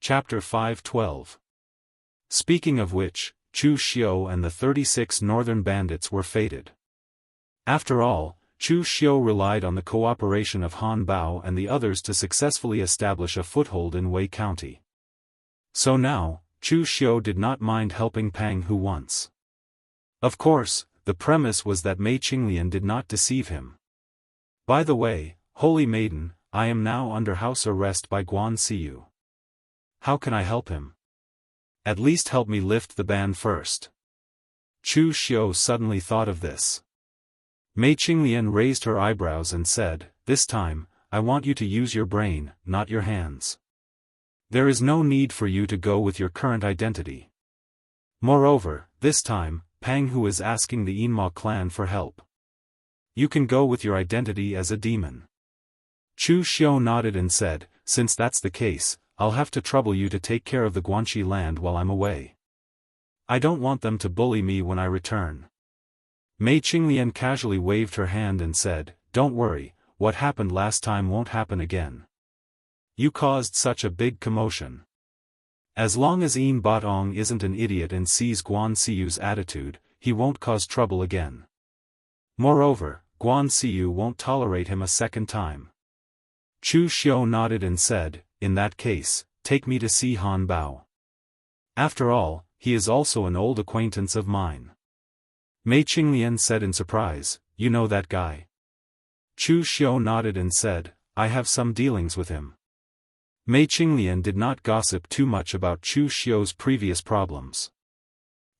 Chapter 5:12. Speaking of which, Chu Xiu and the 36 northern bandits were fated. After all, Chu Xiu relied on the cooperation of Han Bao and the others to successfully establish a foothold in Wei County. So now, Chu Xiu did not mind helping Pang Hu once. Of course, the premise was that Mei Qinglian did not deceive him. By the way, Holy Maiden, I am now under house arrest by Guan Siyu. How can I help him? At least help me lift the ban first. Chu Xiu suddenly thought of this. Mei Qinglian raised her eyebrows and said, "This time, I want you to use your brain, not your hands. There is no need for you to go with your current identity. Moreover, this time, Pang Hu is asking the Yinma clan for help. You can go with your identity as a demon." Chu Xiu nodded and said, "Since that's the case, I'll have to trouble you to take care of the Guanxi land while I'm away. I don't want them to bully me when I return." Mei Qinglian casually waved her hand and said, "Don't worry, what happened last time won't happen again. You caused such a big commotion. As long as Yin Batong isn't an idiot and sees Guan Siyu's attitude, he won't cause trouble again. Moreover, Guan Siyu won't tolerate him a second time." Chu Xiu nodded and said, "In that case, take me to see Han Bao. After all, he is also an old acquaintance of mine." Mei Qinglian said in surprise, "You know that guy?" Chu Xiu nodded and said, "I have some dealings with him." Mei Qinglian did not gossip too much about Chu Xiu's previous problems.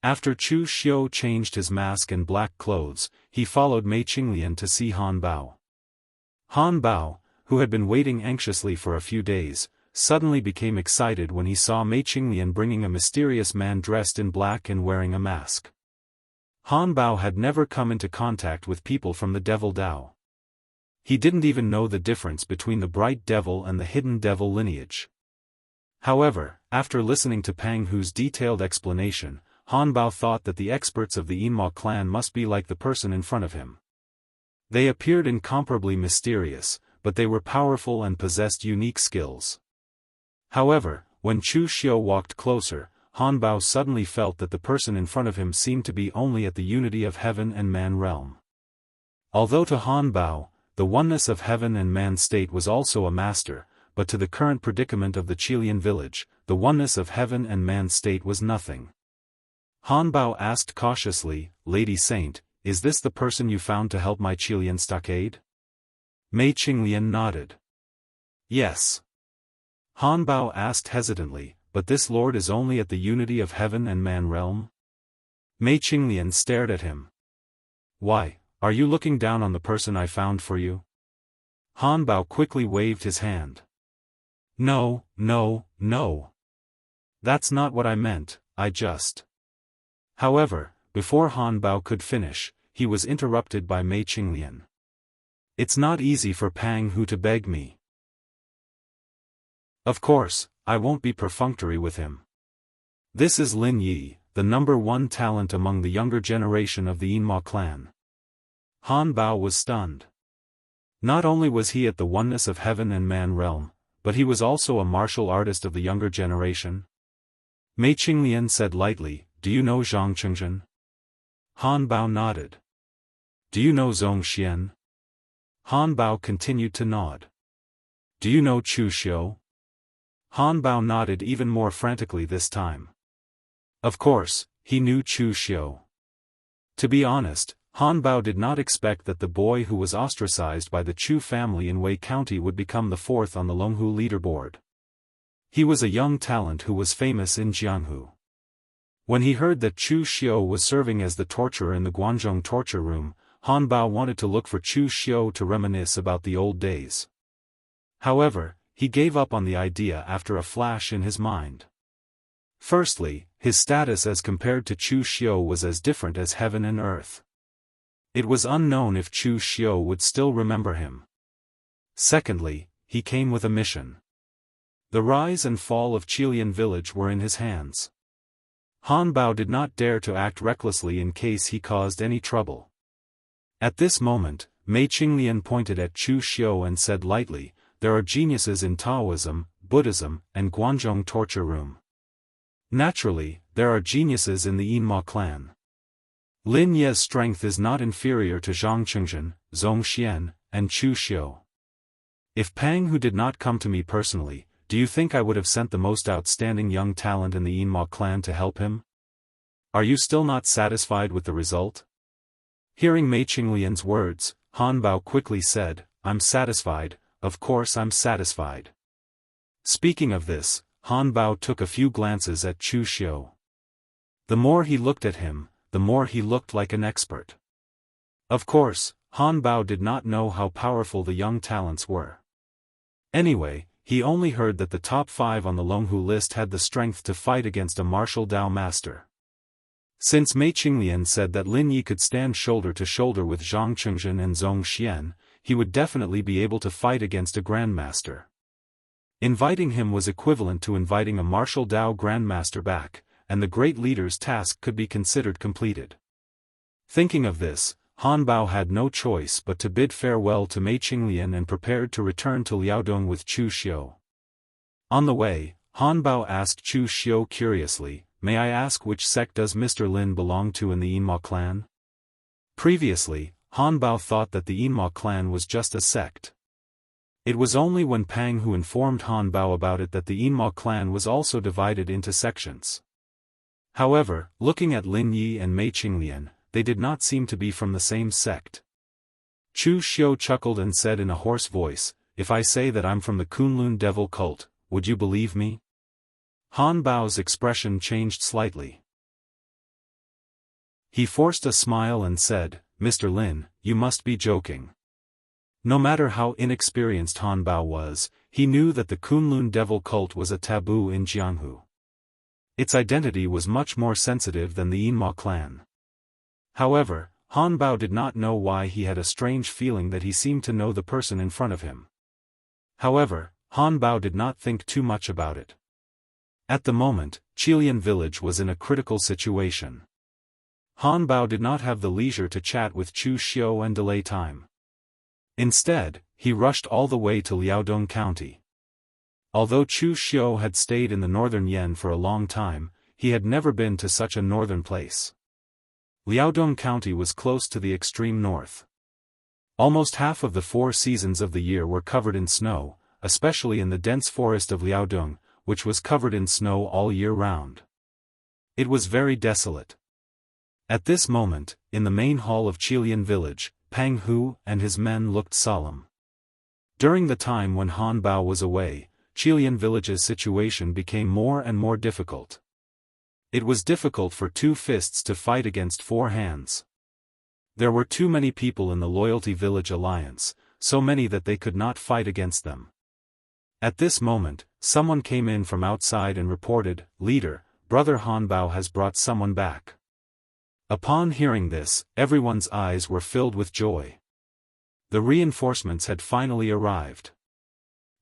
After Chu Xiu changed his mask and black clothes, he followed Mei Qinglian to see Han Bao. Han Bao, who had been waiting anxiously for a few days, suddenly became excited when he saw Mei Qinglian bringing a mysterious man dressed in black and wearing a mask. Han Bao had never come into contact with people from the Devil Dao. He didn't even know the difference between the Bright Devil and the Hidden Devil lineage. However, after listening to Pang Hu's detailed explanation, Han Bao thought that the experts of the Yinma clan must be like the person in front of him. They appeared incomparably mysterious, but they were powerful and possessed unique skills. However, when Chu Xiu walked closer, Han Bao suddenly felt that the person in front of him seemed to be only at the unity of heaven and man realm. Although to Han Bao, the oneness of heaven and man state was also a master, but to the current predicament of the Qilian village, the oneness of heaven and man state was nothing. Han Bao asked cautiously, "Lady Saint, is this the person you found to help my Qilian stockade?" Mei Qinglian nodded. "Yes." Han Bao asked hesitantly, "But this lord is only at the unity of heaven and man realm?" Mei Qinglian stared at him. "Why, are you looking down on the person I found for you?" Han Bao quickly waved his hand. No. That's not what I meant, I just..." However, before Han Bao could finish, he was interrupted by Mei Qinglian. "It's not easy for Pang Hu to beg me. Of course, I won't be perfunctory with him. This is Lin Yi, the #1 talent among the younger generation of the Yinma clan." Han Bao was stunned. Not only was he at the oneness of heaven and man realm, but he was also a martial artist of the younger generation. Mei Qinglian said lightly, "Do you know Zhang Chengzhen?" Han Bao nodded. "Do you know Zhong Xian?" Han Bao continued to nod. "Do you know Chu Xiu?" Han Bao nodded even more frantically this time. Of course, he knew Chu Xiu. To be honest, Han Bao did not expect that the boy who was ostracized by the Chu family in Wei County would become the fourth on the Longhu leaderboard. He was a young talent who was famous in Jianghu. When he heard that Chu Xiu was serving as the torturer in the Guanzhong torture room, Han Bao wanted to look for Chu Xiu to reminisce about the old days. However, he gave up on the idea after a flash in his mind. Firstly, his status as compared to Chu Xiu was as different as heaven and earth. It was unknown if Chu Xiu would still remember him. Secondly, he came with a mission. The rise and fall of Qilian village were in his hands. Han Bao did not dare to act recklessly in case he caused any trouble. At this moment, Mei Qinglian pointed at Chu Xiu and said lightly, "There are geniuses in Taoism, Buddhism, and Guanzhong torture room. Naturally, there are geniuses in the Yinma clan. Lin Ye's strength is not inferior to Zhang Chengzhen, Zhong Xian, and Chu Xiu. If Pang Hu did not come to me personally, do you think I would have sent the most outstanding young talent in the Yinma clan to help him? Are you still not satisfied with the result? Hearing Mei Qinglian's words, Han Bao quickly said, I'm satisfied, of course I'm satisfied. Speaking of this, Han Bao took a few glances at Chu Xiu. The more he looked at him, the more he looked like an expert. Of course, Han Bao did not know how powerful the young talents were. Anyway, he only heard that the top 5 on the Longhu list had the strength to fight against a martial Dao master. Since Mei Qinglian said that Lin Yi could stand shoulder to shoulder with Zhang Chengzhen and Zhong Xian, he would definitely be able to fight against a grandmaster. Inviting him was equivalent to inviting a martial Dao grandmaster back, and the great leader's task could be considered completed. Thinking of this, Han Bao had no choice but to bid farewell to Mei Qinglian and prepared to return to Liaodong with Chu Xiu. On the way, Han Bao asked Chu Xiu curiously, may I ask which sect does Mr. Lin belong to in the Yinma clan? Previously, Han Bao thought that the Yinma clan was just a sect. It was only when Pang Hu informed Han Bao about it that the Yinma clan was also divided into sections. However, looking at Lin Yi and Mei Qinglian, they did not seem to be from the same sect. Chu Xiu chuckled and said in a hoarse voice, if I say that I'm from the Kunlun devil cult, would you believe me? Han Bao's expression changed slightly. He forced a smile and said, Mr. Lin, you must be joking. No matter how inexperienced Han Bao was, he knew that the Kunlun devil cult was a taboo in Jianghu. Its identity was much more sensitive than the Yinma clan. However, Han Bao did not know why he had a strange feeling that he seemed to know the person in front of him. However, Han Bao did not think too much about it. At the moment, Qilian village was in a critical situation. Han Bao did not have the leisure to chat with Chu Xiu and delay time. Instead, he rushed all the way to Liaodong County. Although Chu Xiu had stayed in the northern Yan for a long time, he had never been to such a northern place. Liaodong County was close to the extreme north. Almost half of the 4 seasons of the year were covered in snow, especially in the dense forest of Liaodong, which was covered in snow all year round. It was very desolate. At this moment, in the main hall of Qilian village, Pang Hu and his men looked solemn. During the time when Han Bao was away, Qilian village's situation became more and more difficult. It was difficult for 2 fists to fight against 4 hands. There were too many people in the Loyalty Village Alliance, so many that they could not fight against them. At this moment, someone came in from outside and reported, Leader, Brother Han Bao has brought someone back. Upon hearing this, everyone's eyes were filled with joy. The reinforcements had finally arrived.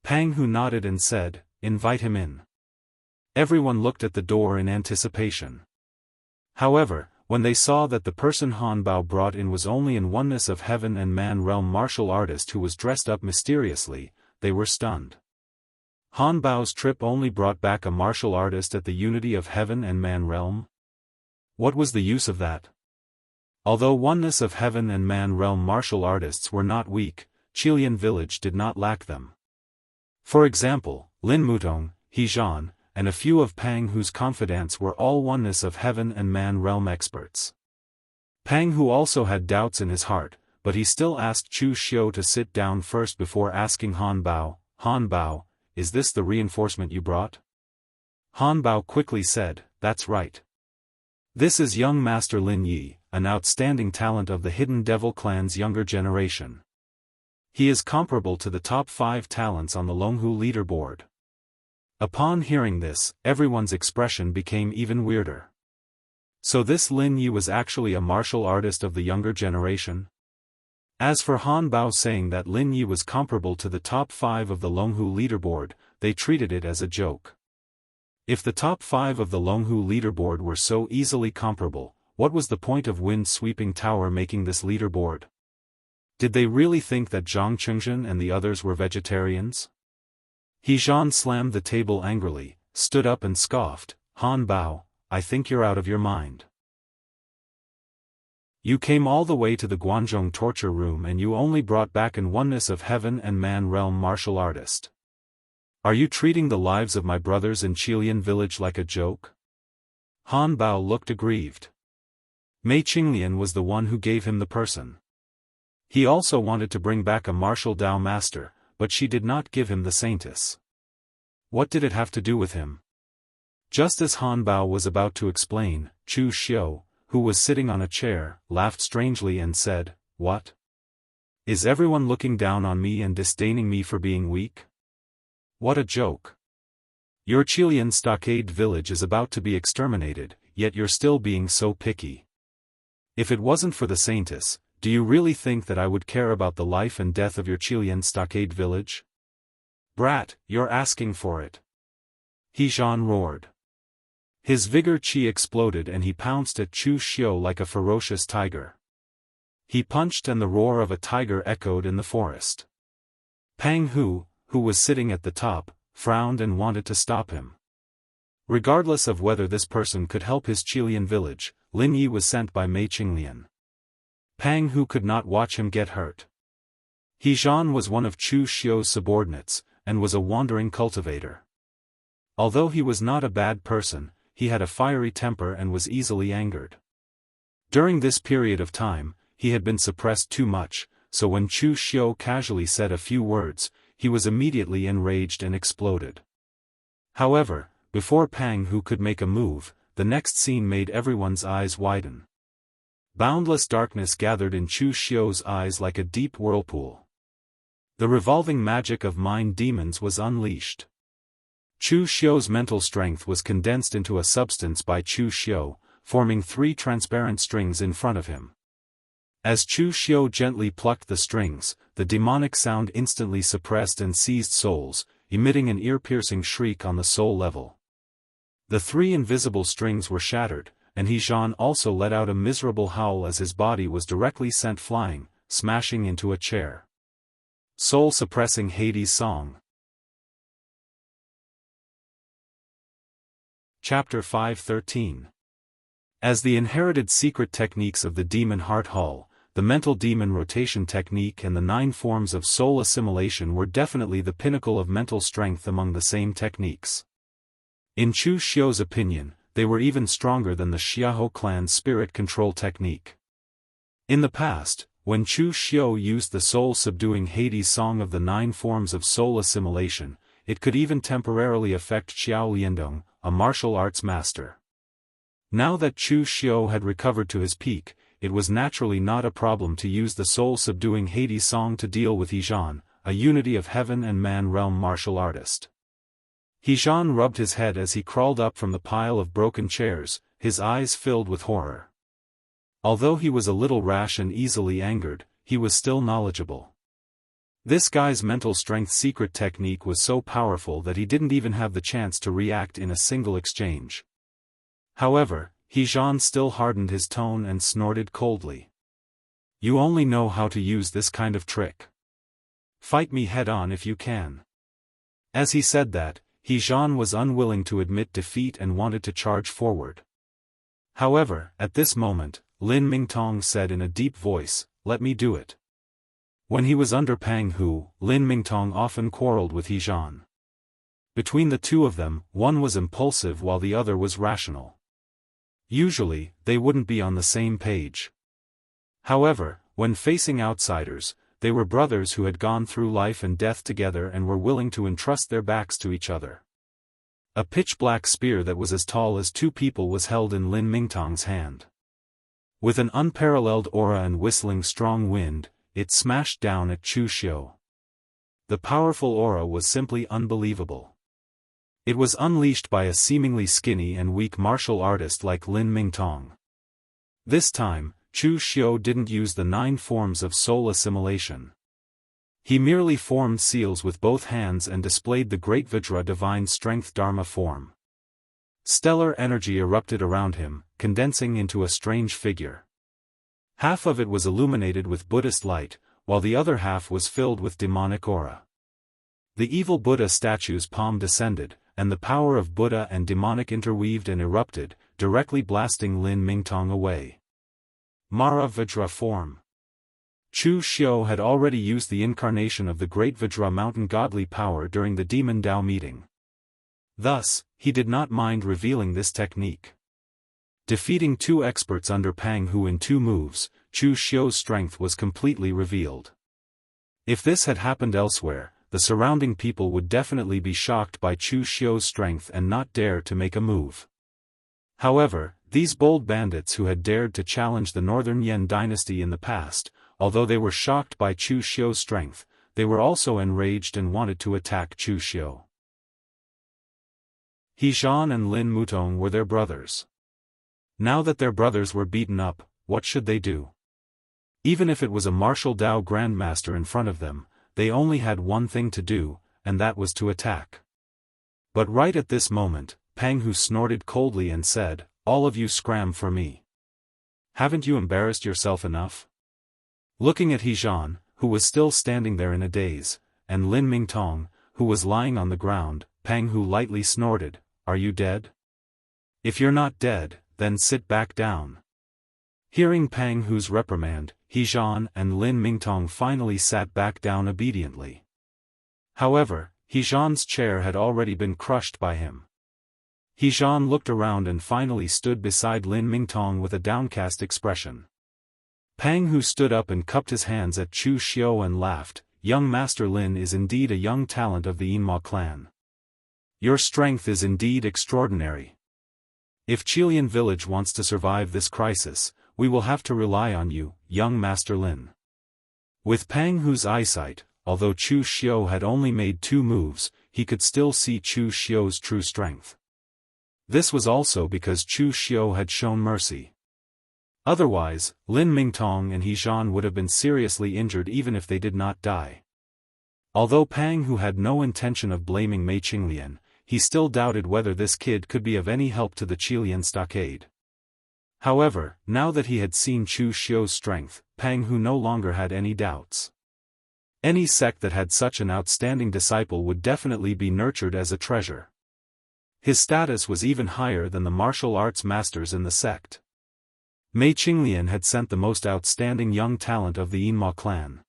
Pang Hu nodded and said, invite him in. Everyone looked at the door in anticipation. However, when they saw that the person Han Bao brought in was only in Oneness of Heaven and Man Realm martial artist who was dressed up mysteriously, they were stunned. Han Bao's trip only brought back a martial artist at the Unity of Heaven and Man Realm? What was the use of that? Although Oneness of Heaven and Man Realm martial artists were not weak, Qilian village did not lack them. For example, Lin Mutong, He Zhan, and a few of Pang Hu's confidants were all Oneness of Heaven and Man Realm experts. Pang Hu also had doubts in his heart, but he still asked Chu Xiu to sit down first before asking Han Bao, Han Bao, is this the reinforcement you brought? Han Bao quickly said, that's right. This is young Master Lin Yi, an outstanding talent of the Hidden Devil clan's younger generation. He is comparable to the top 5 talents on the Longhu leaderboard. Upon hearing this, everyone's expression became even weirder. So this Lin Yi was actually a martial artist of the younger generation? As for Han Bao saying that Lin Yi was comparable to the top 5 of the Longhu leaderboard, they treated it as a joke. If the top 5 of the Longhu leaderboard were so easily comparable, what was the point of Wind Sweeping Tower making this leaderboard? Did they really think that Zhang Chengzhen and the others were vegetarians? He-Zhan slammed the table angrily, stood up and scoffed, Han Bao, I think you're out of your mind. You came all the way to the Guanzhong torture room and you only brought back an oneness of heaven and man realm martial artist. Are you treating the lives of my brothers in Qilian village like a joke? Han Bao looked aggrieved. Mei Qinglian was the one who gave him the person. He also wanted to bring back a martial Dao master, but she did not give him the saintess. What did it have to do with him? Just as Han Bao was about to explain, Chu Xiu, who was sitting on a chair, laughed strangely and said, What? Is everyone looking down on me and disdaining me for being weak? What a joke. Your Qilian stockade village is about to be exterminated, yet you're still being so picky. If it wasn't for the saintess, do you really think that I would care about the life and death of your Qilian stockade village? Brat, you're asking for it. He-Zhan roared. His vigor qi exploded and he pounced at Chu Xiu like a ferocious tiger. He punched and the roar of a tiger echoed in the forest. Pang Hu, who was sitting at the top, frowned and wanted to stop him. Regardless of whether this person could help his Qilian village, Lin Yi was sent by Mei Qinglian. Pang Hu could not watch him get hurt. He-Zhan was one of Chu Xiu's subordinates, and was a wandering cultivator. Although he was not a bad person, he had a fiery temper and was easily angered. During this period of time, he had been suppressed too much, so when Chu Xiu casually said a few words, he was immediately enraged and exploded. However, before Pang Hu could make a move, the next scene made everyone's eyes widen. Boundless darkness gathered in Chu Xiu's eyes like a deep whirlpool. The revolving magic of mind demons was unleashed. Chu Xiu's mental strength was condensed into a substance by Chu Xiu, forming 3 transparent strings in front of him. As Chu Xiu gently plucked the strings, the demonic sound instantly suppressed and seized souls, emitting an ear-piercing shriek on the soul level. The 3 invisible strings were shattered, and He-Zhan also let out a miserable howl as his body was directly sent flying, smashing into a chair. Soul-suppressing Hades song. Chapter 5:13. As the inherited secret techniques of the Demon Heart Hall, the mental demon rotation technique and the 9 forms of soul assimilation were definitely the pinnacle of mental strength among the same techniques. In Chu Xiu's opinion, they were even stronger than the Xiahou clan's spirit control technique. In the past, when Chu Xiu used the soul-subduing Hades song of the 9 forms of soul assimilation, it could even temporarily affect Xiao Liandong, a martial arts master. Now that Chu Xiu had recovered to his peak, it was naturally not a problem to use the soul-subduing Hades song to deal with He-Zhan, a unity of heaven and man realm martial artist. He-Zhan rubbed his head as he crawled up from the pile of broken chairs, his eyes filled with horror. Although he was a little rash and easily angered, he was still knowledgeable. This guy's mental strength secret technique was so powerful that he didn't even have the chance to react in a single exchange. However, He-Zhan still hardened his tone and snorted coldly. You only know how to use this kind of trick. Fight me head-on if you can. As he said that, He-Zhan was unwilling to admit defeat and wanted to charge forward. However, at this moment, Lin Mingtong said in a deep voice, "Let me do it." When he was under Pang Hu, Lin Mingtong often quarreled with He-Zhan. Between the two of them, one was impulsive while the other was rational. Usually, they wouldn't be on the same page. However, when facing outsiders, they were brothers who had gone through life and death together and were willing to entrust their backs to each other. A pitch-black spear that was as tall as 2 people was held in Lin Mingtong's hand. With an unparalleled aura and whistling strong wind, it smashed down at Chu Xiu. The powerful aura was simply unbelievable. It was unleashed by a seemingly skinny and weak martial artist like Lin Mingtong. This time, Chu Xiu didn't use the 9 forms of soul assimilation. He merely formed seals with both hands and displayed the Great Vajra Divine Strength Dharma form. Stellar energy erupted around him, condensing into a strange figure. Half of it was illuminated with Buddhist light, while the other half was filled with demonic aura. The evil Buddha statue's palm descended, and the power of Buddha and demonic interweaved and erupted, directly blasting Lin Mingtong away. Mara Vajra form. Chu Xiu had already used the incarnation of the great Vajra mountain godly power during the Demon Dao meeting. Thus, he did not mind revealing this technique. Defeating two experts under Pang Hu in 2 moves, Chu Xiu's strength was completely revealed. If this had happened elsewhere, the surrounding people would definitely be shocked by Chu Xiu's strength and not dare to make a move. However, these bold bandits who had dared to challenge the Northern Yan dynasty in the past, although they were shocked by Chu Xiu's strength, they were also enraged and wanted to attack Chu Xiu. He Zhan and Lin Mutong were their brothers. Now that their brothers were beaten up, what should they do? Even if it was a martial Dao grandmaster in front of them, they only had one thing to do, and that was to attack. But right at this moment, Pang Hu snorted coldly and said, "All of you scram for me. Haven't you embarrassed yourself enough?" Looking at He Zhan, who was still standing there in a daze, and Lin Mingtong, who was lying on the ground, Pang Hu lightly snorted, "Are you dead? If you're not dead, then sit back down." Hearing Pang Hu's reprimand, He Zhan and Lin Mingtong finally sat back down obediently. However, He Zhan's chair had already been crushed by him. He Zhan looked around and finally stood beside Lin Mingtong with a downcast expression. Pang Hu stood up and cupped his hands at Chu Xiu and laughed, "Young Master Lin is indeed a young talent of the Immortal clan. Your strength is indeed extraordinary. If Qilian village wants to survive this crisis, we will have to rely on you, young Master Lin." With Pang Hu's eyesight, although Chu Xiu had only made 2 moves, he could still see Chu Xiu's true strength. This was also because Chu Xiu had shown mercy. Otherwise, Lin Mingtong and He Zhan would have been seriously injured even if they did not die. Although Pang Hu had no intention of blaming Mei Qinglian, he still doubted whether this kid could be of any help to the Qilian stockade. However, now that he had seen Chu Xiu's strength, Pang Hu no longer had any doubts. Any sect that had such an outstanding disciple would definitely be nurtured as a treasure. His status was even higher than the martial arts masters in the sect. Mei Qinglian had sent the most outstanding young talent of the Immortal clan.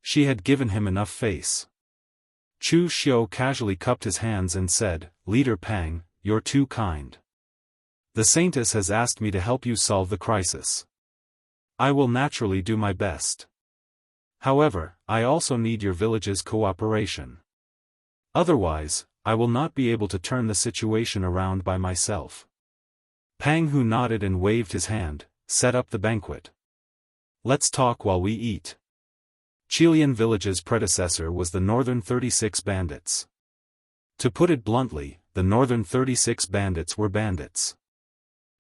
She had given him enough face. Chu Xiu casually cupped his hands and said, "Leader Pang, you're too kind. The Saintess has asked me to help you solve the crisis. I will naturally do my best. However, I also need your village's cooperation. Otherwise, I will not be able to turn the situation around by myself." Pang Hu nodded and waved his hand, "Set up the banquet. Let's talk while we eat." Qilian village's predecessor was the Northern 36 Bandits. To put it bluntly, the Northern 36 Bandits were bandits.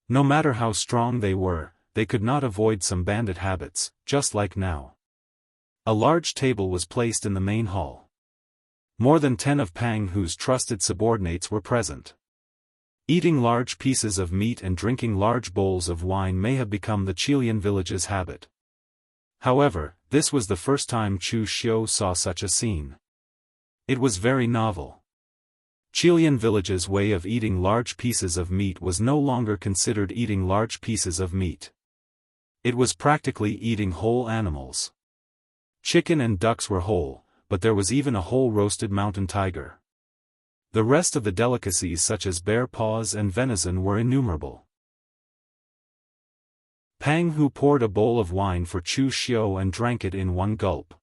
No matter how strong they were, they could not avoid some bandit habits, just like now. A large table was placed in the main hall. More than 10 of Pang Hu's trusted subordinates were present. Eating large pieces of meat and drinking large bowls of wine may have become the Qilian village's habit. However, this was the first time Chu Xiu saw such a scene. It was very novel. Qilian village's way of eating large pieces of meat was no longer considered eating large pieces of meat. It was practically eating whole animals. Chicken and ducks were whole, but there was even a whole roasted mountain tiger. The rest of the delicacies such as bear paws and venison were innumerable. Pang Hu poured a bowl of wine for Chu Xiu and drank it in one gulp.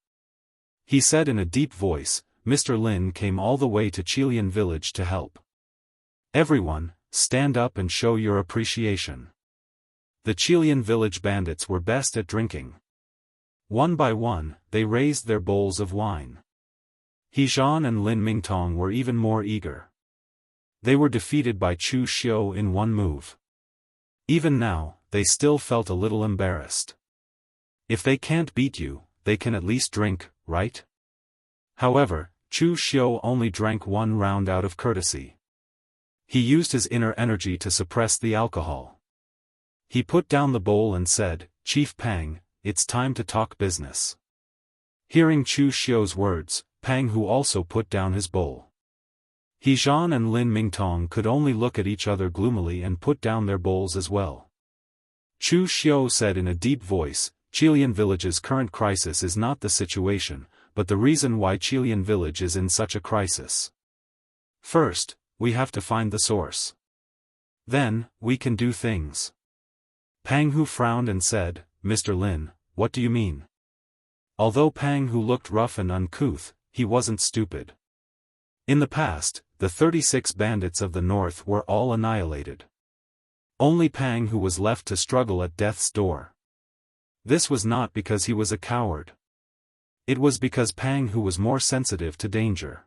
He said in a deep voice, "Mr. Lin came all the way to Qilian village to help. Everyone, stand up and show your appreciation." The Qilian village bandits were best at drinking. One by one, they raised their bowls of wine. He Zhan and Lin Mingtong were even more eager. They were defeated by Chu Xiu in one move. Even now, they still felt a little embarrassed. If they can't beat you, they can at least drink, right? However, Chu Xiu only drank 1 round out of courtesy. He used his inner energy to suppress the alcohol. He put down the bowl and said, "Chief Pang, it's time to talk business." Hearing Chu Xiu's words, Pang Hu also put down his bowl. He Zhan and Lin Mingtong could only look at each other gloomily and put down their bowls as well. Chu Xiu said in a deep voice, Qilian Village's current crisis is not the situation, but the reason why Qilian Village is in such a crisis. First, we have to find the source. Then, we can do things. Pang Hu frowned and said, Mr. Lin, what do you mean? Although Pang Hu looked rough and uncouth, he wasn't stupid. In the past, the 36 bandits of the north were all annihilated. Only Pang Hu was left to struggle at death's door. This was not because he was a coward. It was because Pang Hu was more sensitive to danger.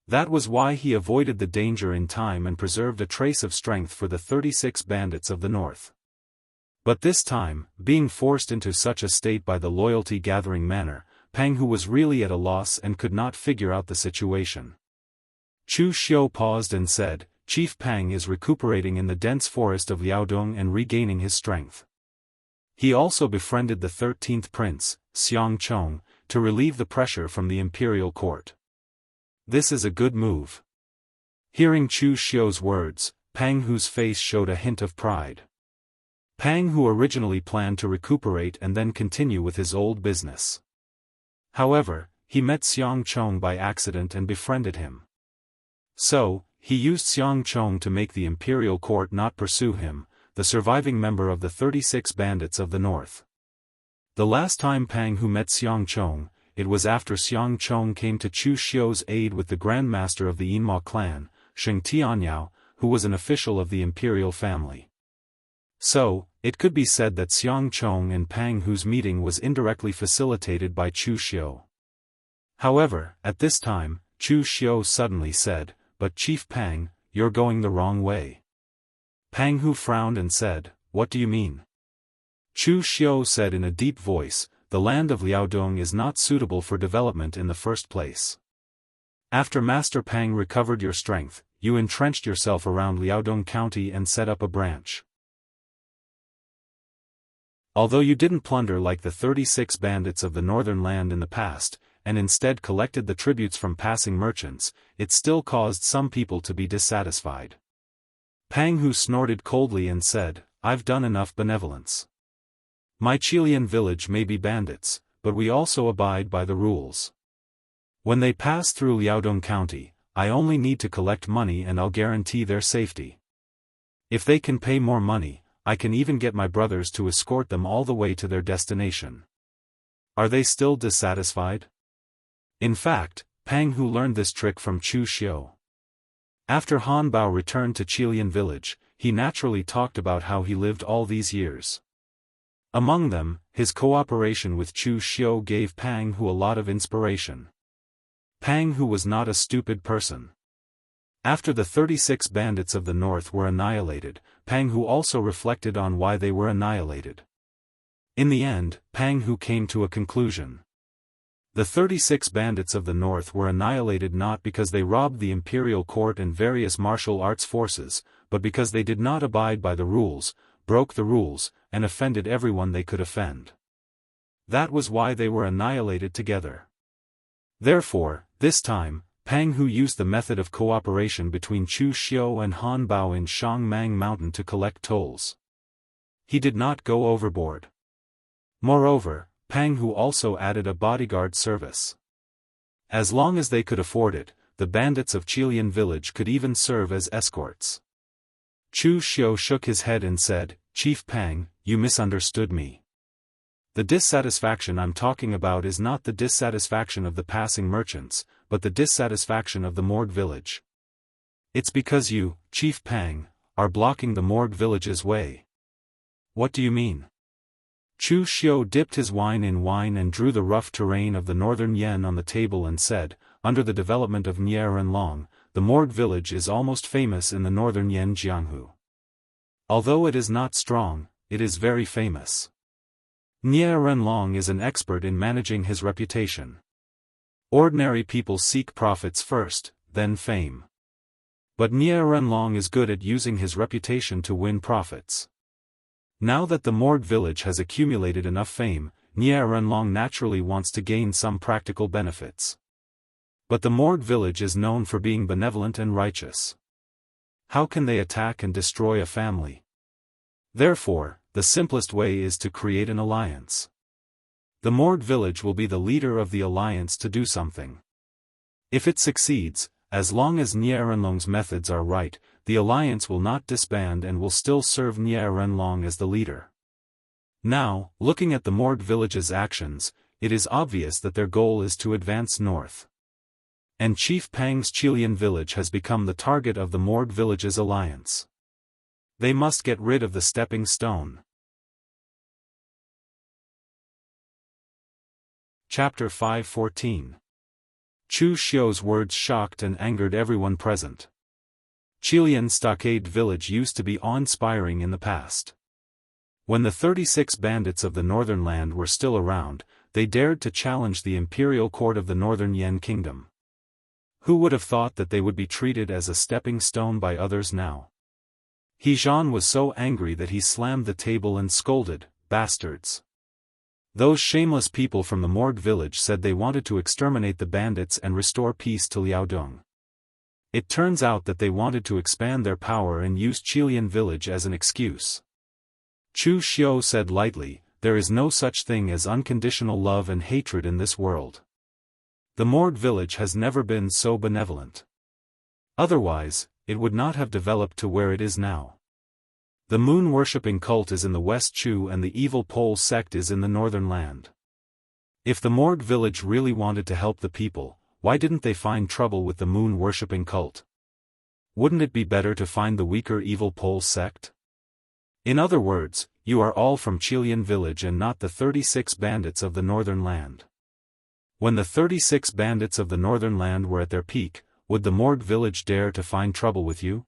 That was why he avoided the danger in time and preserved a trace of strength for the 36 bandits of the north. But this time, being forced into such a state by the loyalty-gathering manner, Pang Hu was really at a loss and could not figure out the situation. Chu Xiu paused and said, Chief Pang is recuperating in the dense forest of Liaodong and regaining his strength. He also befriended the 13th prince, Xiang Chong, to relieve the pressure from the imperial court. This is a good move. Hearing Chu Xiu's words, Pang Hu's face showed a hint of pride. Pang Hu originally planned to recuperate and then continue with his old business. However, he met Xiang Chong by accident and befriended him. So, he used Xiang Chong to make the imperial court not pursue him, the surviving member of the 36 bandits of the north. The last time Pang Hu met Xiang Chong, it was after Xiang Chong came to Chu Xiu's aid with the Grand Master of the Yinma clan, Sheng Tianyao, who was an official of the imperial family. So, it could be said that Xiang Chong and Pang Hu's meeting was indirectly facilitated by Chu Xiu. However, at this time, Chu Xiu suddenly said, But Chief Pang, you're going the wrong way. Pang Hu frowned and said, What do you mean? Chu Xiu said in a deep voice, The land of Liaodong is not suitable for development in the first place. After Master Pang recovered your strength, you entrenched yourself around Liaodong County and set up a branch. Although you didn't plunder like the 36 bandits of the northern land in the past, and instead collected the tributes from passing merchants, it still caused some people to be dissatisfied. Pang Hu snorted coldly and said, I've done enough benevolence. My Qilian village may be bandits, but we also abide by the rules. When they pass through Liaodong County, I only need to collect money and I'll guarantee their safety. If they can pay more money, I can even get my brothers to escort them all the way to their destination. Are they still dissatisfied? In fact, Pang Hu learned this trick from Chu Xiu. After Han Bao returned to Qilian village, he naturally talked about how he lived all these years. Among them, his cooperation with Chu Xiu gave Pang Hu a lot of inspiration. Pang Hu was not a stupid person. After the 36 bandits of the north were annihilated, Pang Hu also reflected on why they were annihilated. In the end, Pang Hu came to a conclusion. The 36 bandits of the north were annihilated not because they robbed the imperial court and various martial arts forces, but because they did not abide by the rules, broke the rules, and offended everyone they could offend. That was why they were annihilated together. Therefore, this time, Pang Hu used the method of cooperation between Chu Xiu and Han Bao in Shangmang Mountain to collect tolls. He did not go overboard. Moreover, Pang Hu also added a bodyguard service. As long as they could afford it, the bandits of Qilian village could even serve as escorts. Chu Xiu shook his head and said, Chief Pang, you misunderstood me. The dissatisfaction I'm talking about is not the dissatisfaction of the passing merchants, but the dissatisfaction of the Morgue village. It's because you, Chief Pang, are blocking the Morgue village's way. What do you mean? Chu Xiu dipped his wine in wine and drew the rough terrain of the northern Yen on the table and said, Under the development of Nie Renlong, the Morgue village is almost famous in the northern Yen Jianghu. Although it is not strong, it is very famous. Nie Renlong is an expert in managing his reputation. Ordinary people seek profits first, then fame. But Nie Renlong is good at using his reputation to win profits. Now that the Morgue village has accumulated enough fame, Nie Renlong naturally wants to gain some practical benefits. But the moored village is known for being benevolent and righteous. How can they attack and destroy a family? Therefore, the simplest way is to create an alliance. The moored village will be the leader of the alliance to do something. If it succeeds, as long as Nie Renlong's methods are right, the alliance will not disband and will still serve Nie Renlong as the leader. Now, looking at the moored village's actions, it is obvious that their goal is to advance north. And Chief Pang's Qilian village has become the target of the moored village's alliance. They must get rid of the stepping stone. Chapter 5:14. Chu Xiu's words shocked and angered everyone present. Qilian Stockade Village used to be awe-inspiring in the past. When the 36 bandits of the Northern Land were still around, they dared to challenge the imperial court of the Northern Yan Kingdom. Who would have thought that they would be treated as a stepping stone by others now? He Zhan was so angry that he slammed the table and scolded, "Bastards! Those shameless people from the moored village said they wanted to exterminate the bandits and restore peace to Liaodong. It turns out that they wanted to expand their power and used Qilian village as an excuse." Chu Xiu said lightly, "There is no such thing as unconditional love and hatred in this world. The moored village has never been so benevolent. Otherwise, it would not have developed to where it is now. The moon-worshipping cult is in the West Chu and the evil pole sect is in the Northern Land. If the moored village really wanted to help the people, why didn't they find trouble with the moon-worshipping cult? Wouldn't it be better to find the weaker evil pole sect? In other words, you are all from Qilian village and not the 36 bandits of the Northern Land. When the 36 bandits of the Northern Land were at their peak, would the moored village dare to find trouble with you?"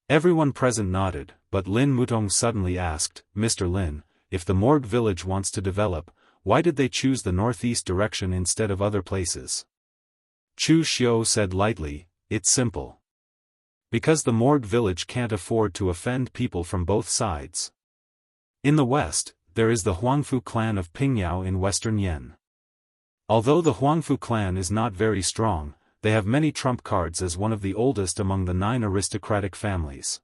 Everyone present nodded, but Lin Mutong suddenly asked, "Mr. Lin, if the moored village wants to develop, why did they choose the northeast direction instead of other places?" Chu Xiu said lightly, "It's simple. Because the moored village can't afford to offend people from both sides. In the west, there is the Huangfu clan of Pingyao in western Yan. Although the Huangfu clan is not very strong, they have many trump cards as one of the oldest among the 9 aristocratic families.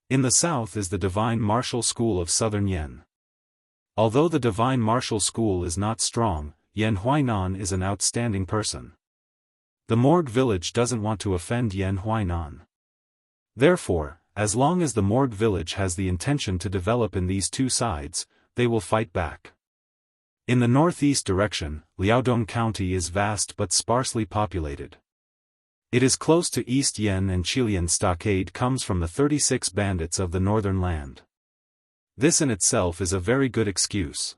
In the south is the Divine Martial School of southern Yan. Although the Divine Martial School is not strong, Yan Huainan is an outstanding person. The moored village doesn't want to offend Yan Huainan. Therefore, as long as the moored village has the intention to develop in these two sides, they will fight back. In the northeast direction, Liaodong County is vast but sparsely populated. It is close to East Yan and Qilian Stockade comes from the 36 bandits of the Northern Land. This in itself is a very good excuse.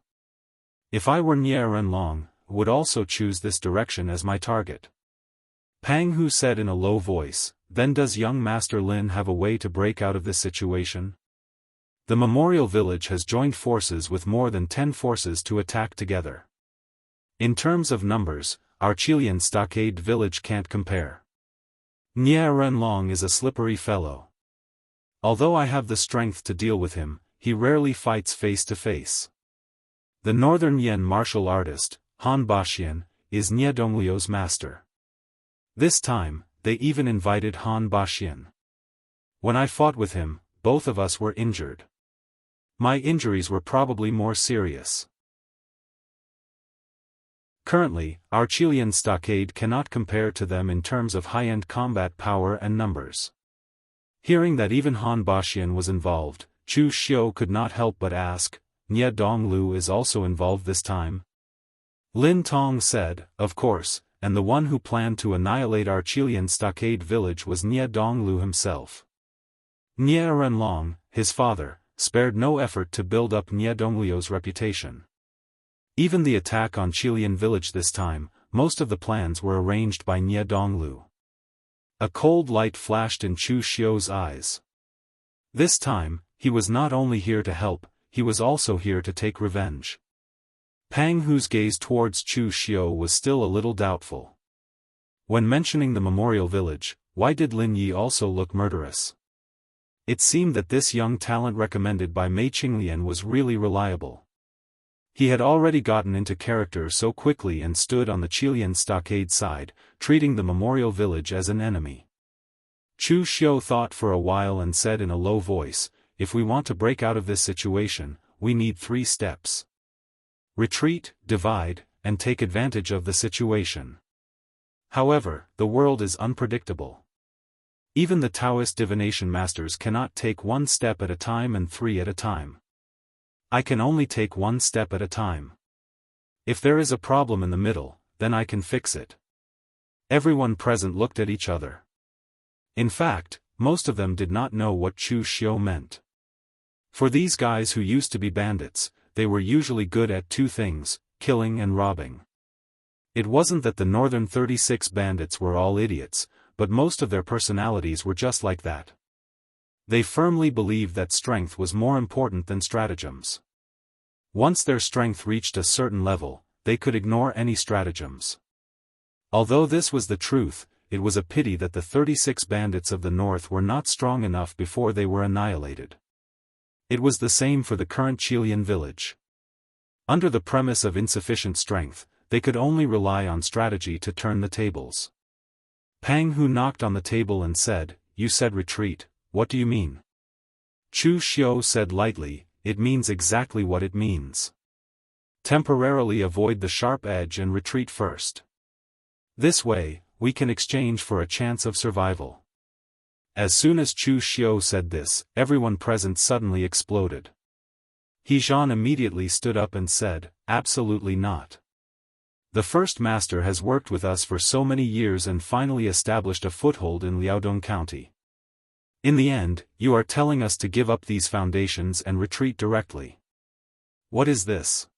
If I were Nie Renlong, would also choose this direction as my target." Pang Hu said in a low voice, "Then does young Master Lin have a way to break out of this situation? The Memorial Village has joined forces with more than 10 forces to attack together. In terms of numbers, our Qilian Stockade Village can't compare. Nie Renlong is a slippery fellow. Although I have the strength to deal with him, he rarely fights face to face. The Northern Yan martial artist, Han Baxian, is Nie Dongliu's master. This time, they even invited Han Baxian. When I fought with him, both of us were injured. My injuries were probably more serious. Currently, our Qilian Stockade cannot compare to them in terms of high-end combat power and numbers." Hearing that even Han Baxian was involved, Chu Xiu could not help but ask, "Nie Donglu is also involved this time?" Lin Tong said, "Of course, and the one who planned to annihilate our Qilian Stockade Village was Nie Donglu himself. Nie Renlong, his father, spared no effort to build up Nie Dongliu's reputation. Even the attack on Qilian village this time, most of the plans were arranged by Nie Donglu." A cold light flashed in Chu Xiu's eyes. This time, he was not only here to help, he was also here to take revenge. Pang Hu's gaze towards Chu Xiu was still a little doubtful. When mentioning the Memorial Village, why did Lin Yi also look murderous? It seemed that this young talent recommended by Mei Qinglian was really reliable. He had already gotten into character so quickly and stood on the Qilian stockade side, treating the memorial village as an enemy. Chu Xiu thought for a while and said in a low voice, "If we want to break out of this situation, we need 3 steps. Retreat, divide, and take advantage of the situation." However, the world is unpredictable. Even the Taoist divination masters cannot take 1 step at a time and 3 at a time. I can only take 1 step at a time. If there is a problem in the middle, then I can fix it. Everyone present looked at each other. In fact, most of them did not know what Chu Xiu meant. For these guys who used to be bandits, they were usually good at 2 things, killing and robbing. It wasn't that the northern 36 bandits were all idiots, but most of their personalities were just like that. They firmly believed that strength was more important than stratagems. Once their strength reached a certain level, they could ignore any stratagems. Although this was the truth, it was a pity that the 36 bandits of the north were not strong enough before they were annihilated. It was the same for the current Qilian village. Under the premise of insufficient strength, they could only rely on strategy to turn the tables. Pang Hu knocked on the table and said, "You said retreat, what do you mean?" Chu Xiu said lightly, "It means exactly what it means. Temporarily avoid the sharp edge and retreat first. This way, we can exchange for a chance of survival." As soon as Chu Xiu said this, everyone present suddenly exploded. He Zhan immediately stood up and said, "Absolutely not. The first master has worked with us for so many years and finally established a foothold in Liaodong County. In the end, you are telling us to give up these foundations and retreat directly. What is this?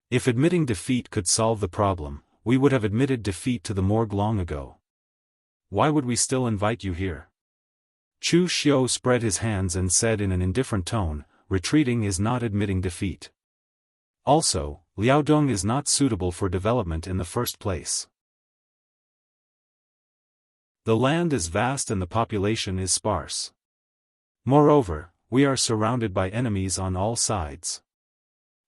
If admitting defeat could solve the problem, we would have admitted defeat to the morgue long ago. Why would we still invite you here?" Chu Xiu spread his hands and said in an indifferent tone, "Retreating is not admitting defeat. Also, Liaodong is not suitable for development in the first place. The land is vast and the population is sparse. Moreover, we are surrounded by enemies on all sides.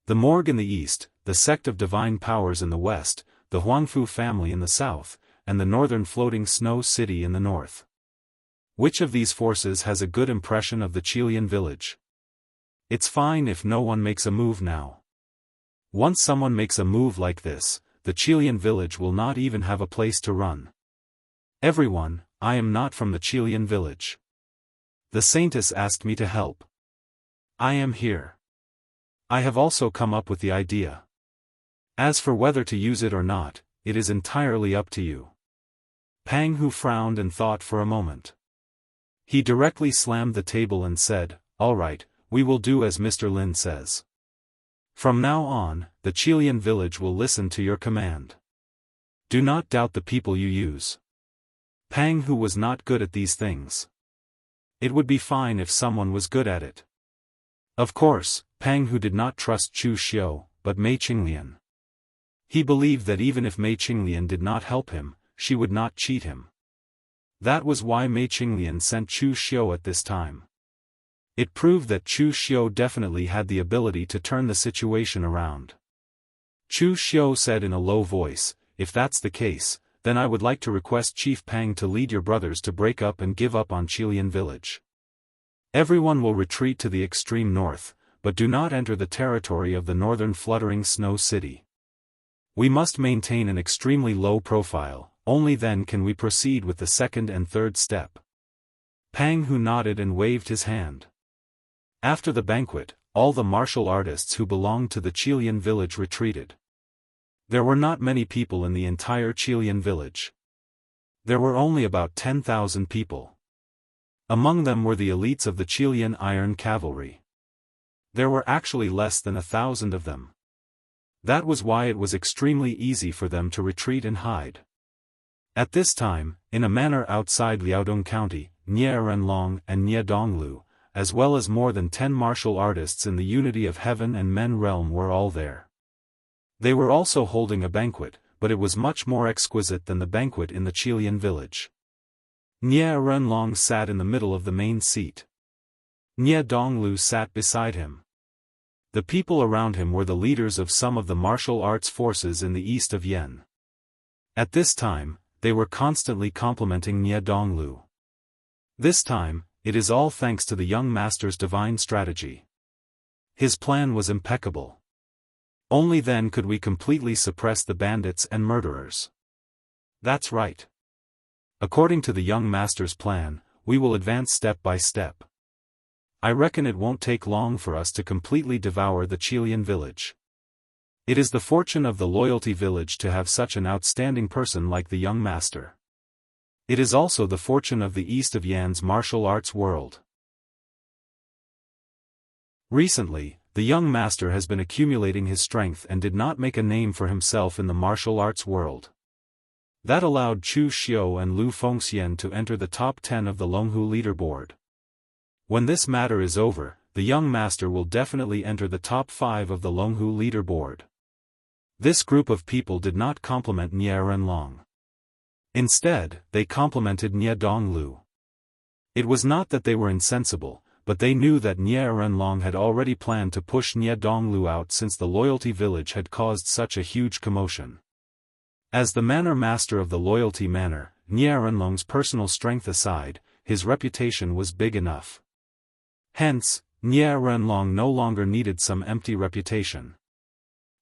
The morgue in the east, the sect of divine powers in the west, the Huangfu family in the south, and the northern floating snow city in the north. Which of these forces has a good impression of the Qilian village? It's fine if no one makes a move now. Once someone makes a move like this, the Qilian village will not even have a place to run. Everyone, I am not from the Qilian village. The saintess asked me to help. I am here. I have also come up with the idea. As for whether to use it or not, it is entirely up to you." Pang Hu frowned and thought for a moment. He directly slammed the table and said, "All right, we will do as Mr. Lin says. From now on, the Qilian village will listen to your command. Do not doubt the people you use." Pang Hu was not good at these things. It would be fine if someone was good at it. Of course, Pang Hu did not trust Chu Xiu, but Mei Qinglian. He believed that even if Mei Qinglian did not help him, she would not cheat him. That was why Mei Qinglian sent Chu Xiu at this time. It proved that Chu Xiu definitely had the ability to turn the situation around. Chu Xiu said in a low voice, "If that's the case, then I would like to request Chief Pang to lead your brothers to break up and give up on Qilian village. Everyone will retreat to the extreme north, but do not enter the territory of the northern fluttering snow city. We must maintain an extremely low profile, only then can we proceed with the second and third step." Pang Hu nodded and waved his hand. After the banquet, all the martial artists who belonged to the Qilian village retreated. There were not many people in the entire Qilian village. There were only about 10,000 people. Among them were the elites of the Qilian Iron Cavalry. There were actually less than 1,000 of them. That was why it was extremely easy for them to retreat and hide. At this time, in a manor outside Liaodong County, Nie Renlong and Nie Donglu, as well as more than 10 martial artists in the Unity of Heaven and Men realm were all there. They were also holding a banquet, but it was much more exquisite than the banquet in the Qilian village. Nie Renlong sat in the middle of the main seat. Nie Donglu sat beside him. The people around him were the leaders of some of the martial arts forces in the east of Yen. At this time, they were constantly complimenting Nie Donglu. This time, it is all thanks to the young master's divine strategy. His plan was impeccable. Only then could we completely suppress the bandits and murderers. That's right. According to the young master's plan, we will advance step by step. I reckon it won't take long for us to completely devour the Qilian village. It is the fortune of the Loyalty village to have such an outstanding person like the young master. It is also the fortune of the east of Yan's martial arts world. Recently, the young master has been accumulating his strength and did not make a name for himself in the martial arts world. That allowed Chu Xiu and Lu Fengxian to enter the top 10 of the Longhu leaderboard. When this matter is over, the young master will definitely enter the top 5 of the Longhu leaderboard. This group of people did not compliment Nie Renlong. Instead, they complimented Nie Donglu. It was not that they were insensible, but they knew that Nie Renlong had already planned to push Nie Donglu out since the Loyalty village had caused such a huge commotion. As the manor master of the Loyalty manor, Nie Renlong's personal strength aside, his reputation was big enough. Hence, Nie Renlong no longer needed some empty reputation.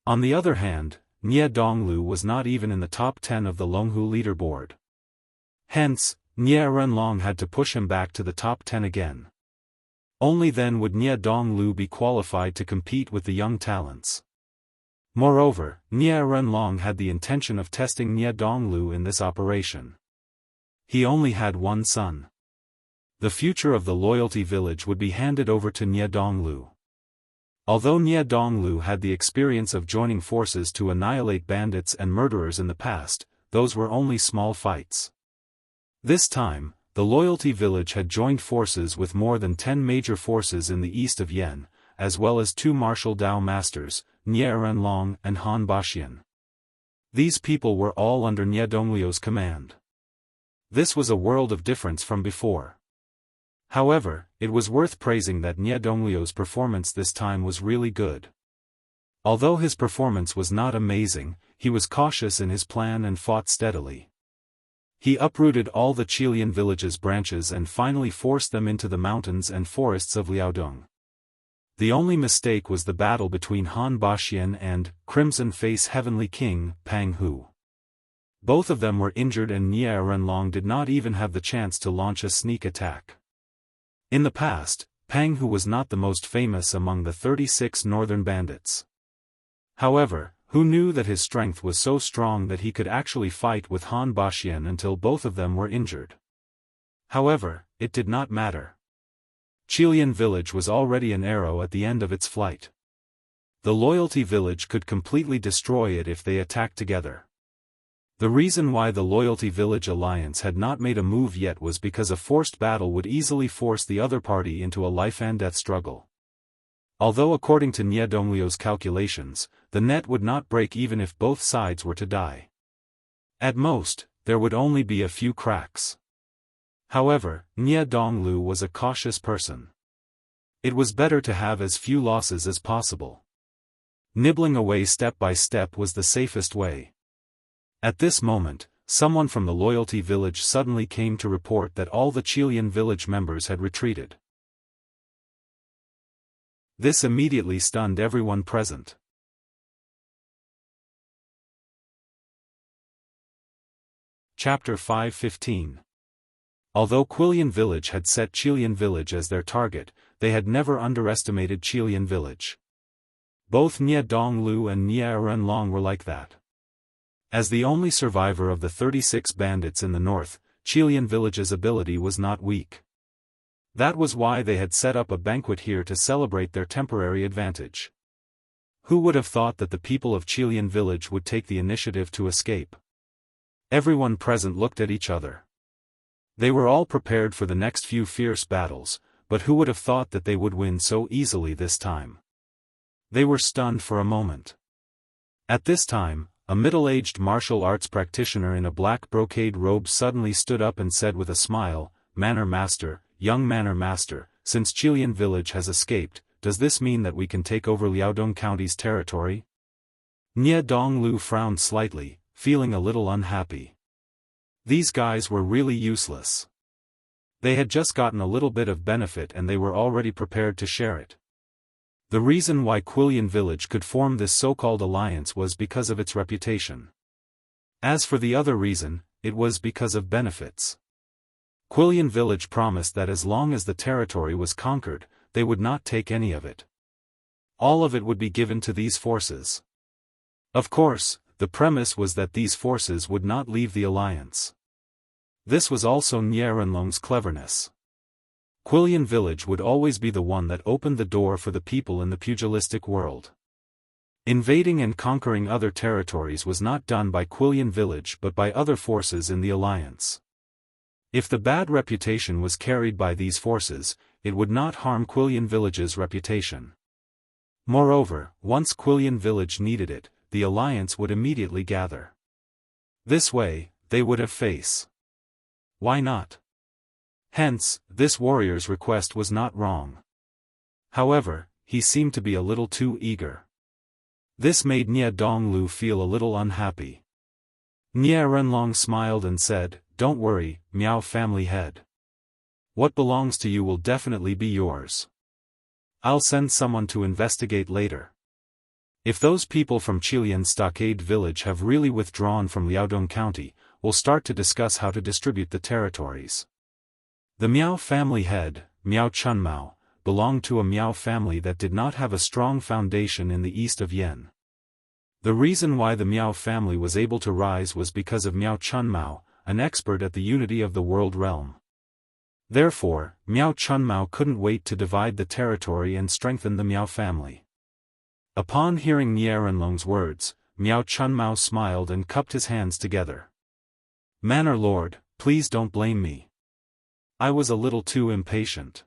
On the other hand, Nie Donglu was not even in the top 10 of the Longhu leaderboard. Hence, Nie Renlong had to push him back to the top 10 again. Only then would Nie Donglu be qualified to compete with the young talents. Moreover, Nie Renlong had the intention of testing Nie Donglu in this operation. He only had one son. The future of the Loyalty village would be handed over to Nie Donglu. Although Nie Donglu had the experience of joining forces to annihilate bandits and murderers in the past, those were only small fights. This time, the Loyalty village had joined forces with more than 10 major forces in the east of Yen, as well as 2 martial Dao masters, Nie Renlong and Han Baxian. These people were all under Nie Dongliu's command. This was a world of difference from before. However, it was worth praising that Nie Dongliu's performance this time was really good. Although his performance was not amazing, he was cautious in his plan and fought steadily. He uprooted all the Qilian village's branches and finally forced them into the mountains and forests of Liaodong. The only mistake was the battle between Han Baxian and Crimson Face Heavenly King, Pang Hu. Both of them were injured and Nie Renlong did not even have the chance to launch a sneak attack. In the past, Pang Hu was not the most famous among the 36 northern bandits. However, Hu knew that his strength was so strong that he could actually fight with Han Baxian until both of them were injured. However, it did not matter. Qilian village was already an arrow at the end of its flight. The Loyalty village could completely destroy it if they attacked together. The reason why the Loyalty village alliance had not made a move yet was because a forced battle would easily force the other party into a life-and-death struggle. Although according to Nie Dongliu's calculations, the net would not break even if both sides were to die. At most, there would only be a few cracks. However, Nie Donglu was a cautious person. It was better to have as few losses as possible. Nibbling away step by step was the safest way. At this moment, someone from the Loyalty village suddenly came to report that all the Qilian village members had retreated. This immediately stunned everyone present. Chapter 5:15. Although Qilian village had set Qilian village as their target, they had never underestimated Qilian village. Both Nie Donglu and Nie Renlong were like that. As the only survivor of the 36 bandits in the north, Qilian village's ability was not weak. That was why they had set up a banquet here to celebrate their temporary advantage. Who would have thought that the people of Qilian village would take the initiative to escape? Everyone present looked at each other. They were all prepared for the next few fierce battles, but who would have thought that they would win so easily this time? They were stunned for a moment. At this time, a middle-aged martial arts practitioner in a black brocade robe suddenly stood up and said with a smile, "Manor Master, young Manor Master, since Qilian village has escaped, does this mean that we can take over Liaodong County's territory? Nie Donglu frowned slightly, feeling a little unhappy. These guys were really useless. They had just gotten a little bit of benefit and they were already prepared to share it. The reason why Quillian Village could form this so-called alliance was because of its reputation. As for the other reason, it was because of benefits. Quillian Village promised that as long as the territory was conquered, they would not take any of it. All of it would be given to these forces. Of course, the premise was that these forces would not leave the alliance. This was also Nie Renlong's cleverness. Quillian Village would always be the one that opened the door for the people in the pugilistic world. Invading and conquering other territories was not done by Quillian Village but by other forces in the alliance. If the bad reputation was carried by these forces, it would not harm Quillian Village's reputation. Moreover, once Quillian Village needed it, the alliance would immediately gather. This way, they would have face. Why not? Hence, this warrior's request was not wrong. However, he seemed to be a little too eager. This made Nie Donglu feel a little unhappy. Nie Renlong smiled and said, "Don't worry, Miao family head. What belongs to you will definitely be yours. I'll send someone to investigate later. If those people from Qilian Stockade Village have really withdrawn from Liaodong County, we'll start to discuss how to distribute the territories." The Miao family head, Miao Chunmao, belonged to a Miao family that did not have a strong foundation in the east of Yen. The reason why the Miao family was able to rise was because of Miao Chunmao, an expert at the unity of the world realm. Therefore, Miao Chunmao couldn't wait to divide the territory and strengthen the Miao family. Upon hearing Nie Renlong's words, Miao Chunmao smiled and cupped his hands together. "Manor Lord, please don't blame me. I was a little too impatient."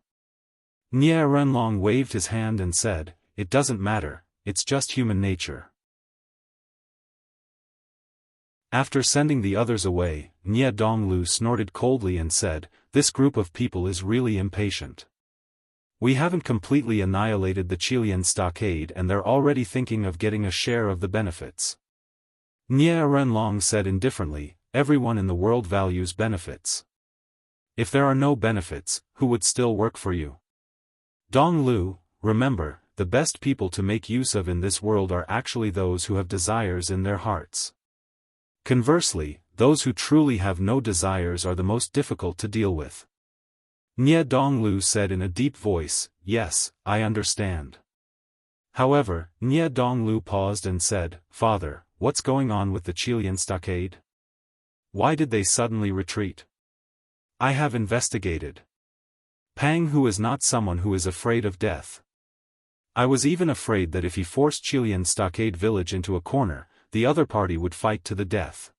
Nie Renlong waved his hand and said, "It doesn't matter, it's just human nature." After sending the others away, Nie Donglu snorted coldly and said, "This group of people is really impatient. We haven't completely annihilated the Qilian stockade and they're already thinking of getting a share of the benefits." Nie Renlong said indifferently, "Everyone in the world values benefits. If there are no benefits, who would still work for you? Donglu, remember, the best people to make use of in this world are actually those who have desires in their hearts. Conversely, those who truly have no desires are the most difficult to deal with." Nie Donglu said in a deep voice, "Yes, I understand." However, Nie Donglu paused and said, "Father, what's going on with the Qilian stockade? Why did they suddenly retreat?" "I have investigated. Pang Hu is not someone who is afraid of death. I was even afraid that if he forced Qilian Stockade Village into a corner, the other party would fight to the death.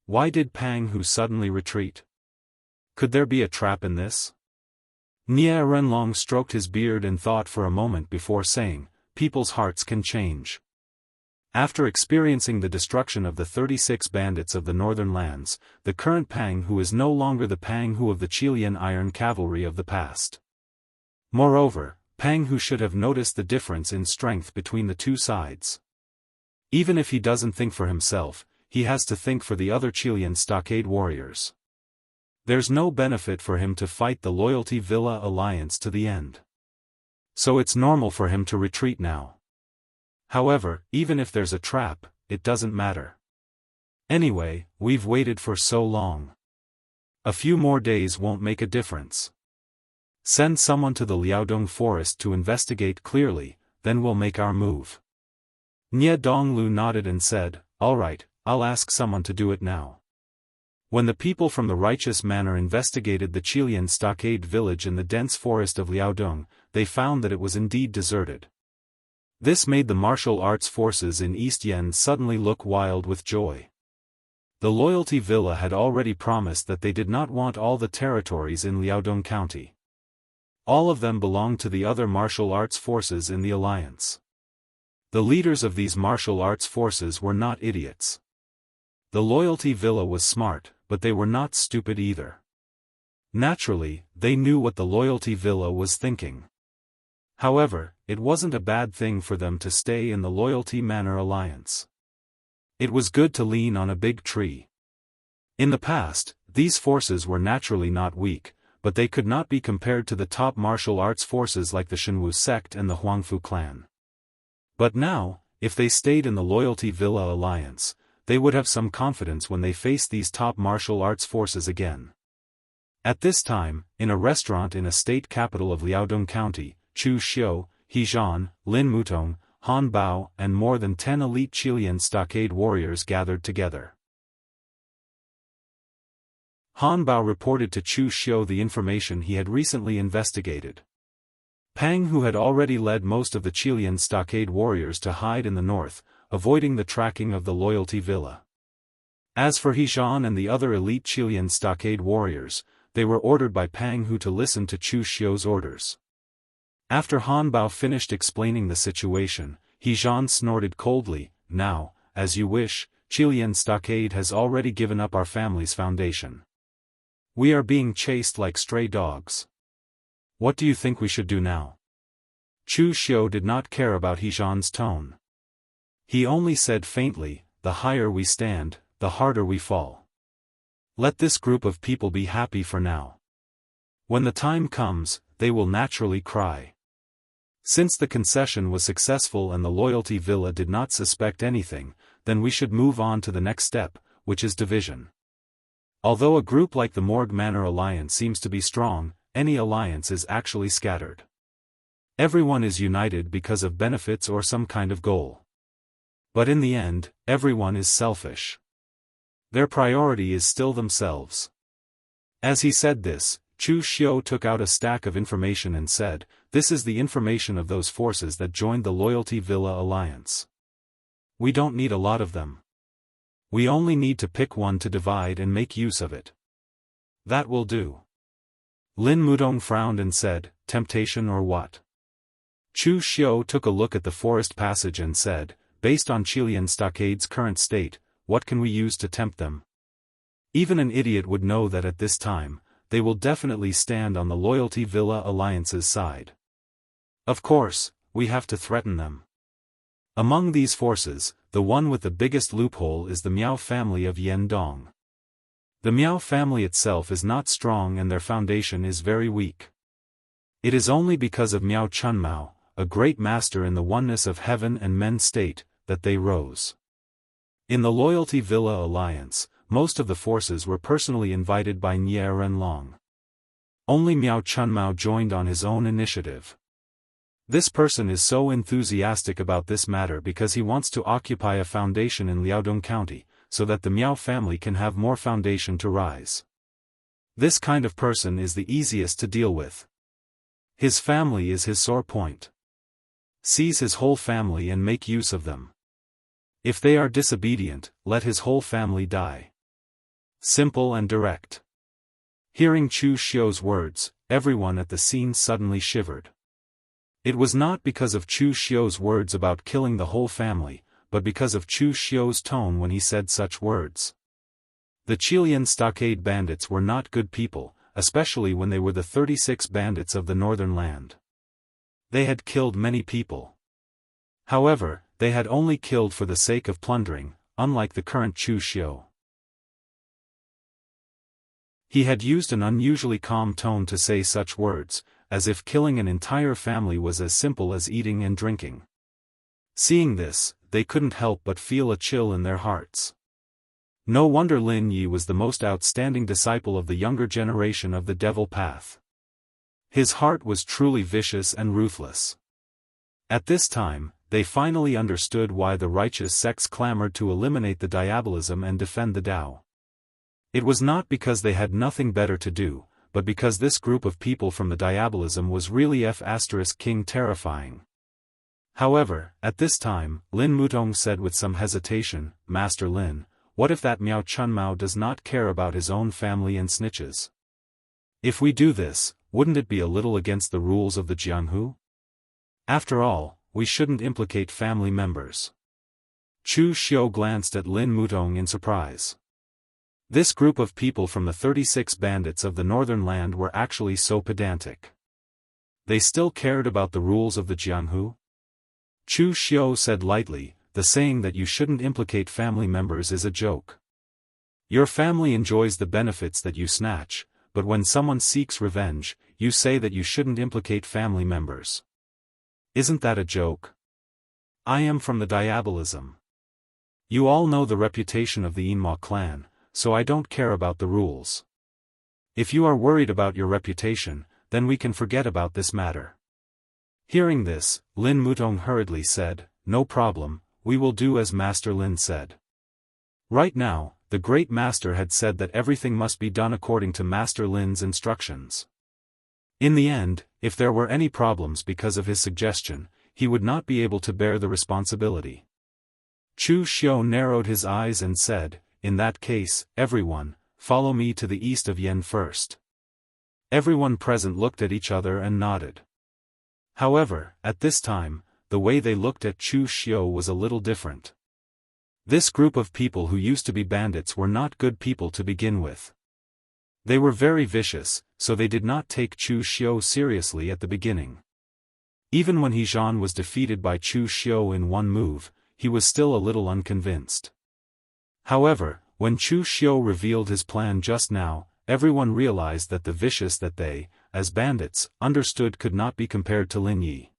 Why did Pang Hu suddenly retreat? Could there be a trap in this?" Nie Renlong stroked his beard and thought for a moment before saying, "People's hearts can change." After experiencing the destruction of the 36 bandits of the northern lands, the current Pang Hu is no longer the Pang Hu of the Qilian Iron Cavalry of the past. Moreover, Pang Hu should have noticed the difference in strength between the two sides. Even if he doesn't think for himself, he has to think for the other Qilian stockade warriors. There's no benefit for him to fight the Loyalty Villa alliance to the end. So it's normal for him to retreat now. However, even if there's a trap, it doesn't matter. Anyway, we've waited for so long. A few more days won't make a difference. Send someone to the Liaodong forest to investigate clearly, then we'll make our move." Nie Donglu nodded and said, "All right, I'll ask someone to do it now." When the people from the Righteous Manor investigated the Qilian Stockade Village in the dense forest of Liaodong, they found that it was indeed deserted. This made the martial arts forces in East Yen suddenly look wild with joy. The Loyalty Villa had already promised that they did not want all the territories in Liaodong County. All of them belonged to the other martial arts forces in the alliance. The leaders of these martial arts forces were not idiots. The Loyalty Villa was smart, but they were not stupid either. Naturally, they knew what the Loyalty Villa was thinking. However, it wasn't a bad thing for them to stay in the Loyalty Manor Alliance. It was good to lean on a big tree. In the past, these forces were naturally not weak, but they could not be compared to the top martial arts forces like the Shenwu sect and the Huangfu clan. But now, if they stayed in the Loyalty Villa Alliance, they would have some confidence when they faced these top martial arts forces again. At this time, in a restaurant in a state capital of Liaodong County, Chu Xiu, He Zhan, Lin Mutong, Han Bao and more than 10 elite Qilian stockade warriors gathered together. Han Bao reported to Chu Xiu the information he had recently investigated. Pang, who had already led most of the Qilian stockade warriors to hide in the north, avoiding the tracking of the Loyalty Villa. As for He Zhan and the other elite Qilian stockade warriors, they were ordered by Pang Hu to listen to Chu Xiu's orders. After Han Bao finished explaining the situation, He Zhan snorted coldly, "Now, as you wish, Qilian stockade has already given up our family's foundation. We are being chased like stray dogs. What do you think we should do now?" Chu Xiu did not care about He Zhan's tone. He only said faintly, "The higher we stand, the harder we fall. Let this group of people be happy for now. When the time comes, they will naturally cry. Since the concession was successful and the Loyalty Villa did not suspect anything, then we should move on to the next step, which is division. Although a group like the Morgue Manor Alliance seems to be strong, any alliance is actually scattered. Everyone is united because of benefits or some kind of goal. But in the end, everyone is selfish. Their priority is still themselves." As he said this, Chu Xiu took out a stack of information and said, "This is the information of those forces that joined the Loyalty Villa Alliance. We don't need a lot of them. We only need to pick one to divide and make use of it. That will do." Lin Mudong frowned and said, "Temptation or what?" Chu Xiu took a look at the forest passage and said, "Based on Qilian Stockade's current state, what can we use to tempt them? Even an idiot would know that at this time, they will definitely stand on the Loyalty Villa Alliance's side. Of course, we have to threaten them. Among these forces, the one with the biggest loophole is the Miao family of Yendong. The Miao family itself is not strong and their foundation is very weak. It is only because of Miao Chunmao, a great master in the oneness of heaven and men state, that they rose. In the Loyalty Villa Alliance, most of the forces were personally invited by Nie Renlong. Only Miao Chunmao joined on his own initiative. This person is so enthusiastic about this matter because he wants to occupy a foundation in Liaodong County, so that the Miao family can have more foundation to rise. This kind of person is the easiest to deal with. His family is his sore point. Seize his whole family and make use of them. If they are disobedient, let his whole family die. Simple and direct." Hearing Chu Xiu's words, everyone at the scene suddenly shivered. It was not because of Chu Xiu's words about killing the whole family, but because of Chu Xiu's tone when he said such words. The Qilian stockade bandits were not good people, especially when they were the 36 bandits of the northern land. They had killed many people. However, they had only killed for the sake of plundering, unlike the current Chu Xiu. He had used an unusually calm tone to say such words, as if killing an entire family was as simple as eating and drinking. Seeing this, they couldn't help but feel a chill in their hearts. No wonder Lin Yi was the most outstanding disciple of the younger generation of the Devil Path. His heart was truly vicious and ruthless. At this time, they finally understood why the righteous sects clamored to eliminate the diabolism and defend the Tao. It was not because they had nothing better to do, but because this group of people from the diabolism was really King terrifying. However, at this time, Lin Mutong said with some hesitation, "Master Lin, what if that Miao Chunmao does not care about his own family and snitches? If we do this, wouldn't it be a little against the rules of the Jianghu? After all, we shouldn't implicate family members." Chu Xiu glanced at Lin Mutong in surprise. This group of people from the 36 bandits of the northern land were actually so pedantic. They still cared about the rules of the Jianghu? Chu Xiu said lightly, the saying that you shouldn't implicate family members is a joke. Your family enjoys the benefits that you snatch, but when someone seeks revenge, you say that you shouldn't implicate family members. Isn't that a joke? I am from the diabolism. You all know the reputation of the Immortal clan, so I don't care about the rules. If you are worried about your reputation, then we can forget about this matter. Hearing this, Lin Mutong hurriedly said, no problem, we will do as Master Lin said. Right now, the great master had said that everything must be done according to Master Lin's instructions. In the end, if there were any problems because of his suggestion, he would not be able to bear the responsibility. Chu Xiu narrowed his eyes and said, in that case, everyone, follow me to the east of Yen first. Everyone present looked at each other and nodded. However, at this time, the way they looked at Chu Xiu was a little different. This group of people who used to be bandits were not good people to begin with. They were very vicious, so they did not take Chu Xiu seriously at the beginning. Even when He Zhan was defeated by Chu Xiu in one move, he was still a little unconvinced. However, when Chu Xiu revealed his plan just now, everyone realized that the vicious that they, as bandits, understood could not be compared to Lin Yi.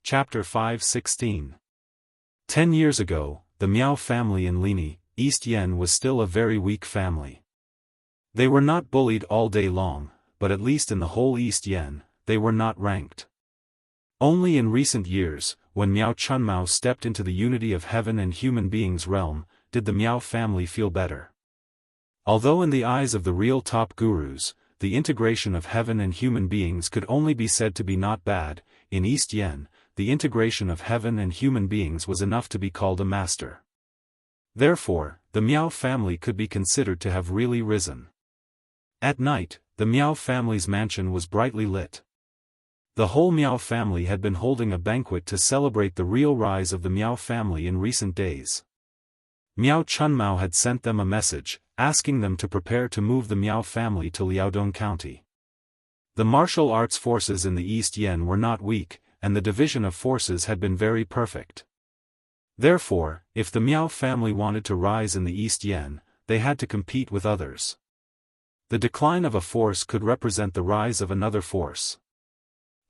Chapter 5:16. 10 years ago, the Miao family in Lini, East Yen was still a very weak family. They were not bullied all day long, but at least in the whole East Yen, they were not ranked. Only in recent years, when Miao Chunmao stepped into the unity of heaven and human beings realm, did the Miao family feel better. Although in the eyes of the real top gurus, the integration of heaven and human beings could only be said to be not bad, in East Yen, the integration of heaven and human beings was enough to be called a master. Therefore, the Miao family could be considered to have really risen. At night, the Miao family's mansion was brightly lit. The whole Miao family had been holding a banquet to celebrate the real rise of the Miao family in recent days. Miao Chunmao had sent them a message, asking them to prepare to move the Miao family to Liaodong County. The martial arts forces in the East Yen were not weak, and the division of forces had been very perfect. Therefore, if the Miao family wanted to rise in the East Yen, they had to compete with others. The decline of a force could represent the rise of another force.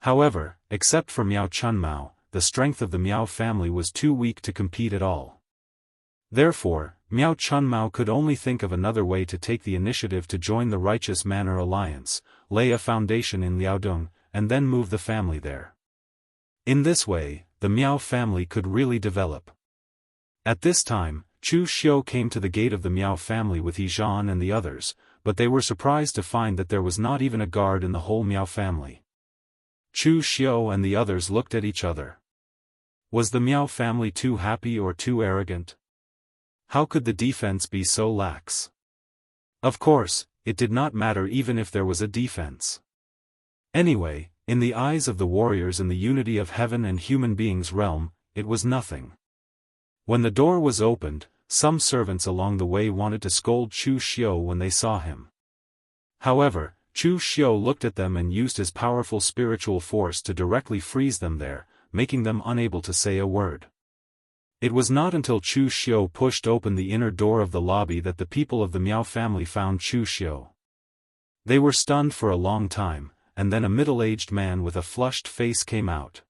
However, except for Miao Chunmao, the strength of the Miao family was too weak to compete at all. Therefore, Miao Chunmao could only think of another way to take the initiative to join the Righteous Manor Alliance, lay a foundation in Liaodong, and then move the family there. In this way, the Miao family could really develop. At this time, Chu Xiu came to the gate of the Miao family with He Zhan and the others, but they were surprised to find that there was not even a guard in the whole Miao family. Chu Xiu and the others looked at each other. Was the Miao family too happy or too arrogant? How could the defense be so lax? Of course, it did not matter even if there was a defense. Anyway, in the eyes of the warriors in the unity of heaven and human beings realm, it was nothing. When the door was opened, some servants along the way wanted to scold Chu Xiu when they saw him. However, Chu Xiu looked at them and used his powerful spiritual force to directly freeze them there, making them unable to say a word. It was not until Chu Xiu pushed open the inner door of the lobby that the people of the Miao family found Chu Xiu. They were stunned for a long time, and then a middle-aged man with a flushed face came out.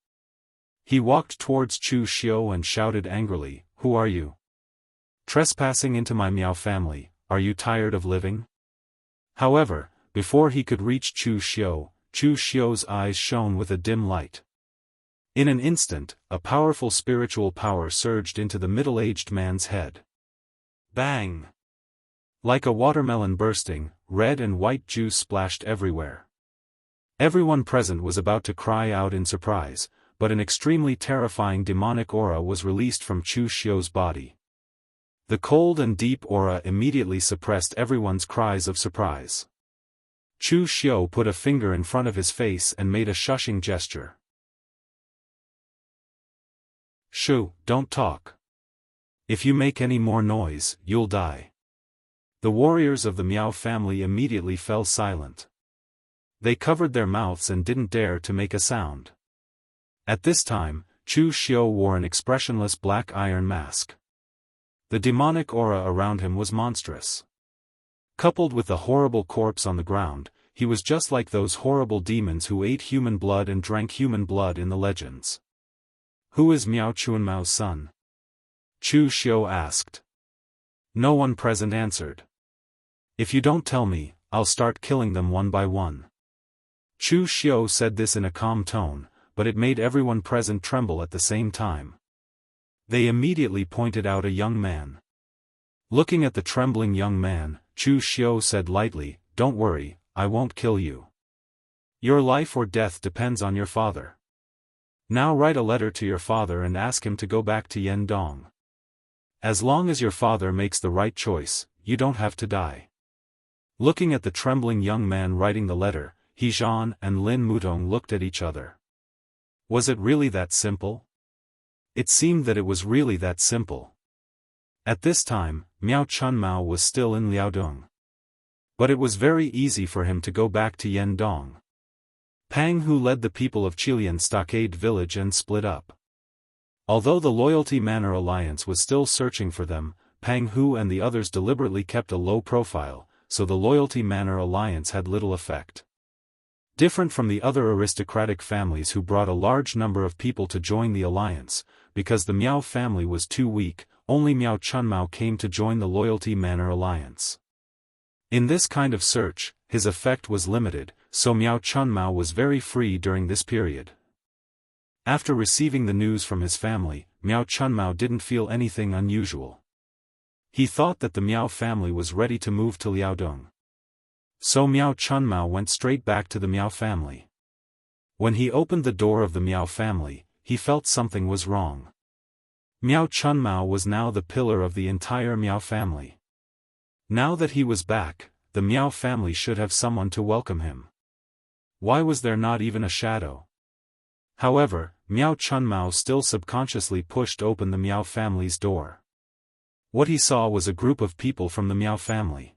He walked towards Chu Xiu and shouted angrily, "Who are you? Trespassing into my Miao family, are you tired of living?" However, before he could reach Chu Xiu's eyes shone with a dim light. In an instant, a powerful spiritual power surged into the middle-aged man's head. Bang! Like a watermelon bursting, red and white juice splashed everywhere. Everyone present was about to cry out in surprise, but an extremely terrifying demonic aura was released from Chu Xiu's body. The cold and deep aura immediately suppressed everyone's cries of surprise. Chu Xiu put a finger in front of his face and made a shushing gesture. "Shu, don't talk. If you make any more noise, you'll die." The warriors of the Miao family immediately fell silent. They covered their mouths and didn't dare to make a sound. At this time, Chu Xiu wore an expressionless black iron mask. The demonic aura around him was monstrous. Coupled with the horrible corpse on the ground, he was just like those horrible demons who ate human blood and drank human blood in the legends. "Who is Miao Chunmao's son?" Chu Xiu asked. No one present answered. "If you don't tell me, I'll start killing them one by one." Chu Xiu said this in a calm tone, but it made everyone present tremble at the same time. They immediately pointed out a young man. Looking at the trembling young man, Chu Xiu said lightly, "Don't worry, I won't kill you. Your life or death depends on your father. Now write a letter to your father and ask him to go back to Yendong. As long as your father makes the right choice, you don't have to die." Looking at the trembling young man writing the letter, He Zhan and Lin Mutong looked at each other. Was it really that simple? It seemed that it was really that simple. At this time, Miao Chunmao was still in Liaodong. But it was very easy for him to go back to Yendong. Pang Hu led the people of Qilian Stockade Village and split up. Although the Loyalty Manor Alliance was still searching for them, Pang Hu and the others deliberately kept a low profile, so the Loyalty Manor Alliance had little effect. Different from the other aristocratic families who brought a large number of people to join the alliance, because the Miao family was too weak, only Miao Chunmao came to join the Loyalty Manor Alliance. In this kind of search, his effect was limited, so Miao Chunmao was very free during this period. After receiving the news from his family, Miao Chunmao didn't feel anything unusual. He thought that the Miao family was ready to move to Liaodong. So Miao Chunmao went straight back to the Miao family. When he opened the door of the Miao family, he felt something was wrong. Miao Chunmao was now the pillar of the entire Miao family. Now that he was back, the Miao family should have someone to welcome him. Why was there not even a shadow? However, Miao Chunmao still subconsciously pushed open the Miao family's door. What he saw was a group of people from the Miao family.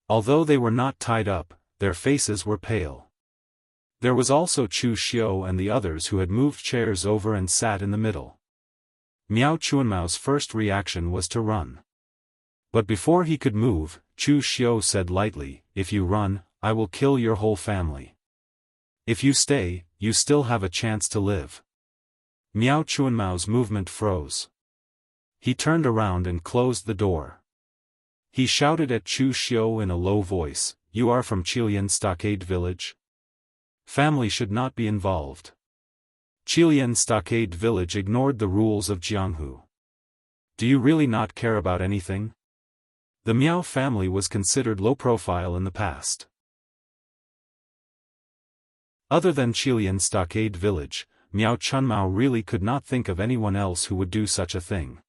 Although they were not tied up, their faces were pale. There was also Chu Xiu and the others who had moved chairs over and sat in the middle. Miao Chunmao's first reaction was to run. But before he could move, Chu Xiu said lightly, "If you run, I will kill your whole family. If you stay, you still have a chance to live." Miao Chunmao's movement froze. He turned around and closed the door. He shouted at Chu Xiu in a low voice, "You are from Qilian Stockade Village? Family should not be involved." Qilian Stockade Village ignored the rules of Jianghu. Do you really not care about anything? The Miao family was considered low profile in the past. Other than Qilian Stockade Village, Miao Chunmao really could not think of anyone else who would do such a thing.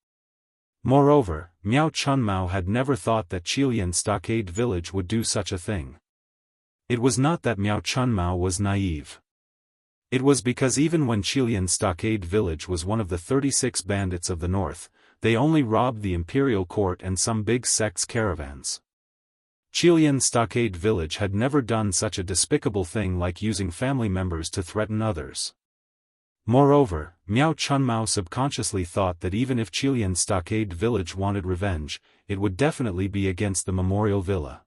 Moreover, Miao Chunmao had never thought that Qilian Stockade Village would do such a thing. It was not that Miao Chunmao was naive. It was because even when Qilian Stockade Village was one of the 36 bandits of the north, they only robbed the imperial court and some big sects' caravans. Qilian Stockade Village had never done such a despicable thing like using family members to threaten others. Moreover, Miao Chunmao subconsciously thought that even if Qilian Stockade Village wanted revenge, it would definitely be against the Memorial Villa.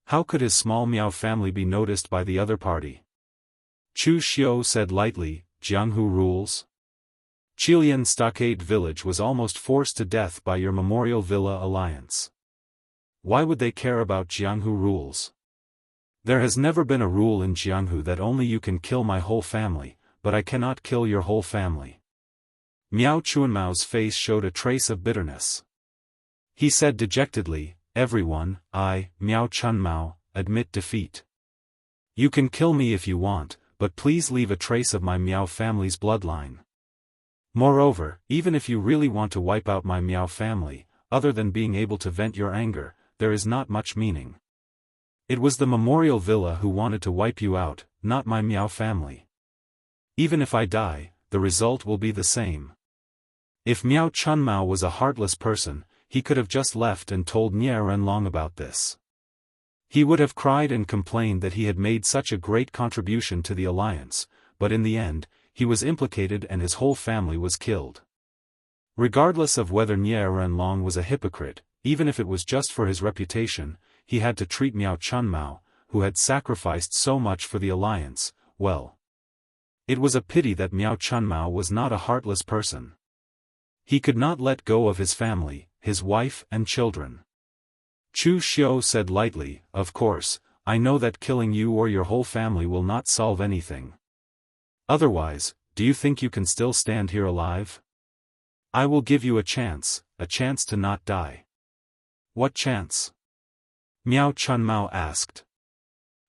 How could his small Miao family be noticed by the other party? Chu Xiu said lightly, "Jianghu rules? Qilian Stockade Village was almost forced to death by your Memorial Villa alliance. Why would they care about Jianghu rules? There has never been a rule in Jianghu that only you can kill my whole family, but I cannot kill your whole family." Miao Chunmao's face showed a trace of bitterness. He said dejectedly, "Everyone, I, Miao Chunmao, admit defeat. You can kill me if you want, but please leave a trace of my Miao family's bloodline. Moreover, even if you really want to wipe out my Miao family, other than being able to vent your anger, there is not much meaning. It was the Memorial Villa who wanted to wipe you out, not my Miao family. Even if I die, the result will be the same." If Miao Chunmao was a heartless person, he could have just left and told Nie Renlong about this. He would have cried and complained that he had made such a great contribution to the alliance, but in the end, he was implicated and his whole family was killed. Regardless of whether Nie Renlong was a hypocrite, even if it was just for his reputation, he had to treat Miao Chunmao, who had sacrificed so much for the alliance, well. It was a pity that Miao Chunmao was not a heartless person. He could not let go of his family, his wife and children. Chu Xiu said lightly, "Of course, I know that killing you or your whole family will not solve anything. Otherwise, do you think you can still stand here alive? I will give you a chance to not die." "What chance?" Miao Chunmao asked.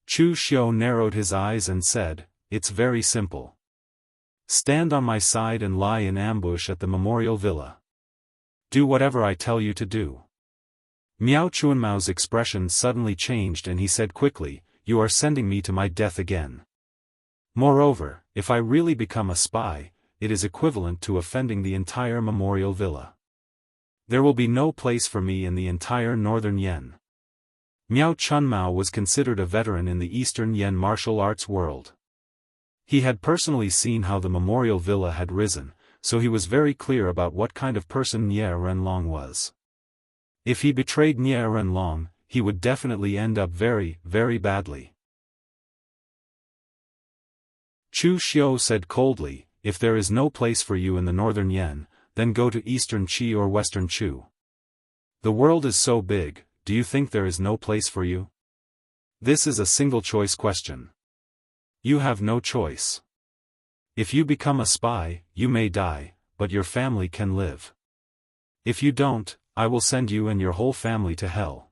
Chu Xiu narrowed his eyes and said, "It's very simple. Stand on my side and lie in ambush at the memorial villa. Do whatever I tell you to do." Miao Chunmao's expression suddenly changed and he said quickly, "You are sending me to my death again. Moreover, if I really become a spy, it is equivalent to offending the entire memorial villa. There will be no place for me in the entire northern Yen." Miao Chunmao was considered a veteran in the eastern Yen martial arts world. He had personally seen how the memorial villa had risen, so he was very clear about what kind of person Nie Renlong was. If he betrayed Nie Renlong, he would definitely end up very, very badly. Chu Xiu said coldly, "If there is no place for you in the northern Yen, then go to eastern Qi or western Chu. The world is so big, do you think there is no place for you? This is a single-choice question. You have no choice. If you become a spy, you may die, but your family can live. If you don't, I will send you and your whole family to hell.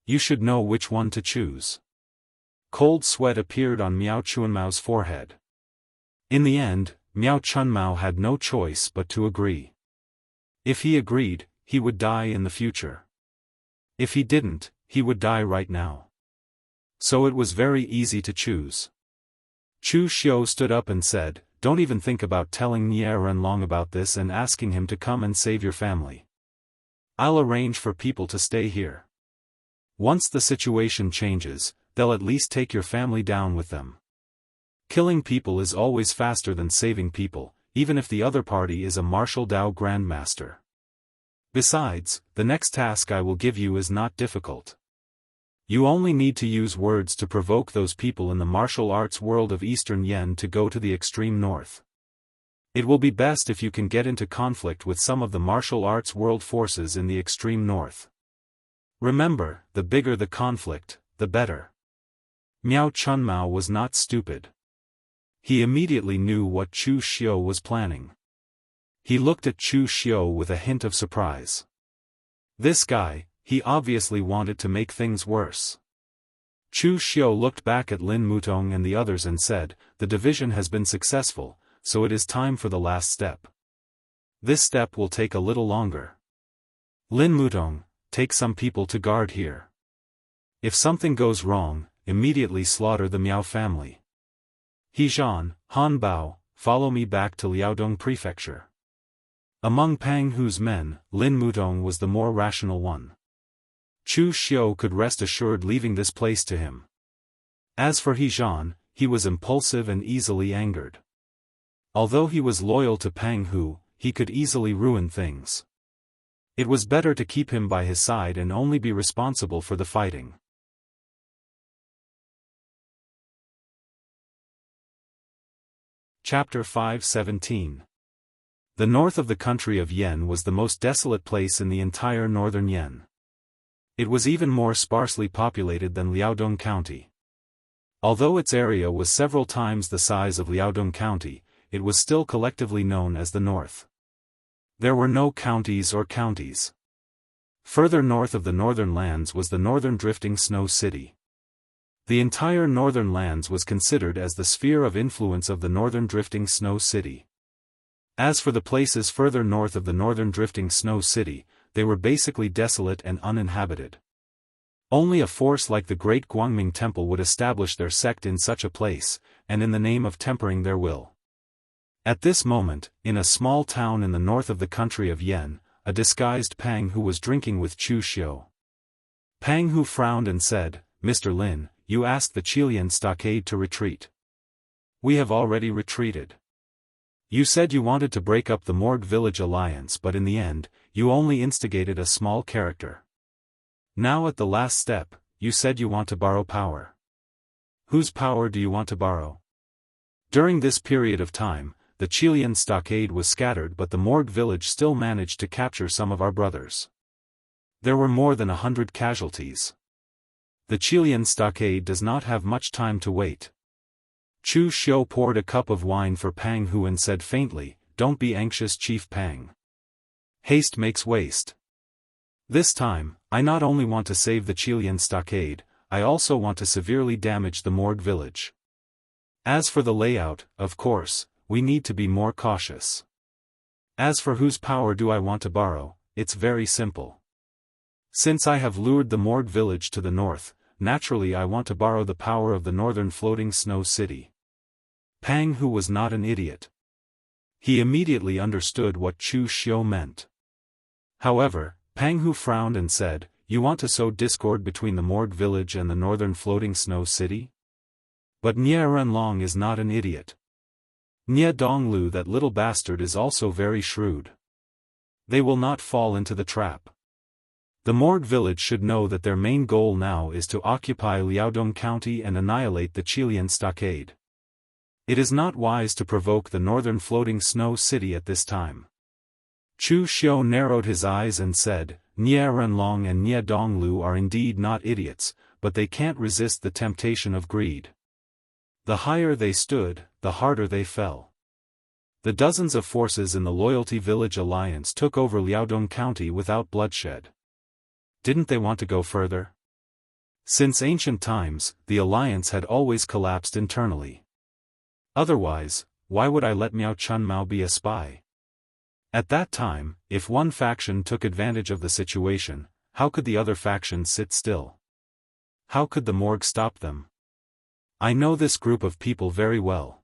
You should know which one to choose." Cold sweat appeared on Miao Chunmao's forehead. In the end, Miao Chunmao had no choice but to agree. If he agreed, he would die in the future. If he didn't, he would die right now. So it was very easy to choose. Chu Xiu stood up and said, "Don't even think about telling Nie Renlong about this and asking him to come and save your family. I'll arrange for people to stay here. Once the situation changes, they'll at least take your family down with them. Killing people is always faster than saving people, even if the other party is a martial Dao grandmaster. Besides, the next task I will give you is not difficult. You only need to use words to provoke those people in the martial arts world of Eastern Yen to go to the extreme north. It will be best if you can get into conflict with some of the martial arts world forces in the extreme north. Remember, the bigger the conflict, the better." Miao Chunmao was not stupid. He immediately knew what Chu Xiu was planning. He looked at Chu Xiu with a hint of surprise. This guy, he obviously wanted to make things worse. Chu Xiu looked back at Lin Mutong and the others and said, "The division has been successful, so it is time for the last step. This step will take a little longer. Lin Mutong, take some people to guard here. If something goes wrong, immediately slaughter the Miao family. Hejan, Han Bao, follow me back to Liaodong Prefecture." Among Pang Hu's men, Lin Mutong was the more rational one. Chu Xiu could rest assured leaving this place to him. As for Hejan, he was impulsive and easily angered. Although he was loyal to Pang Hu, he could easily ruin things. It was better to keep him by his side and only be responsible for the fighting. Chapter 5:17. The north of the country of Yen was the most desolate place in the entire northern Yen. It was even more sparsely populated than Liaodong County. Although its area was several times the size of Liaodong County, it was still collectively known as the North. There were no counties or counties. Further north of the northern lands was the northern drifting snow city. The entire northern lands was considered as the sphere of influence of the northern drifting snow city. As for the places further north of the northern drifting snow city, they were basically desolate and uninhabited. Only a force like the great Guangming Temple would establish their sect in such a place, and in the name of tempering their will. At this moment, in a small town in the north of the country of Yen, a disguised Pang Hu was drinking with Chu Xiu. Pang Hu frowned and said, "Mr. Lin, you asked the Qilian stockade to retreat. We have already retreated. You said you wanted to break up the Morgue Village alliance, but in the end, you only instigated a small character. Now at the last step, you said you want to borrow power. Whose power do you want to borrow?" During this period of time, the Qilian stockade was scattered, but the Morgue Village still managed to capture some of our brothers. There were more than 100 casualties. The Qilian stockade does not have much time to wait. Chu Xiu poured a cup of wine for Pang Hu and said faintly, "Don't be anxious, Chief Pang. Haste makes waste. This time, I not only want to save the Qilian stockade, I also want to severely damage the Morgue Village. As for the layout, of course, we need to be more cautious. As for whose power do I want to borrow, it's very simple. Since I have lured the Morgue Village to the north, naturally I want to borrow the power of the northern floating snow city." Pang Hu was not an idiot. He immediately understood what Chu Xiu meant. However, Pang Hu frowned and said, "You want to sow discord between the Morgue Village and the northern floating snow city? But Nie Renlong is not an idiot. Nie Donglu, that little bastard, is also very shrewd. They will not fall into the trap. The Morgue Village should know that their main goal now is to occupy Liaodong County and annihilate the Qilian stockade. It is not wise to provoke the northern floating snow city at this time." Chu Xiu narrowed his eyes and said, "Nie Renlong and Nie Donglu are indeed not idiots, but they can't resist the temptation of greed. The higher they stood, the harder they fell. The dozens of forces in the Loyalty Village Alliance took over Liaodong County without bloodshed. Didn't they want to go further? Since ancient times, the alliance had always collapsed internally. Otherwise, why would I let Miao Chunmao be a spy? At that time, if one faction took advantage of the situation, how could the other faction sit still? How could the Morgue stop them? I know this group of people very well.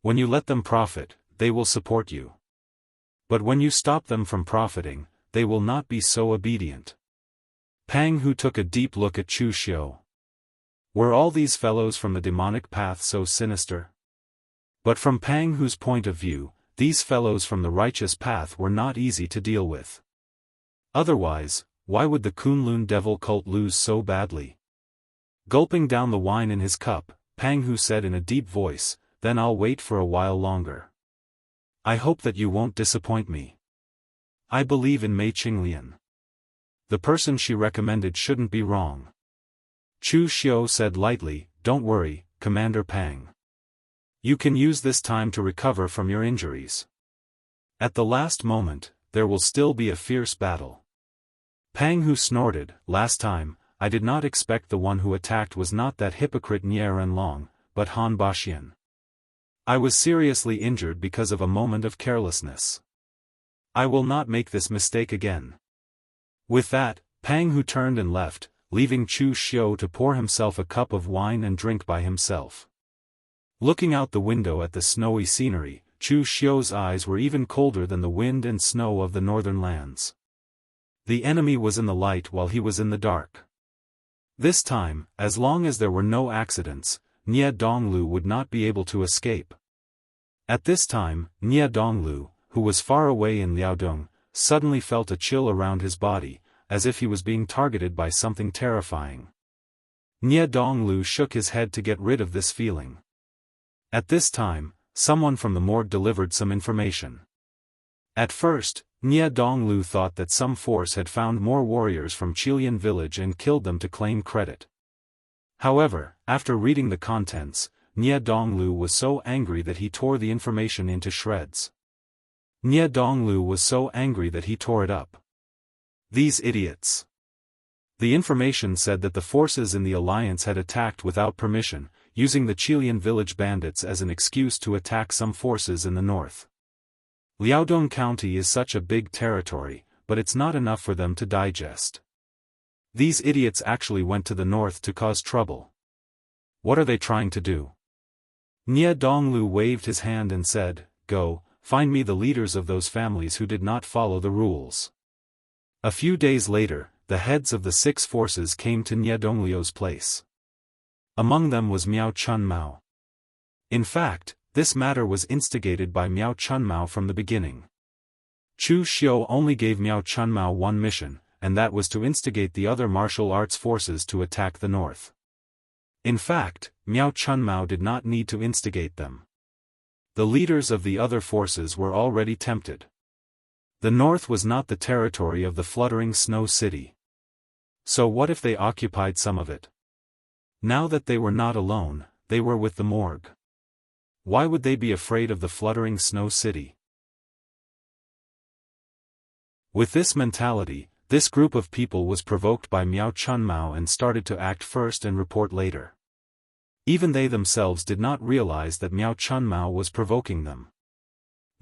When you let them profit, they will support you. But when you stop them from profiting, they will not be so obedient." Pang Hu took a deep look at Chu Xiu. Were all these fellows from the demonic path so sinister? But from Pang Hu's point of view, these fellows from the righteous path were not easy to deal with. Otherwise, why would the Kunlun devil cult lose so badly? Gulping down the wine in his cup, Pang Hu said in a deep voice, "Then I'll wait for a while longer. I hope that you won't disappoint me. I believe in Mei Qinglian. The person she recommended shouldn't be wrong." Chu Xiu said lightly, "Don't worry, Commander Pang. You can use this time to recover from your injuries. At the last moment, there will still be a fierce battle." Pang Hu snorted, "Last time, I did not expect the one who attacked was not that hypocrite Nie Renlong, but Han Baxian. I was seriously injured because of a moment of carelessness. I will not make this mistake again." With that, Pang Hu turned and left, leaving Chu Xiu to pour himself a cup of wine and drink by himself. Looking out the window at the snowy scenery, Chu Xiu's eyes were even colder than the wind and snow of the northern lands. The enemy was in the light while he was in the dark. This time, as long as there were no accidents, Nie Donglu would not be able to escape. At this time, Nie Donglu, who was far away in Liaodong, suddenly felt a chill around his body, as if he was being targeted by something terrifying. Nie Donglu shook his head to get rid of this feeling. At this time, someone from the morgue delivered some information. At first, Nie Donglu thought that some force had found more warriors from Qilian village and killed them to claim credit. However, after reading the contents, Nie Donglu was so angry that he tore the information into shreds. Nie Donglu was so angry that he tore it up. These idiots. The information said that the forces in the alliance had attacked without permission, using the Qilian village bandits as an excuse to attack some forces in the north. Liaodong County is such a big territory, but it's not enough for them to digest. These idiots actually went to the north to cause trouble. What are they trying to do? Nie Donglu waved his hand and said, "Go, find me the leaders of those families who did not follow the rules. A few days later, the heads of the 6 forces came to Nie Dongliu's place. Among them was Miao Chunmao. In fact, this matter was instigated by Miao Chunmao from the beginning. Chu Xiu only gave Miao Chunmao one mission, and that was to instigate the other martial arts forces to attack the north. In fact, Miao Chunmao did not need to instigate them. The leaders of the other forces were already tempted. The north was not the territory of the fluttering snow city. So what if they occupied some of it? Now that they were not alone, they were with the Morgue. Why would they be afraid of the fluttering snow city? With this mentality, this group of people was provoked by Miao Chunmao and started to act first and report later. Even they themselves did not realize that Miao Chunmao was provoking them.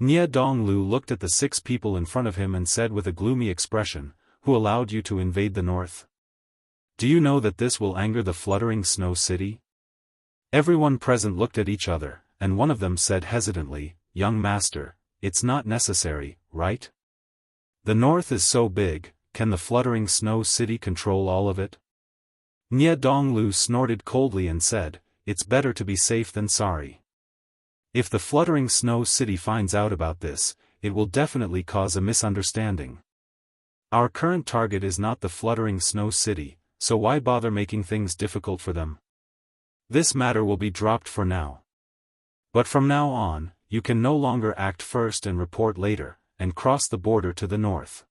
Nie Donglu looked at the 6 people in front of him and said with a gloomy expression, "Who allowed you to invade the north? Do you know that this will anger the fluttering snow city?" Everyone present looked at each other, and one of them said hesitantly, "Young master, it's not necessary, right? The north is so big, can the fluttering snow city control all of it?" Nie Donglu snorted coldly and said, "It's better to be safe than sorry. If the fluttering snow city finds out about this, it will definitely cause a misunderstanding. Our current target is not the fluttering snow city, so why bother making things difficult for them? This matter will be dropped for now. But from now on, you can no longer act first and report later, and cross the border to the north."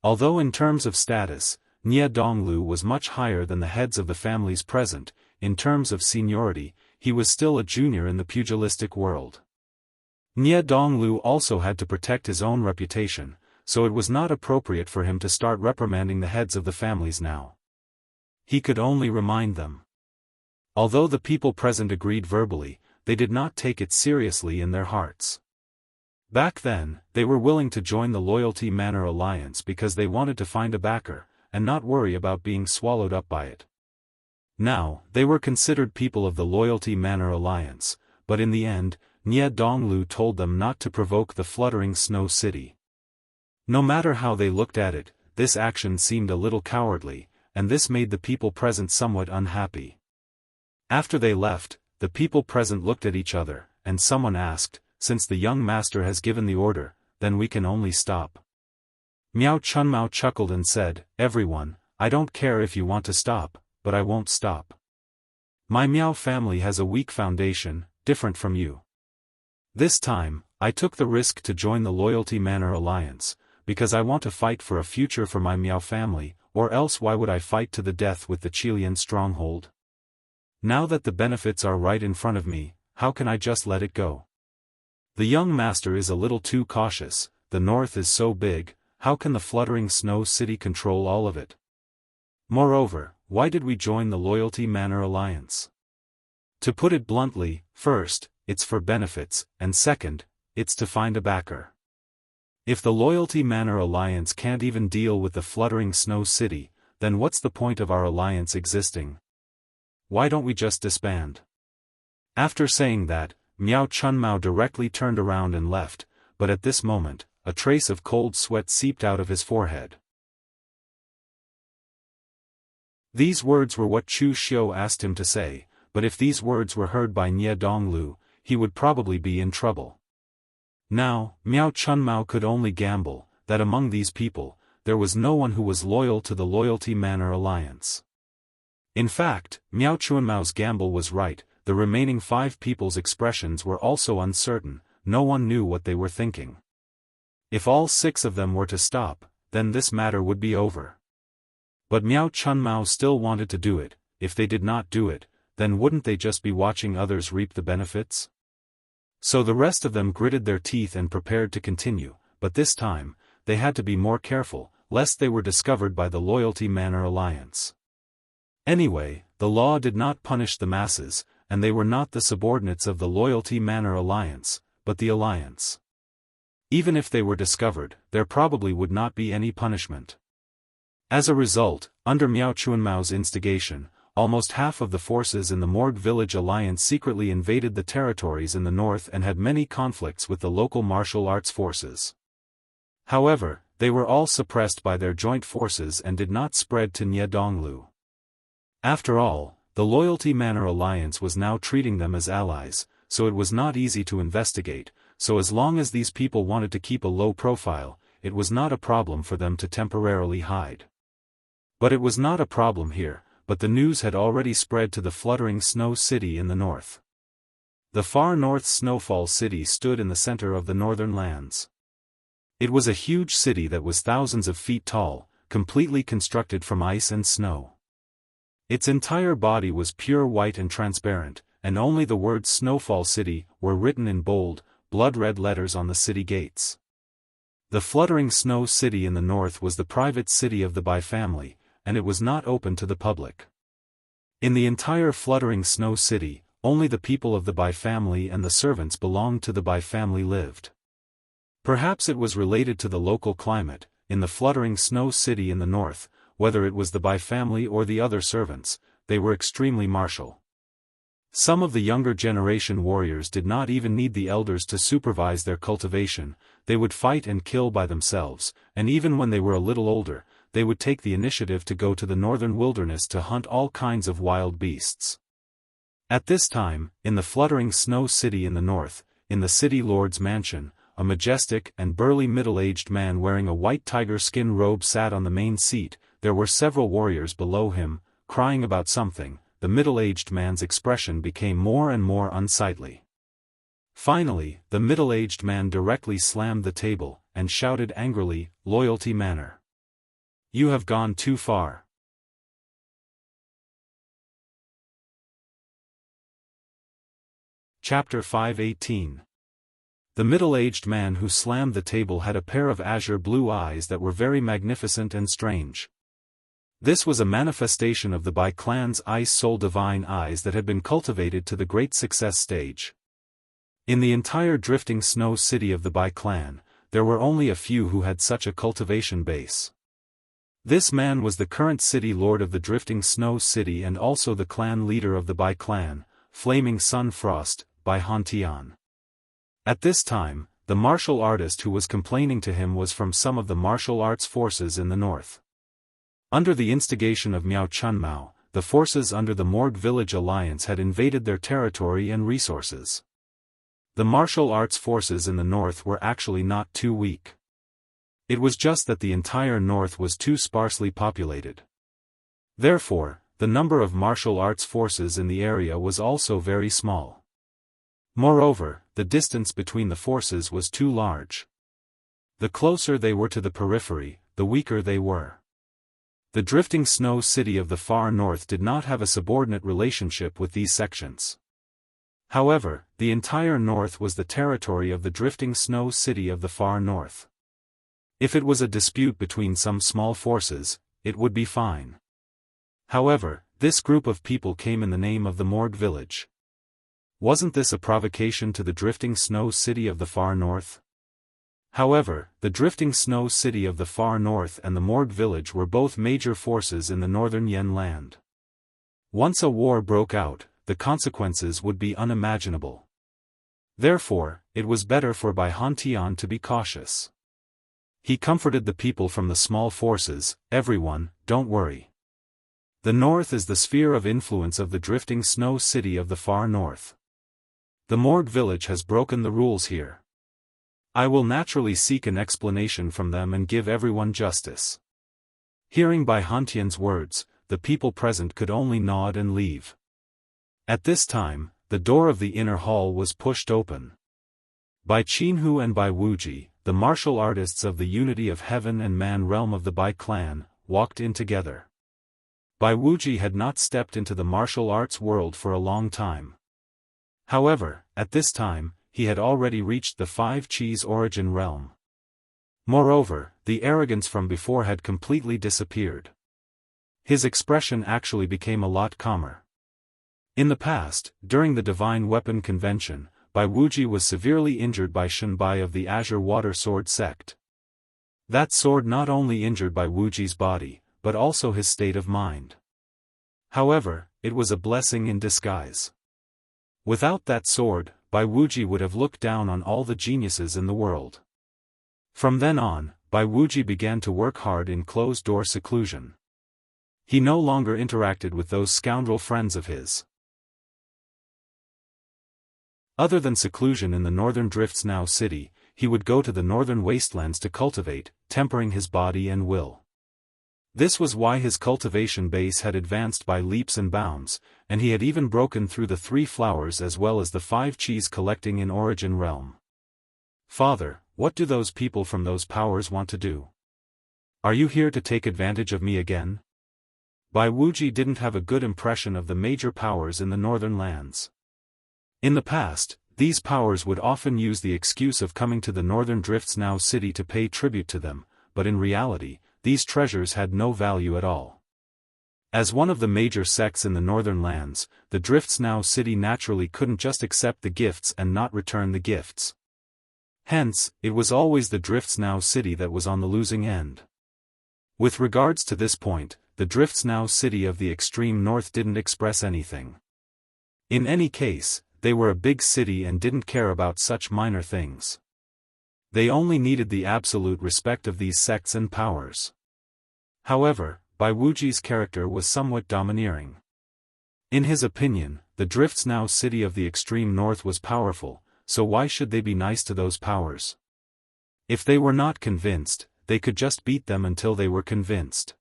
Although in terms of status, Nie Donglu was much higher than the heads of the families present, in terms of seniority, he was still a junior in the pugilistic world. Nie Donglu also had to protect his own reputation, so it was not appropriate for him to start reprimanding the heads of the families now. He could only remind them. Although the people present agreed verbally, they did not take it seriously in their hearts. Back then, they were willing to join the Loyalty Manor Alliance because they wanted to find a backer, and not worry about being swallowed up by it. Now, they were considered people of the Loyalty Manor Alliance, but in the end, Nie Donglu told them not to provoke the fluttering snow city. No matter how they looked at it, this action seemed a little cowardly, and this made the people present somewhat unhappy. After they left, the people present looked at each other, and someone asked, "Since the young master has given the order, then we can only stop." Miao Chunmao chuckled and said, "Everyone, I don't care if you want to stop, but I won't stop. My Miao family has a weak foundation, different from you. This time, I took the risk to join the Loyalty Manor Alliance, because I want to fight for a future for my Miao family, or else why would I fight to the death with the Qilian stronghold? Now that the benefits are right in front of me, how can I just let it go? The young master is a little too cautious, the north is so big, how can the fluttering snow city control all of it? Moreover, why did we join the Loyalty Manor Alliance? To put it bluntly, first, it's for benefits, and second, it's to find a backer. If the Loyalty Manor Alliance can't even deal with the fluttering snow city, then what's the point of our alliance existing? Why don't we just disband?" After saying that, Miao Chunmao directly turned around and left, but at this moment, a trace of cold sweat seeped out of his forehead. These words were what Chu Xiu asked him to say, but if these words were heard by Nie Donglu, he would probably be in trouble. Now, Miao Chunmao could only gamble, that among these people, there was no one who was loyal to the Loyalty Manor Alliance. In fact, Miao Chunmao's gamble was right, the remaining 5 people's expressions were also uncertain, no one knew what they were thinking. If all 6 of them were to stop, then this matter would be over. But Miao Chunmao still wanted to do it. If they did not do it, then wouldn't they just be watching others reap the benefits? So the rest of them gritted their teeth and prepared to continue, but this time, they had to be more careful, lest they were discovered by the Loyalty Manor Alliance. Anyway, the law did not punish the masses, and they were not the subordinates of the Loyalty Manor Alliance, but the Alliance. Even if they were discovered, there probably would not be any punishment. As a result, under Miao Chunmao's instigation, almost half of the forces in the Morg Village Alliance secretly invaded the territories in the north and had many conflicts with the local martial arts forces. However, they were all suppressed by their joint forces and did not spread to Niedonglu. After all, the Loyalty Manor Alliance was now treating them as allies, so it was not easy to investigate, so as long as these people wanted to keep a low profile, it was not a problem for them to temporarily hide. But it was not a problem here, but the news had already spread to the fluttering snow city in the north. The far north's Snowfall City stood in the center of the northern lands. It was a huge city that was thousands of feet tall, completely constructed from ice and snow. Its entire body was pure white and transparent, and only the words Snowfall City were written in bold, blood-red letters on the city gates. The fluttering snow city in the north was the private city of the Bai family, and it was not open to the public. In the entire fluttering snow city, only the people of the Bai family and the servants belonged to the Bai family lived. Perhaps it was related to the local climate. In the fluttering snow city in the north, whether it was the Bai family or the other servants, they were extremely martial. Some of the younger generation warriors did not even need the elders to supervise their cultivation, they would fight and kill by themselves, and even when they were a little older, they would take the initiative to go to the northern wilderness to hunt all kinds of wild beasts. At this time, in the fluttering snow city in the north, in the city lord's mansion, a majestic and burly middle-aged man wearing a white tiger skin robe sat on the main seat. There were several warriors below him, crying about something. The middle-aged man's expression became more and more unsightly. Finally, the middle-aged man directly slammed the table, and shouted angrily, "Loyalty Manor. You have gone too far." Chapter 5:18. The middle-aged man who slammed the table had a pair of azure blue eyes that were very magnificent and strange. This was a manifestation of the Bai clan's ice soul divine eyes that had been cultivated to the great success stage. In the entire drifting snow city of the Bai clan, there were only a few who had such a cultivation base. This man was the current city lord of the drifting snow city and also the clan leader of the Bai clan, Flaming Sun Frost, Bai Hantian. At this time, the martial artist who was complaining to him was from some of the martial arts forces in the north. Under the instigation of Miao Chunmao, the forces under the Morg Village Alliance had invaded their territory and resources. The martial arts forces in the north were actually not too weak. It was just that the entire north was too sparsely populated. Therefore, the number of martial arts forces in the area was also very small. Moreover, the distance between the forces was too large. The closer they were to the periphery, the weaker they were. The drifting snow city of the far north did not have a subordinate relationship with these sections. However, the entire north was the territory of the drifting snow city of the far north. If it was a dispute between some small forces, it would be fine. However, this group of people came in the name of the Morg village. Wasn't this a provocation to the drifting snow city of the far north? However, the drifting snow city of the far north and the Morg village were both major forces in the northern Yen land. Once a war broke out, the consequences would be unimaginable. Therefore, it was better for Bai Hantian to be cautious. He comforted the people from the small forces, "Everyone, don't worry. The north is the sphere of influence of the drifting snow city of the far north. The Morg village has broken the rules here. I will naturally seek an explanation from them and give everyone justice." Hearing Bai Hantian's words, the people present could only nod and leave. At this time, the door of the inner hall was pushed open. Bai Qinhu and Bai Wuji, the martial artists of the unity of heaven and man realm of the Bai clan, walked in together. Bai Wuji had not stepped into the martial arts world for a long time. However, at this time, he had already reached the 5 Chi's origin realm. Moreover, the arrogance from before had completely disappeared. His expression actually became a lot calmer. In the past, during the Divine Weapon Convention, Bai Wuji was severely injured by Shenbai of the Azure Water Sword sect. That sword not only injured Bai Wuji's body, but also his state of mind. However, it was a blessing in disguise. Without that sword, Bai Wuji would have looked down on all the geniuses in the world. From then on, Bai Wuji began to work hard in closed-door seclusion. He no longer interacted with those scoundrel friends of his. Other than seclusion in the northern Drifts Now city, he would go to the northern wastelands to cultivate, tempering his body and will. This was why his cultivation base had advanced by leaps and bounds, and he had even broken through the 3 flowers as well as the 5 cheese collecting in Origin Realm. Father, what do those people from those powers want to do? Are you here to take advantage of me again? Bai Wuji didn't have a good impression of the major powers in the northern lands. In the past, these powers would often use the excuse of coming to the northern Drifts Now city to pay tribute to them, but in reality, these treasures had no value at all. As one of the major sects in the northern lands, the Drifts Now city naturally couldn't just accept the gifts and not return the gifts. Hence, it was always the Drifts Now city that was on the losing end. With regards to this point, the Drifts Now city of the extreme north didn't express anything. In any case, they were a big city and didn't care about such minor things. They only needed the absolute respect of these sects and powers. However, Bai Wuji's character was somewhat domineering. In his opinion, the Drifts Now city of the extreme north was powerful, so why should they be nice to those powers? If they were not convinced, they could just beat them until they were convinced.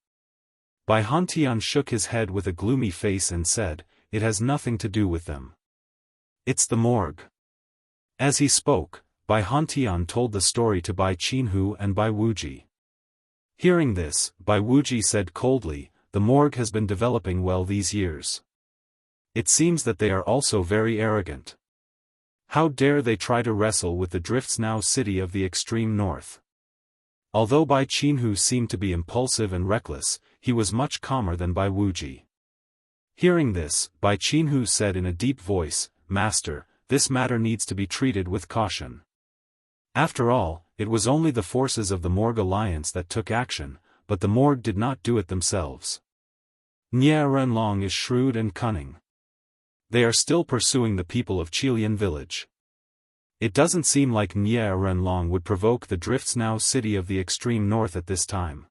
Bai Hantian shook his head with a gloomy face and said, "It has nothing to do with them. It's the morgue." As he spoke, Bai Hantian told the story to Bai Qinhu and Bai Wuji. Hearing this, Bai Wuji said coldly, "The morgue has been developing well these years. It seems that they are also very arrogant. How dare they try to wrestle with the Drifts Now city of the extreme north?" Although Bai Qinhu seemed to be impulsive and reckless, he was much calmer than Bai Wuji. Hearing this, Bai Qinhu said in a deep voice, "Master, this matter needs to be treated with caution. After all, it was only the forces of the Morgue Alliance that took action, but the Morgue did not do it themselves. Nie Renlong is shrewd and cunning. They are still pursuing the people of Qilian village. It doesn't seem like Nie Renlong would provoke the Drifts Now city of the extreme north at this time."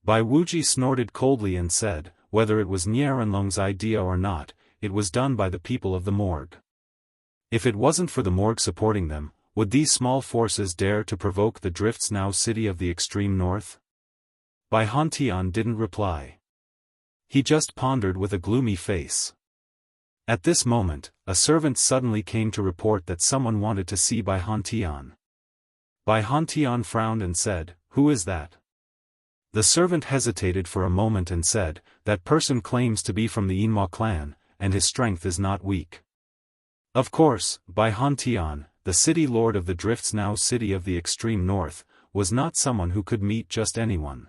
Bai Wuji snorted coldly and said, "Whether it was Nie Renlong's idea or not, it was done by the people of the Morgue. If it wasn't for the Morgue supporting them, would these small forces dare to provoke the Drifts Now city of the extreme north?" Bai Hantian didn't reply. He just pondered with a gloomy face. At this moment, a servant suddenly came to report that someone wanted to see Bai Hantian. Bai Hantian frowned and said, "Who is that?" The servant hesitated for a moment and said, "That person claims to be from the Yinma clan, and his strength is not weak." Of course, Bai Hantian, the city lord of the Drifts Now city of the extreme north, was not someone who could meet just anyone.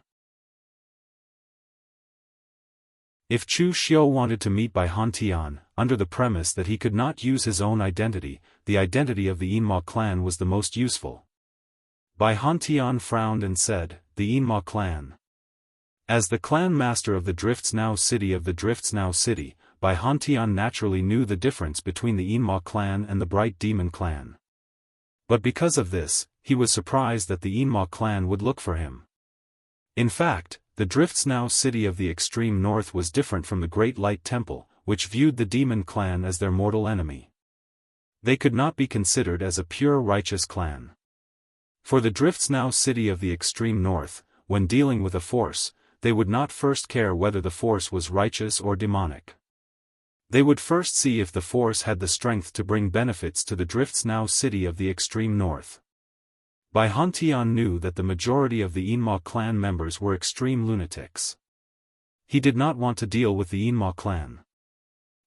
If Chu Xiu wanted to meet Bai Hantian, under the premise that he could not use his own identity, the identity of the Yinma clan was the most useful. Bai Hantian frowned and said, "The Yinma clan." As the clan master of the Drifts Now city, Bai Hantian naturally knew the difference between the Yinma clan and the Bright Demon clan. But because of this, he was surprised that the Yinma clan would look for him. In fact, the Drifts Now city of the extreme north was different from the Great Light Temple, which viewed the Demon clan as their mortal enemy. They could not be considered as a pure righteous clan. For the Drifts Now city of the extreme north, when dealing with a force, they would not first care whether the force was righteous or demonic. They would first see if the force had the strength to bring benefits to the Drifts Now city of the extreme north. Bai Hantian knew that the majority of the Yinma clan members were extreme lunatics. He did not want to deal with the Yinma clan.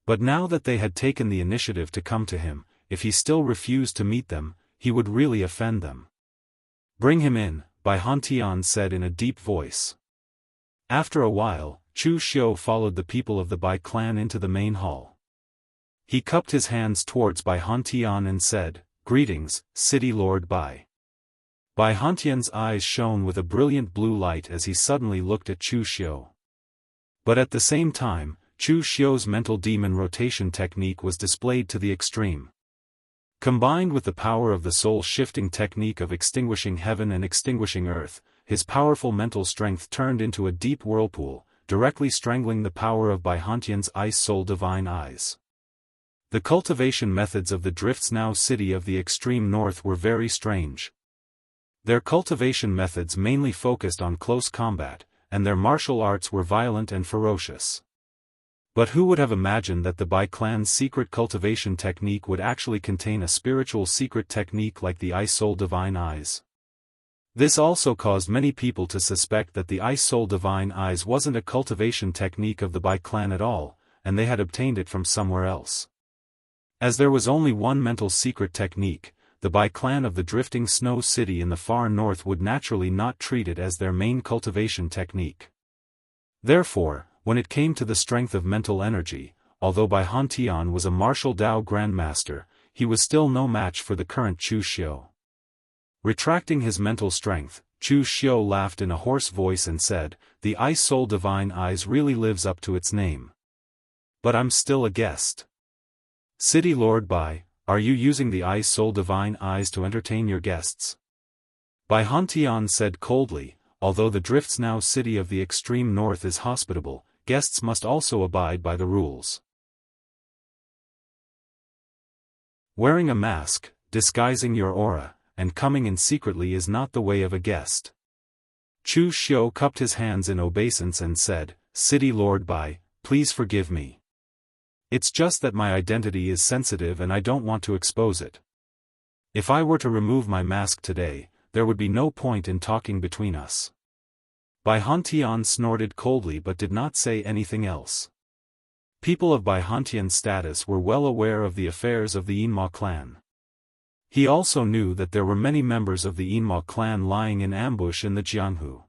But now that they had taken the initiative to come to him, if he still refused to meet them, he would really offend them. "Bring him in," Bai Hantian said in a deep voice. After a while, Chu Xiu followed the people of the Bai clan into the main hall. He cupped his hands towards Bai Hantian and said, "Greetings, City Lord Bai." Bai Hantian's eyes shone with a brilliant blue light as he suddenly looked at Chu Xiu. But at the same time, Chu Xiu's mental demon rotation technique was displayed to the extreme. Combined with the power of the soul-shifting technique of extinguishing heaven and extinguishing earth, his powerful mental strength turned into a deep whirlpool, directly strangling the power of Baihantian's ice soul divine eyes. The cultivation methods of the Drifts Now city of the extreme north were very strange. Their cultivation methods mainly focused on close combat, and their martial arts were violent and ferocious. But who would have imagined that the Bai clan's secret cultivation technique would actually contain a spiritual secret technique like the Ice Soul Divine Eyes? This also caused many people to suspect that the Ice Soul Divine Eyes wasn't a cultivation technique of the Bai clan at all, and they had obtained it from somewhere else. As there was only one mental secret technique, the Bai clan of the Drifting Snow City in the far north would naturally not treat it as their main cultivation technique. Therefore, when it came to the strength of mental energy, although Baihantian was a martial Dao grandmaster, he was still no match for the current Chu Xiu. Retracting his mental strength, Chu Xiu laughed in a hoarse voice and said, "The Ice Soul Divine Eyes really lives up to its name. But I'm still a guest. City Lord Bai, are you using the Ice Soul Divine Eyes to entertain your guests?" Baihantian said coldly, "Although the Drifts Now city of the extreme north is hospitable, guests must also abide by the rules. Wearing a mask, disguising your aura, and coming in secretly is not the way of a guest." Chu Xiu cupped his hands in obeisance and said, "City Lord Bai, please forgive me. It's just that my identity is sensitive and I don't want to expose it. If I were to remove my mask today, there would be no point in talking between us." Baihantian snorted coldly but did not say anything else. People of Baihantian's status were well aware of the affairs of the Immortal clan. He also knew that there were many members of the Immortal clan lying in ambush in the Jianghu.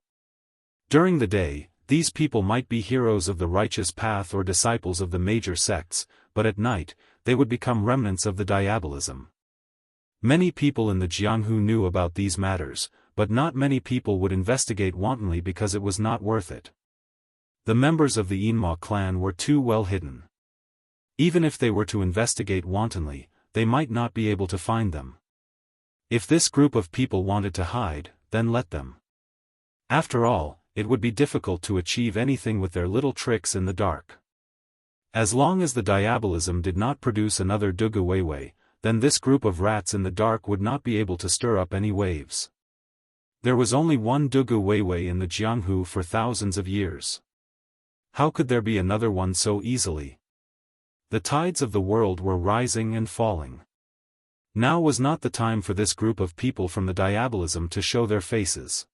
During the day, these people might be heroes of the righteous path or disciples of the major sects, but at night, they would become remnants of the diabolism. Many people in the Jianghu knew about these matters, but not many people would investigate wantonly because it was not worth it. The members of the Immortal clan were too well hidden. Even if they were to investigate wantonly, they might not be able to find them. If this group of people wanted to hide, then let them. After all, it would be difficult to achieve anything with their little tricks in the dark. As long as the diabolism did not produce another Dugu Weiwei, then this group of rats in the dark would not be able to stir up any waves. There was only one Dugu Weiwei in the Jianghu for thousands of years. How could there be another one so easily? The tides of the world were rising and falling. Now was not the time for this group of people from the diabolism to show their faces.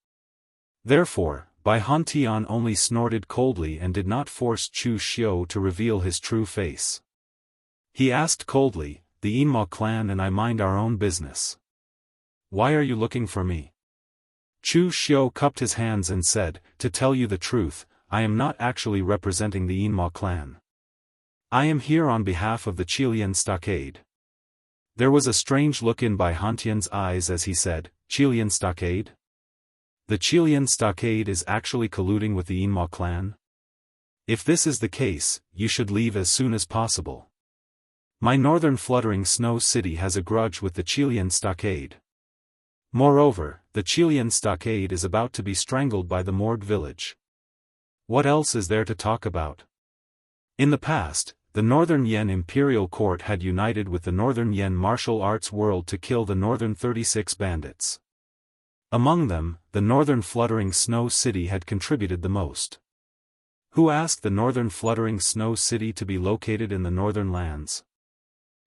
Therefore, Baihantian only snorted coldly and did not force Chu Xiu to reveal his true face. He asked coldly, "The Immortal clan and I mind our own business. Why are you looking for me?" Chu Xiu cupped his hands and said, "To tell you the truth, I am not actually representing the Immortal clan. I am here on behalf of the Qilian Stockade." There was a strange look in Baihantian's eyes as he said, "Qilian Stockade? The Qilian Stockade is actually colluding with the Immortal clan? If this is the case, you should leave as soon as possible. My northern fluttering snow city has a grudge with the Qilian Stockade. Moreover, the Qilian Stockade is about to be strangled by the Mord village. What else is there to talk about?" In the past, the Northern Yen Imperial Court had united with the Northern Yen martial arts world to kill the Northern 36 bandits. Among them, the Northern Fluttering Snow City had contributed the most. Who asked the Northern Fluttering Snow City to be located in the Northern Lands?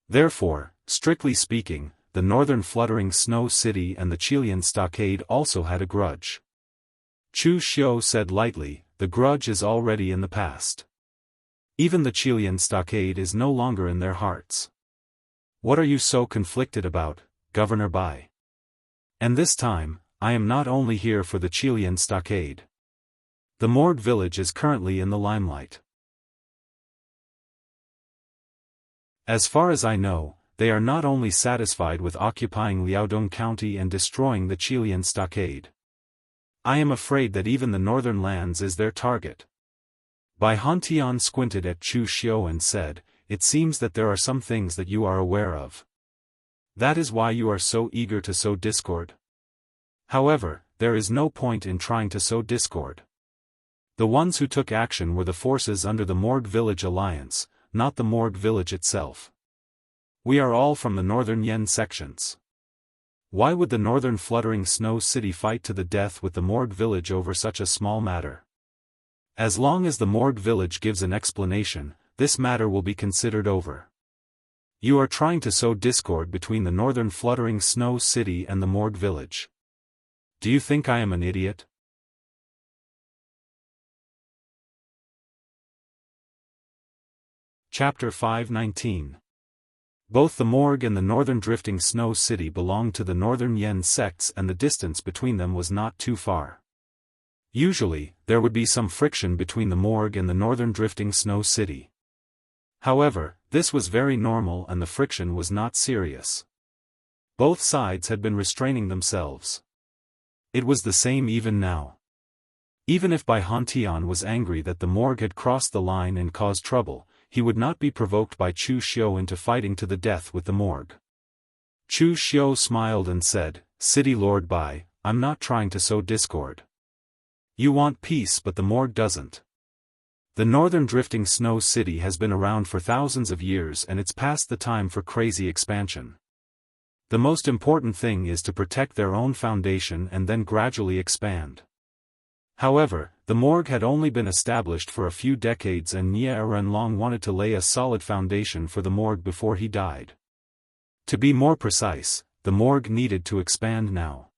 Therefore, strictly speaking, the Northern Fluttering Snow City and the Qilian Stockade also had a grudge. Chu Xiu said lightly, "The grudge is already in the past. Even the Qilian Stockade is no longer in their hearts. What are you so conflicted about, Governor Bai? And this time, I am not only here for the Qilian Stockade. The Mord village is currently in the limelight. As far as I know, they are not only satisfied with occupying Liaodong County and destroying the Qilian Stockade. I am afraid that even the Northern Lands is their target. Bai Hantian squinted at Chu Xiu and said, "It seems that there are some things that you are aware of. That is why you are so eager to sow discord. However, there is no point in trying to sow discord. The ones who took action were the forces under the Morgue Village Alliance, not the Morgue Village itself. We are all from the Northern Yen sections. Why would the Northern Fluttering Snow City fight to the death with the Morgue Village over such a small matter? As long as the Morgue Village gives an explanation, this matter will be considered over. You are trying to sow discord between the Northern Fluttering Snow City and the Morgue Village. Do you think I am an idiot?" Chapter 519. Both the Morgue and the Northern Drifting Snow City belonged to the Northern Yen sects, and the distance between them was not too far. Usually, there would be some friction between the Morgue and the Northern Drifting Snow City. However, this was very normal and the friction was not serious. Both sides had been restraining themselves. It was the same even now. Even if Bai Hantian was angry that the Morgue had crossed the line and caused trouble, he would not be provoked by Chu Xiu into fighting to the death with the Morgue. Chu Xiu smiled and said, "City Lord Bai, I'm not trying to sow discord. You want peace but the Morgue doesn't. The Northern Drifting Snow City has been around for thousands of years and it's past the time for crazy expansion. The most important thing is to protect their own foundation and then gradually expand." However, the Morgue had only been established for a few decades and Nie Renlong wanted to lay a solid foundation for the Morgue before he died. To be more precise, the Morgue needed to expand now.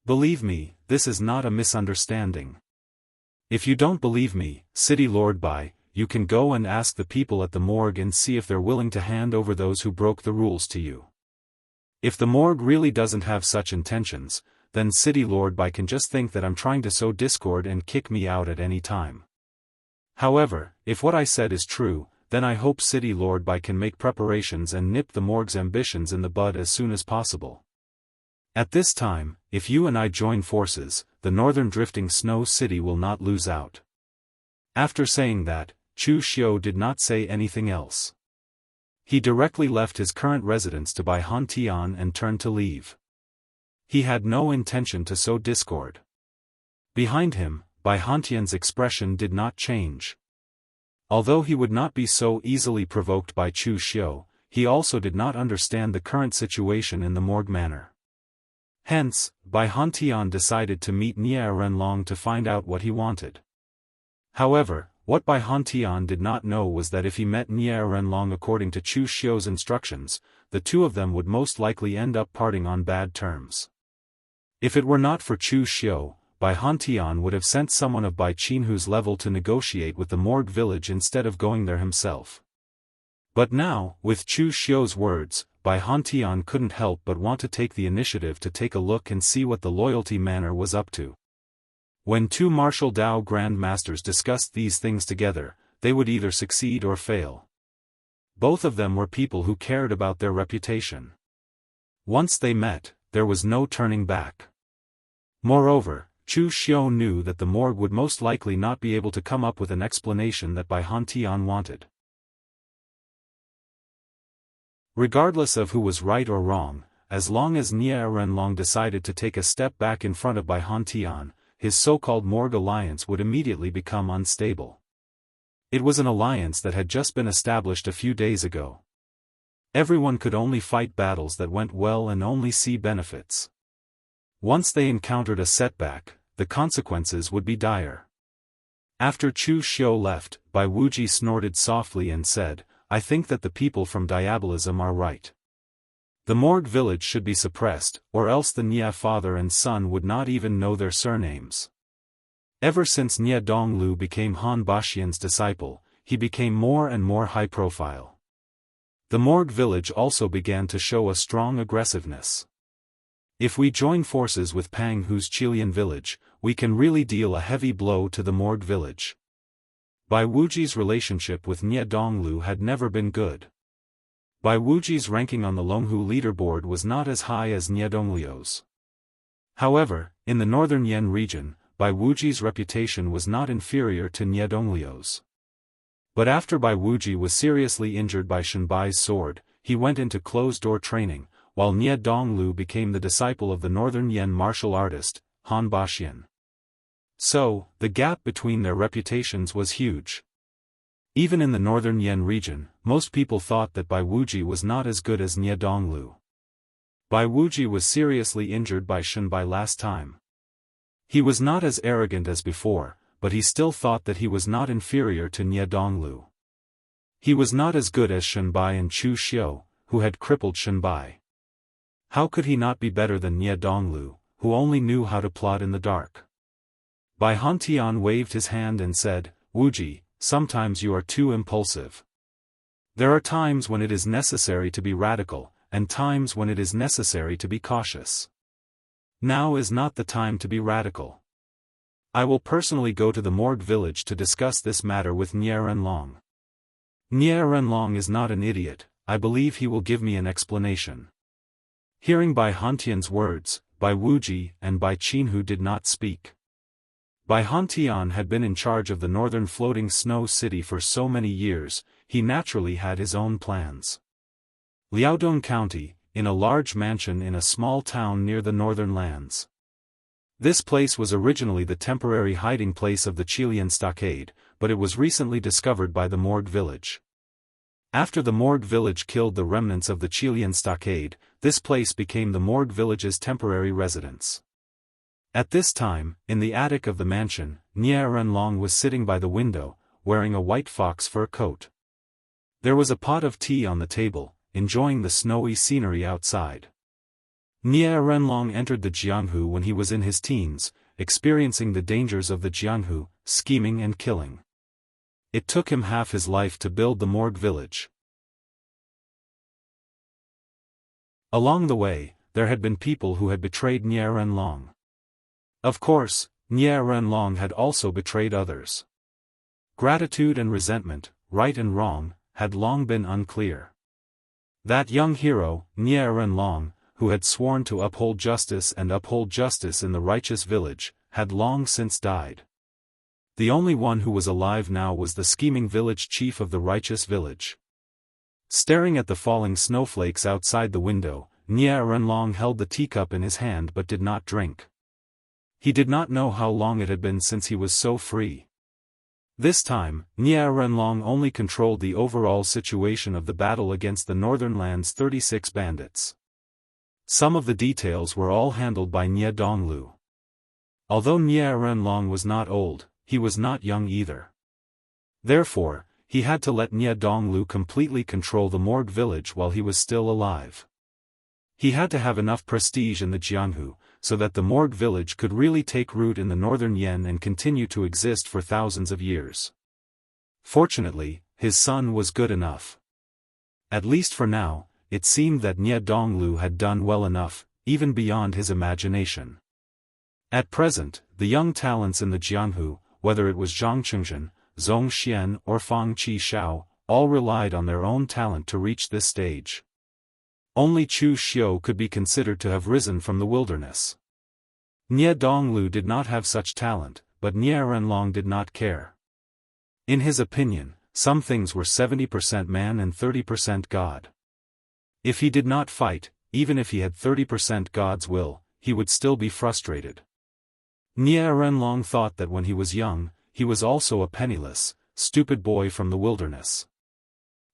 Believe me, this is not a misunderstanding. If you don't believe me, City Lord Bai, you can go and ask the people at the Morgue and see if they're willing to hand over those who broke the rules to you. If the Morgue really doesn't have such intentions, then City Lord Bai can just think that I'm trying to sow discord and kick me out at any time. However, if what I said is true, then I hope City Lord Bai can make preparations and nip the Morgue's ambitions in the bud as soon as possible. At this time, if you and I join forces, the Northern Drifting Snow City will not lose out. After saying that, Chu Xiu did not say anything else. He directly left his current residence to Bai Hantian and turned to leave. He had no intention to sow discord. Behind him, Bai Hantian's expression did not change. Although he would not be so easily provoked by Chu Xiu, he also did not understand the current situation in the Morgue manner. Hence, Bai Hantian decided to meet Nie Renlong to find out what he wanted. However, what Bai Hantian did not know was that if he met Nie Renlong according to Chu Xiu's instructions, the two of them would most likely end up parting on bad terms. If it were not for Chu Xiu, Bai Hantian would have sent someone of Bai Qinhu's level to negotiate with the Morgue village instead of going there himself. But now, with Chu Xiu's words, Bai Hantian couldn't help but want to take the initiative to take a look and see what the loyalty manor was up to. When two martial Dao grandmasters discussed these things together, they would either succeed or fail. Both of them were people who cared about their reputation. Once they met, there was no turning back. Moreover, Chu Xiu knew that the Morgue would most likely not be able to come up with an explanation that Bai Hantian wanted. Regardless of who was right or wrong, as long as Nie Renlong decided to take a step back in front of Bai Hantian, his so-called Morgue alliance would immediately become unstable. It was an alliance that had just been established a few days ago. Everyone could only fight battles that went well and only see benefits. Once they encountered a setback, the consequences would be dire. After Chu Xiu left, Bai Wuji snorted softly and said, "I think that the people from Diabolism are right. The Morgue village should be suppressed, or else the Nie father and son would not even know their surnames." Ever since Nie Donglu became Han Baxian's disciple, he became more and more high-profile. The Morgue village also began to show a strong aggressiveness. If we join forces with Pang Hu's Qilian village, we can really deal a heavy blow to the Morgue village. Bai Wuji's relationship with Nie Donglu had never been good. Bai Wuji's ranking on the Longhu leaderboard was not as high as Nie Donglu's. However, in the northern Yen region, Bai Wuji's reputation was not inferior to Nie Donglio's. But after Bai Wuji was seriously injured by Shen Bai's sword, he went into closed-door training, while Nie Donglu became the disciple of the Northern Yan martial artist, Han Baxian. So, the gap between their reputations was huge. Even in the Northern Yan region, most people thought that Bai Wuji was not as good as Nie Donglu. Bai Wuji was seriously injured by Shen Bai last time. He was not as arrogant as before, but he still thought that he was not inferior to Nie Donglu. He was not as good as Shen Bai and Chu Xiu, who had crippled Shen Bai. How could he not be better than Nie Donglu, who only knew how to plot in the dark? Bai Hantian waved his hand and said, "Wuji, sometimes you are too impulsive. There are times when it is necessary to be radical, and times when it is necessary to be cautious. Now is not the time to be radical. I will personally go to the Morgue village to discuss this matter with Nie Renlong. Nie Renlong is not an idiot, I believe he will give me an explanation." Hearing Bai Hantian's words, Bai Wuji and Bai Qinhu did not speak. Bai Hantian had been in charge of the northern floating snow city for so many years, he naturally had his own plans. Liaodong County, in a large mansion in a small town near the northern lands. This place was originally the temporary hiding place of the Qilian stockade, but it was recently discovered by the Morgue village. After the Morgue village killed the remnants of the Qilian stockade, this place became the Morgue village's temporary residence. At this time, in the attic of the mansion, Nie Renlong was sitting by the window, wearing a white fox fur coat. There was a pot of tea on the table, enjoying the snowy scenery outside. Nie Renlong entered the Jianghu when he was in his teens, experiencing the dangers of the Jianghu, scheming and killing. It took him half his life to build the Morgue village. Along the way, there had been people who had betrayed Nie Renlong. Of course, Nie Renlong had also betrayed others. Gratitude and resentment, right and wrong, had long been unclear. That young hero, Nie Renlong, who had sworn to uphold justice in the righteous village, had long since died. The only one who was alive now was the scheming village chief of the righteous village. Staring at the falling snowflakes outside the window, Nie Renlong held the teacup in his hand but did not drink. He did not know how long it had been since he was so free. This time, Nie Renlong only controlled the overall situation of the battle against the Northern Land's 36 bandits. Some of the details were all handled by Nie Donglu. Although Nie Renlong was not old, he was not young either. Therefore, he had to let Nie Donglu completely control the Morgue village while he was still alive. He had to have enough prestige in the Jianghu, so that the Morgue village could really take root in the northern Yan and continue to exist for thousands of years. Fortunately, his son was good enough. At least for now, it seemed that Nie Donglu had done well enough, even beyond his imagination. At present, the young talents in the Jianghu, whether it was Zhang Chengzhen, Zhong Xian or Fang Qi Shao, all relied on their own talent to reach this stage. Only Chu Xiu could be considered to have risen from the wilderness. Nie Donglu did not have such talent, but Nie Renlong did not care. In his opinion, some things were 70% man and 30% God. If he did not fight, even if he had 30% God's will, he would still be frustrated. Nie Renlong thought that when he was young, he was also a penniless, stupid boy from the wilderness.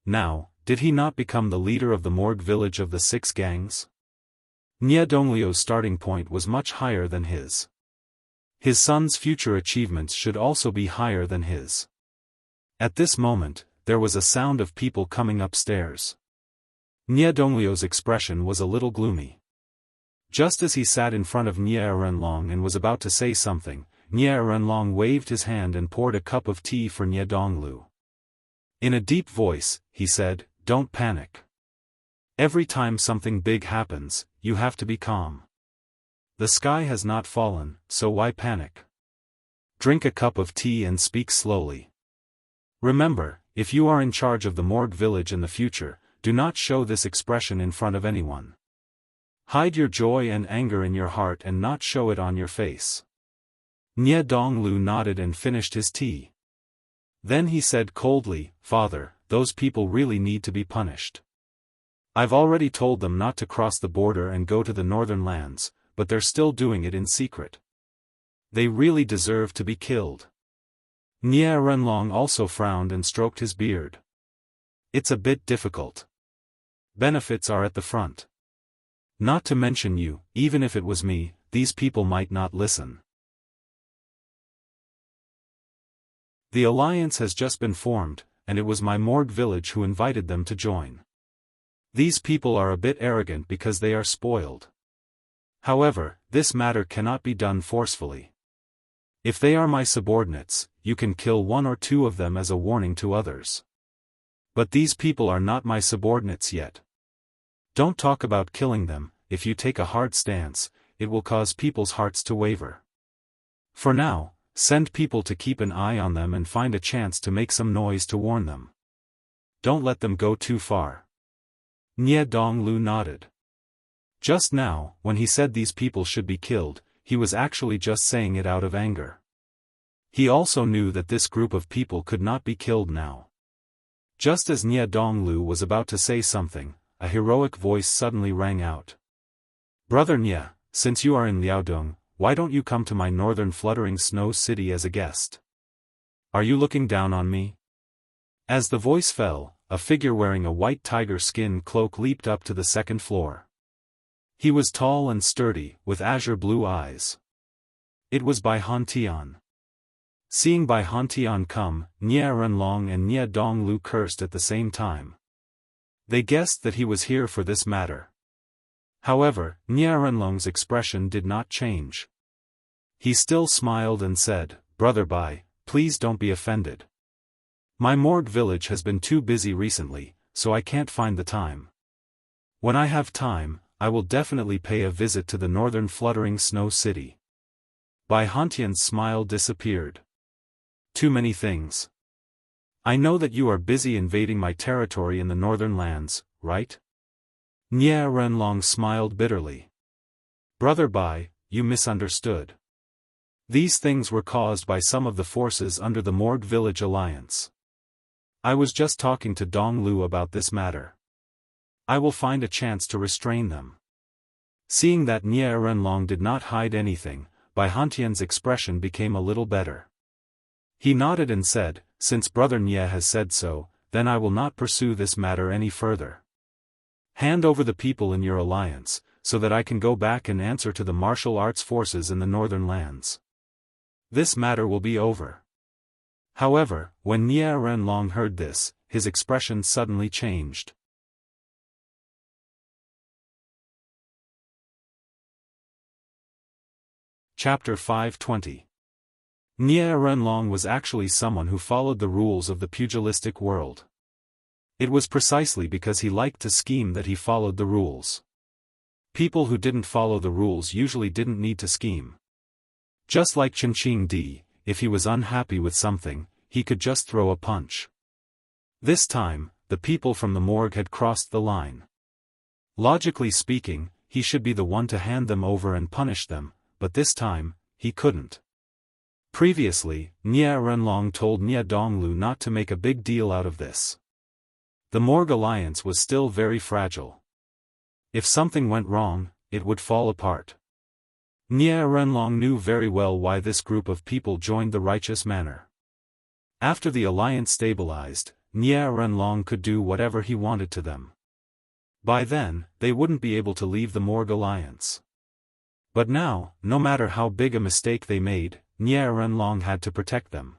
Now, did he not become the leader of the Morgue village of the 6 gangs? Nie Donglio's starting point was much higher than his. His son's future achievements should also be higher than his. At this moment, there was a sound of people coming upstairs. Nie Donglio's expression was a little gloomy. Just as he sat in front of Nie Renlong and was about to say something, Nie Renlong waved his hand and poured a cup of tea for Nie Donglu. In a deep voice, he said, "Don't panic. Every time something big happens, you have to be calm. The sky has not fallen, so why panic? Drink a cup of tea and speak slowly. Remember, if you are in charge of the Morgue village in the future, do not show this expression in front of anyone. Hide your joy and anger in your heart and not show it on your face. Nie Donglu nodded and finished his tea. Then he said coldly, "Father, those people really need to be punished. I've already told them not to cross the border and go to the northern lands, but they're still doing it in secret. They really deserve to be killed." Nie Renlong also frowned and stroked his beard. "It's a bit difficult. Benefits are at the front. Not to mention you, even if it was me, these people might not listen. The alliance has just been formed, and it was my Morg village who invited them to join. These people are a bit arrogant because they are spoiled. However, this matter cannot be done forcefully. If they are my subordinates, you can kill one or two of them as a warning to others. But these people are not my subordinates yet. Don't talk about killing them. If you take a hard stance, it will cause people's hearts to waver. For now, send people to keep an eye on them and find a chance to make some noise to warn them. Don't let them go too far." Nie Donglu nodded. Just now, when he said these people should be killed, he was actually just saying it out of anger. He also knew that this group of people could not be killed now. Just as Nie Donglu was about to say something, a heroic voice suddenly rang out. "Brother Nie, since you are in Liaodong, why don't you come to my northern fluttering snow city as a guest? Are you looking down on me?" As the voice fell, a figure wearing a white tiger skin cloak leaped up to the second floor. He was tall and sturdy, with azure blue eyes. It was Bai Hantian. Seeing Bai Hantian come, Nie Renlong and Nie Donglu cursed at the same time. They guessed that he was here for this matter. However, Nie Renlong's expression did not change. He still smiled and said, "Brother Bai, please don't be offended. My Morg village has been too busy recently, so I can't find the time. When I have time, I will definitely pay a visit to the northern fluttering snow city." Bai Hantian's smile disappeared. "Too many things. I know that you are busy invading my territory in the northern lands, right?" Nie Renlong smiled bitterly. "Brother Bai, you misunderstood. These things were caused by some of the forces under the Morg village alliance. I was just talking to Donglu about this matter. I will find a chance to restrain them." Seeing that Nie Renlong did not hide anything, Bai Hantian's expression became a little better. He nodded and said, "Since Brother Nie has said so, then I will not pursue this matter any further. Hand over the people in your alliance, so that I can go back and answer to the martial arts forces in the northern lands. This matter will be over." However, when Nie Renlong heard this, his expression suddenly changed. Chapter 520. Nie Renlong was actually someone who followed the rules of the pugilistic world. It was precisely because he liked to scheme that he followed the rules. People who didn't follow the rules usually didn't need to scheme. Just like Qingqing Di, if he was unhappy with something, he could just throw a punch. This time, the people from the Morg had crossed the line. Logically speaking, he should be the one to hand them over and punish them, but this time, he couldn't. Previously, Nie Renlong told Nie Donglu not to make a big deal out of this. The Morg alliance was still very fragile. If something went wrong, it would fall apart. Nie Renlong knew very well why this group of people joined the righteous manner. After the alliance stabilized, Nie Renlong could do whatever he wanted to them. By then, they wouldn't be able to leave the Morg alliance. But now, no matter how big a mistake they made, Nie Renlong had to protect them.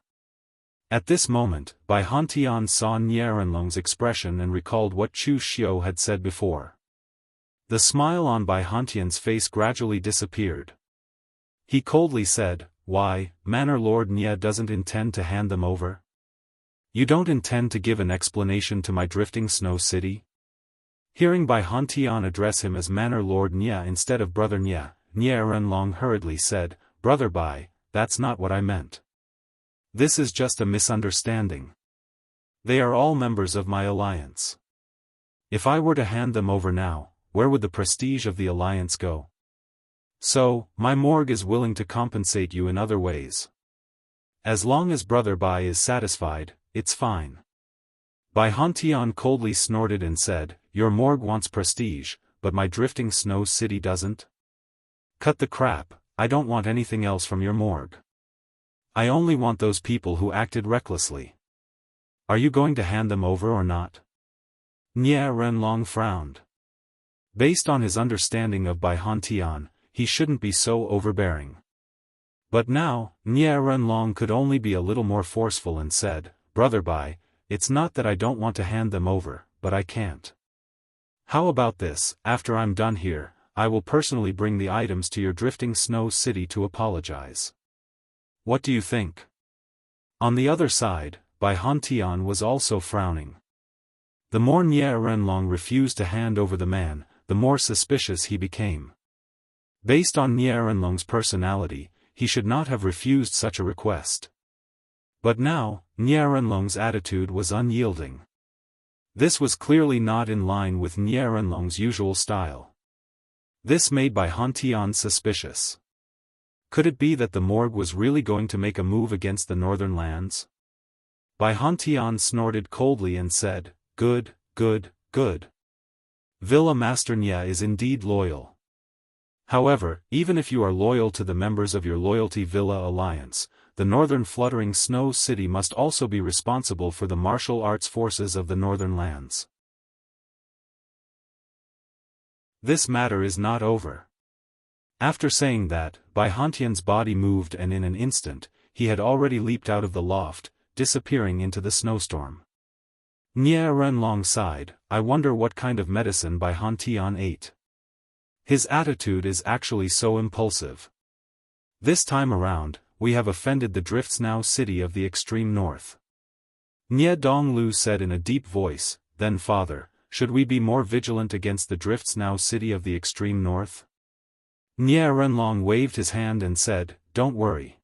At this moment, Bai Hantian saw Nie Renlong's expression and recalled what Chu Xiu had said before. The smile on Bai Hantian's face gradually disappeared. He coldly said, "Why, Manor Lord Nie doesn't intend to hand them over? You don't intend to give an explanation to my drifting snow city?" Hearing Bai Hantian address him as Manor Lord Nie instead of Brother Nie, Nie Renlong hurriedly said, "Brother Bai, that's not what I meant. This is just a misunderstanding. They are all members of my alliance. If I were to hand them over now, where would the prestige of the alliance go? So, my morgue is willing to compensate you in other ways. As long as Brother Bai is satisfied, it's fine. Bai Hantian coldly snorted and said, your morgue wants prestige, but my drifting snow city doesn't? Cut the crap, I don't want anything else from your morgue. I only want those people who acted recklessly. Are you going to hand them over or not? Nie Renlong frowned. Based on his understanding of Bai Hantian, he shouldn't be so overbearing. But now, Nie Renlong could only be a little more forceful and said, Brother Bai, it's not that I don't want to hand them over, but I can't. How about this, after I'm done here, I will personally bring the items to your drifting snow city to apologize. What do you think? On the other side, Bai Hantian was also frowning. The more Nie Renlong refused to hand over the man, the more suspicious he became. Based on Nie Renlong's personality, he should not have refused such a request. But now, Nie Renlong's attitude was unyielding. This was clearly not in line with Nie Renlong's usual style. This made Bai Hantian suspicious. Could it be that the morgue was really going to make a move against the northern lands? Bai Hantian snorted coldly and said, good, good, good. Villa Master Nya is indeed loyal. However, even if you are loyal to the members of your Loyalty Villa Alliance, the Northern Fluttering Snow City must also be responsible for the martial arts forces of the Northern Lands. This matter is not over. After saying that, Bai Hantian's body moved and in an instant, he had already leaped out of the loft, disappearing into the snowstorm. Nie Renlong sighed, I wonder what kind of medicine Bai Hantian ate. His attitude is actually so impulsive. This time around, we have offended the Driftsnow city of the extreme north. Nie Donglu said in a deep voice, then Father, should we be more vigilant against the Driftsnow city of the extreme north? Nie Renlong waved his hand and said, don't worry.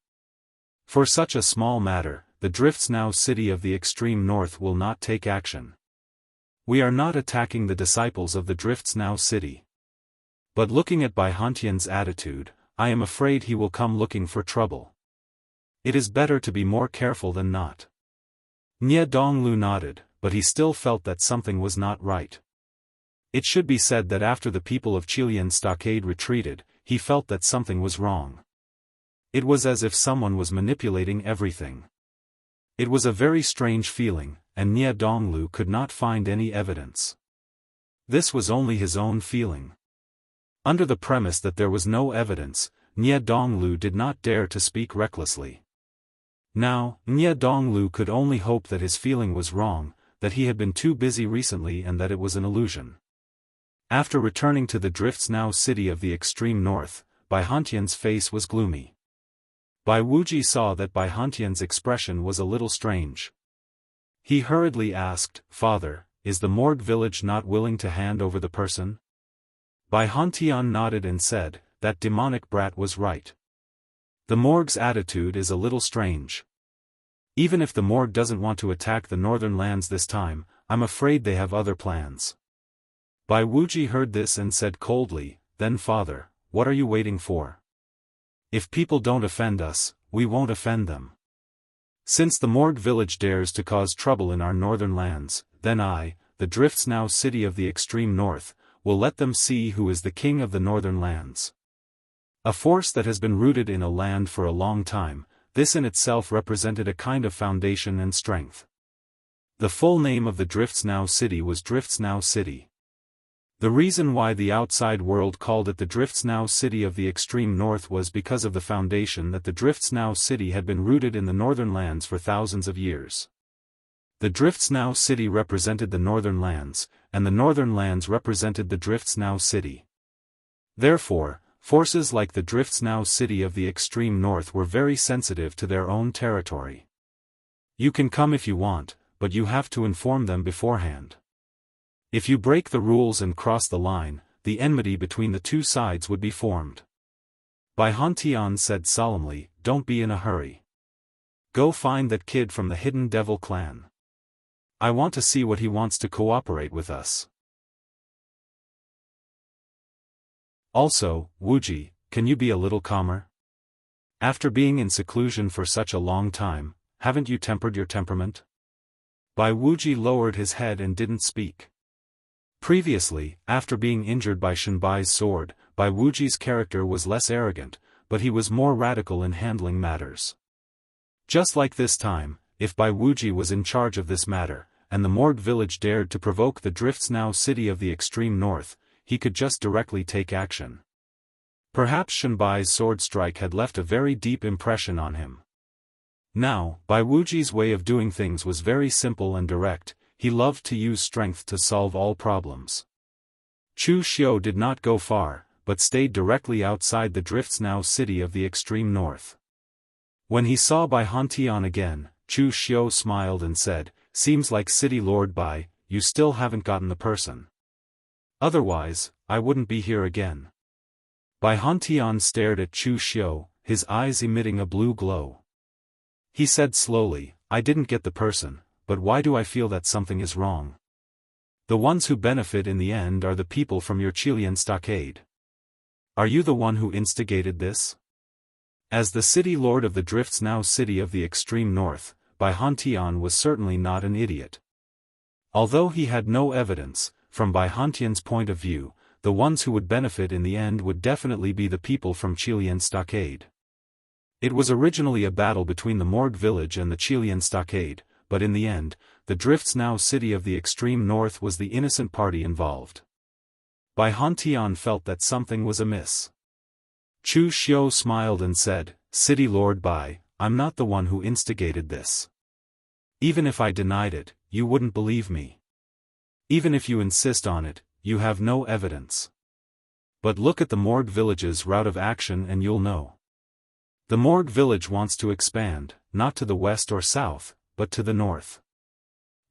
For such a small matter, the Driftsnow city of the extreme north will not take action. We are not attacking the disciples of the Driftsnow city. But looking at Bai Hantian's attitude, I am afraid he will come looking for trouble. It is better to be more careful than not. Nie Donglu nodded, but he still felt that something was not right. It should be said that after the people of Qilian Stockade retreated, he felt that something was wrong. It was as if someone was manipulating everything. It was a very strange feeling, and Nie Donglu could not find any evidence. This was only his own feeling. Under the premise that there was no evidence, Nie Donglu did not dare to speak recklessly. Now, Nie Donglu could only hope that his feeling was wrong, that he had been too busy recently and that it was an illusion. After returning to the Driftsnow city of the extreme north, Bai Hantian's face was gloomy. Bai Wuji saw that Bai Hantian's expression was a little strange. He hurriedly asked, Father, is the morgue village not willing to hand over the person? Bai Hantian nodded and said, that demonic brat was right. The morgue's attitude is a little strange. Even if the morgue doesn't want to attack the northern lands this time, I'm afraid they have other plans. Bai Wuji heard this and said coldly, then Father, what are you waiting for? If people don't offend us, we won't offend them. Since the morgue village dares to cause trouble in our northern lands, then I, the Driftsnow city of the extreme north, will let them see who is the king of the northern lands. A force that has been rooted in a land for a long time, this in itself represented a kind of foundation and strength. The full name of the Driftsnow city was Driftsnow City. The reason why the outside world called it the Driftsnow city of the extreme north was because of the foundation that the Driftsnow city had been rooted in the northern lands for thousands of years. The Driftsnow city represented the northern lands, and the northern lands represented the Driftsnow city. Therefore, forces like the Driftsnow city of the extreme north were very sensitive to their own territory. You can come if you want, but you have to inform them beforehand. If you break the rules and cross the line, the enmity between the two sides would be formed. Bai Hantian said solemnly, don't be in a hurry. Go find that kid from the Hidden Devil clan. I want to see what he wants to cooperate with us. Also, Wuji, can you be a little calmer? After being in seclusion for such a long time, haven't you tempered your temperament? Bai Wuji lowered his head and didn't speak. Previously, after being injured by Shenbai's sword, Bai Wuji's character was less arrogant, but he was more radical in handling matters. Just like this time, if Bai Wuji was in charge of this matter, and the Morgue village dared to provoke the Drifts Now city of the extreme north, he could just directly take action. Perhaps Shenbai's sword strike had left a very deep impression on him. Now, Bai Wuji's way of doing things was very simple and direct. He loved to use strength to solve all problems. Chu Xiu did not go far, but stayed directly outside the Drifts Now city of the extreme north. When he saw Bai Hantian again, Chu Xiu smiled and said, "Seems like City Lord Bai, you still haven't gotten the person. Otherwise, I wouldn't be here again." Bai Hantian stared at Chu Xiu, his eyes emitting a blue glow. He said slowly, "I didn't get the person, but why do I feel that something is wrong? The ones who benefit in the end are the people from your Qilian stockade. Are you the one who instigated this?" As the city lord of the Drifts Now city of the extreme north, Bai Hantian was certainly not an idiot. Although he had no evidence, from Bai Hantian's point of view, the ones who would benefit in the end would definitely be the people from Qilian stockade. It was originally a battle between the Morgue village and the Qilian stockade, but in the end, the Drifts Now city of the extreme north was the innocent party involved. Bai Hantian felt that something was amiss. Chu Xiu smiled and said, "City Lord Bai, I'm not the one who instigated this. Even if I denied it, you wouldn't believe me. Even if you insist on it, you have no evidence. But look at the Morgue village's route of action and you'll know. The Morgue village wants to expand, not to the west or south, but to the north.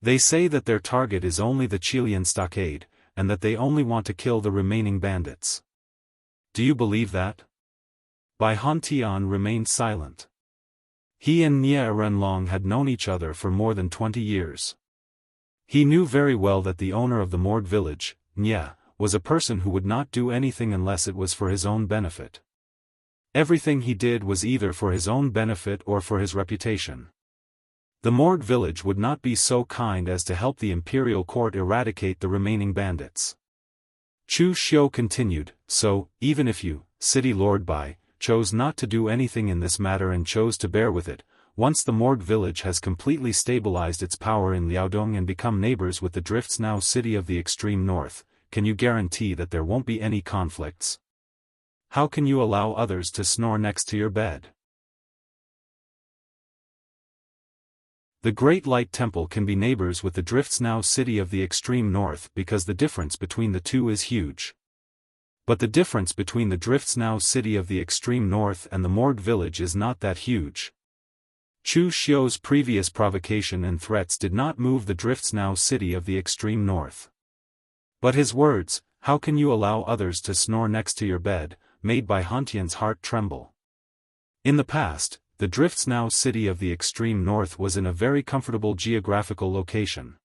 They say that their target is only the Qilian stockade, and that they only want to kill the remaining bandits. Do you believe that?" Bai Hantian remained silent. He and Nie Renlong had known each other for more than 20 years. He knew very well that the owner of the Morgue village, Nie, was a person who would not do anything unless it was for his own benefit. Everything he did was either for his own benefit or for his reputation. The Morgue village would not be so kind as to help the imperial court eradicate the remaining bandits. Chu Xiu continued, "So, even if you, City Lord Bai, chose not to do anything in this matter and chose to bear with it, once the Morgue village has completely stabilized its power in Liaodong and become neighbors with the Drifts Now city of the extreme north, can you guarantee that there won't be any conflicts? How can you allow others to snore next to your bed? The Great Light Temple can be neighbors with the Drifts Now city of the extreme north because the difference between the two is huge. But the difference between the Drifts Now city of the extreme north and the Morgue village is not that huge." Chu Xiu's previous provocation and threats did not move the Drifts Now city of the extreme north. But his words, "How can you allow others to snore next to your bed," made Bai Hantian's heart tremble. In the past, the Drifts Now city of the extreme north was in a very comfortable geographical location.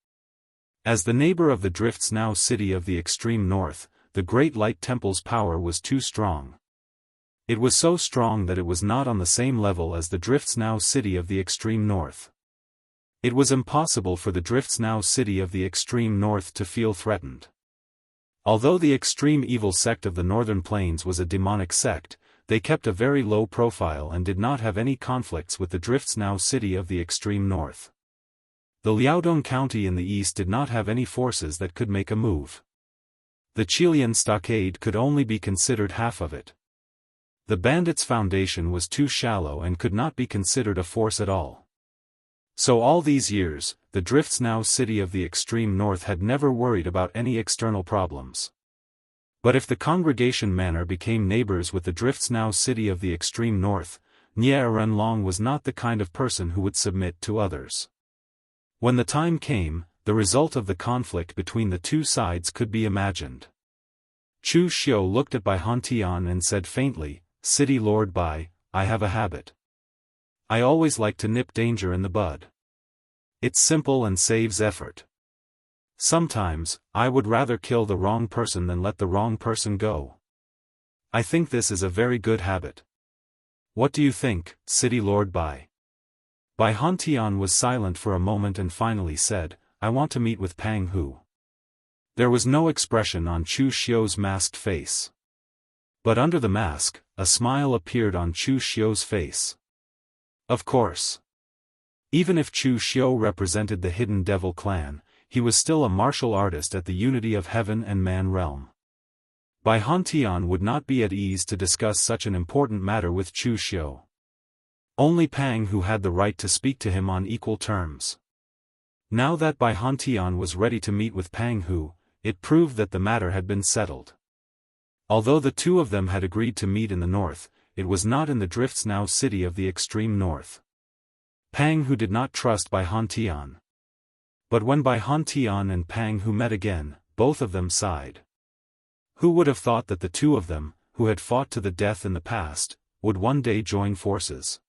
As the neighbor of the Drifts Now city of the extreme north, the Great Light Temple's power was too strong. It was so strong that it was not on the same level as the Drifts Now city of the extreme north. It was impossible for the Drifts Now city of the extreme north to feel threatened. Although the extreme evil sect of the Northern Plains was a demonic sect, they kept a very low profile and did not have any conflicts with the Drifts Now city of the extreme north. The Liaodong County in the east did not have any forces that could make a move. The Qilian stockade could only be considered half of it. The bandits' foundation was too shallow and could not be considered a force at all. So all these years, the Drifts Now city of the extreme north had never worried about any external problems. But if the Congregation Manor became neighbors with the Drifts Now city of the extreme north, Nie Renlong was not the kind of person who would submit to others. When the time came, the result of the conflict between the two sides could be imagined. Chu Xiu looked at Bai Hantian and said faintly, "City Lord Bai, I have a habit. I always like to nip danger in the bud. It's simple and saves effort. Sometimes, I would rather kill the wrong person than let the wrong person go." I think this is a very good habit. What do you think, City Lord Bai? Bai Hantian was silent for a moment and finally said, I want to meet with Pang Hu. There was no expression on Chu Xiu's masked face. But under the mask, a smile appeared on Chu Xiu's face. Of course. Even if Chu Xiu represented the hidden devil clan, he was still a martial artist at the unity of heaven and man realm. Bai Hantian would not be at ease to discuss such an important matter with Chu Xiu. Only Pang Hu had the right to speak to him on equal terms. Now that Bai Hantian was ready to meet with Pang Hu, it proved that the matter had been settled. Although the two of them had agreed to meet in the north, it was not in the Drifts Now city of the extreme north. Pang Hu did not trust Bai Hantian. But when Bai Hantian and Pang Hu met again, both of them sighed. Who would have thought that the two of them, who had fought to the death in the past, would one day join forces?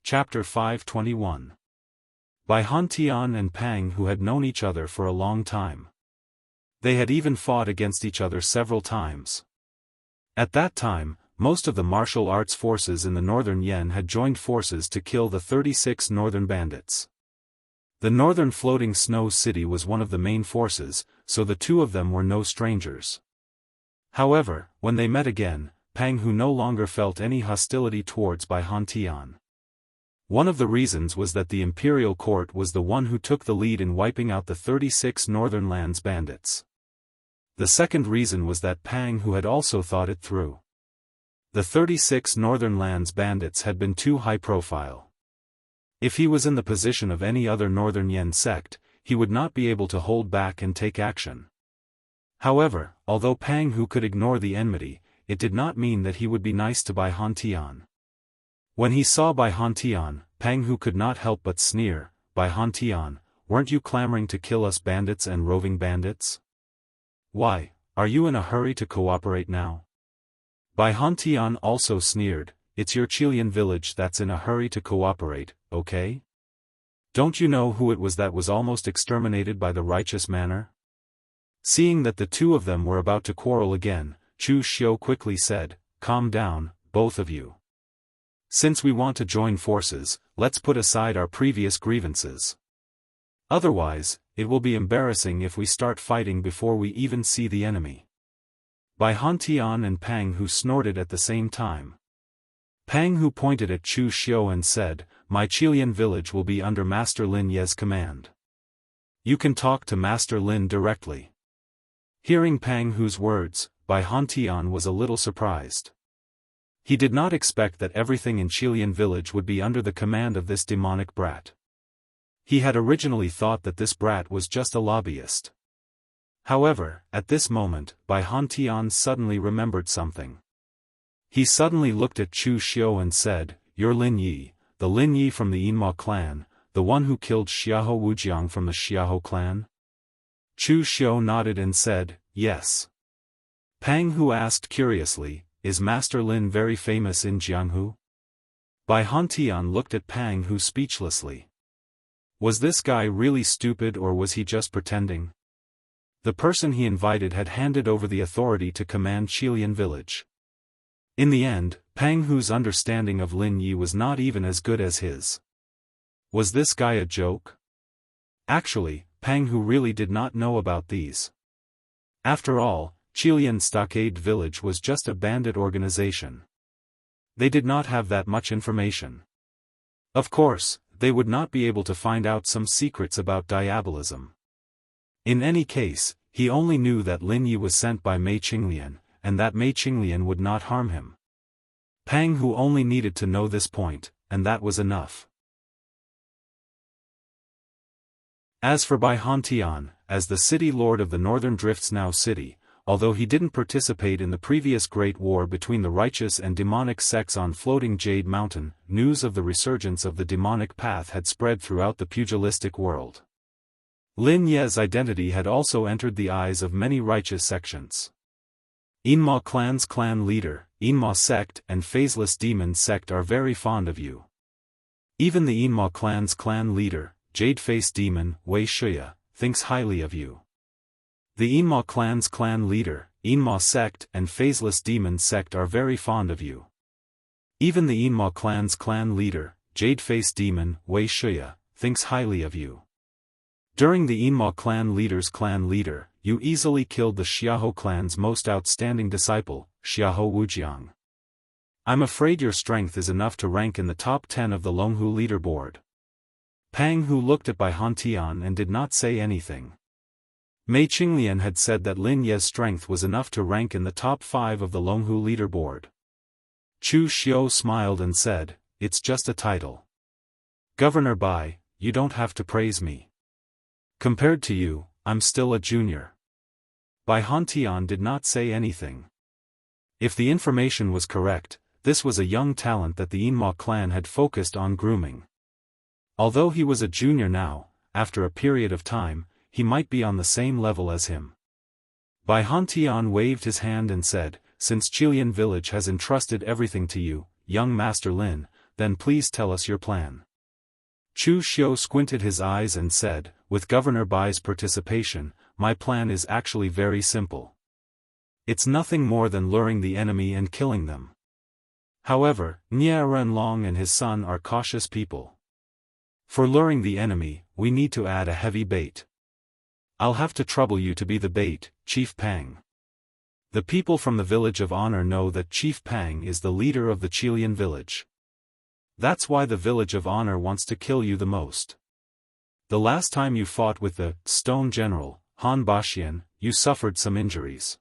Chapter 521. Bai Hantian and Pang Hu had known each other for a long time. They had even fought against each other several times. At that time, most of the martial arts forces in the northern Yen had joined forces to kill the 36 northern bandits. The northern floating snow city was one of the main forces, so the two of them were no strangers. However, when they met again, Pang Hu no longer felt any hostility towards Bai Hantian. One of the reasons was that the imperial court was the one who took the lead in wiping out the 36 northern lands bandits. The second reason was that Pang Hu had also thought it through. The 36 northern lands bandits had been too high profile. If he was in the position of any other northern Yen sect, he would not be able to hold back and take action. However, although Pang Hu could ignore the enmity, it did not mean that he would be nice to Bai Hantian. When he saw Bai Hantian, Pang Hu could not help but sneer, Bai Hantian, weren't you clamoring to kill us bandits and roving bandits? Why, are you in a hurry to cooperate now? Bai Hantian also sneered, it's your Chilean village that's in a hurry to cooperate, okay? Don't you know who it was that was almost exterminated by the righteous manner? Seeing that the two of them were about to quarrel again, Chu Xiu quickly said, calm down, both of you. Since we want to join forces, let's put aside our previous grievances. Otherwise, it will be embarrassing if we start fighting before we even see the enemy. Bai Hantian and Pang Hu snorted at the same time. Pang Hu pointed at Chu Xiu and said, my Chilean village will be under Master Lin Ye's command. You can talk to Master Lin directly. Hearing Pang Hu's words, Bai Hantian was a little surprised. He did not expect that everything in Chilean village would be under the command of this demonic brat. He had originally thought that this brat was just a lobbyist. However, at this moment, Bai Hantian suddenly remembered something. He suddenly looked at Chu Xiu and said, you're Lin Yi, the Lin Yi from the Yinma clan, the one who killed Xiahou Wujiang from the Xiahou clan? Chu Xiu nodded and said, yes. Pang Hu asked curiously, is Master Lin very famous in Jianghu? Bai Hantian looked at Pang Hu speechlessly. Was this guy really stupid or was he just pretending? The person he invited had handed over the authority to command Chilean village. In the end, Pang Hu's understanding of Lin Yi was not even as good as his. Was this guy a joke? Actually, Pang Hu really did not know about these. After all, Chilean Stockade Village was just a bandit organization. They did not have that much information. Of course, they would not be able to find out some secrets about diabolism. In any case, he only knew that Lin Yi was sent by Mei Qinglian, and that Mei Qinglian would not harm him. Pang Hu only needed to know this point, and that was enough. As for Bai Hantian, as the city lord of the Northern Drifts Now city, although he didn't participate in the previous Great War between the righteous and demonic sects on floating Jade Mountain, news of the resurgence of the demonic path had spread throughout the pugilistic world. Lin Ye's identity had also entered the eyes of many righteous sections. Yinma clan's clan leader, Yinma sect and Phaseless Demon sect are very fond of you. Even the Yinma clan's clan leader, Jade-Face Demon, Wei Shuya, thinks highly of you. The Inma clan's clan leader, Inma sect and Faceless Demon sect are very fond of you. Even the Inma clan's clan leader, Jade-Face Demon, Wei Shuya, thinks highly of you. During the Inma clan leader, you easily killed the Xiahou clan's most outstanding disciple, Xiahou Wujiang. I'm afraid your strength is enough to rank in the top 10 of the Longhu leaderboard. Pang Hu looked at Bai Hantian and did not say anything. Mei Qinglian had said that Lin Ye's strength was enough to rank in the top 5 of the Longhu leaderboard. Chu Xiu smiled and said, "It's just a title. Governor Bai, you don't have to praise me. Compared to you, I'm still a junior." Bai Hantian did not say anything. If the information was correct, this was a young talent that the Inma clan had focused on grooming. Although he was a junior now, after a period of time, he might be on the same level as him. Bai Hantian waved his hand and said, "Since Qilian village has entrusted everything to you, young Master Lin, then please tell us your plan." Chu Xiu squinted his eyes and said, "With Governor Bai's participation, my plan is actually very simple. It's nothing more than luring the enemy and killing them. However, Nie Renlong and his son are cautious people. For luring the enemy, we need to add a heavy bait. I'll have to trouble you to be the bait, Chief Pang. The people from the Village of Honor know that Chief Pang is the leader of the Qilian village. That's why the Village of Honor wants to kill you the most. The last time you fought with the Stone General, Han Baxian, you suffered some injuries.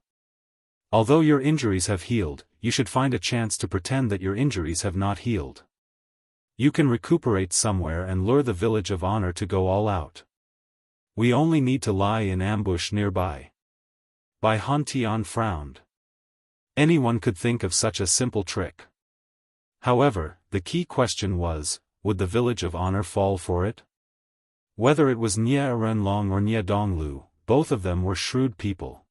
Although your injuries have healed, you should find a chance to pretend that your injuries have not healed. You can recuperate somewhere and lure the Village of Honor to go all out. We only need to lie in ambush nearby." Bai Hantian frowned. Anyone could think of such a simple trick. However, the key question was, would the Village of Honor fall for it? Whether it was Nie Renlong or Nie Donglu, both of them were shrewd people.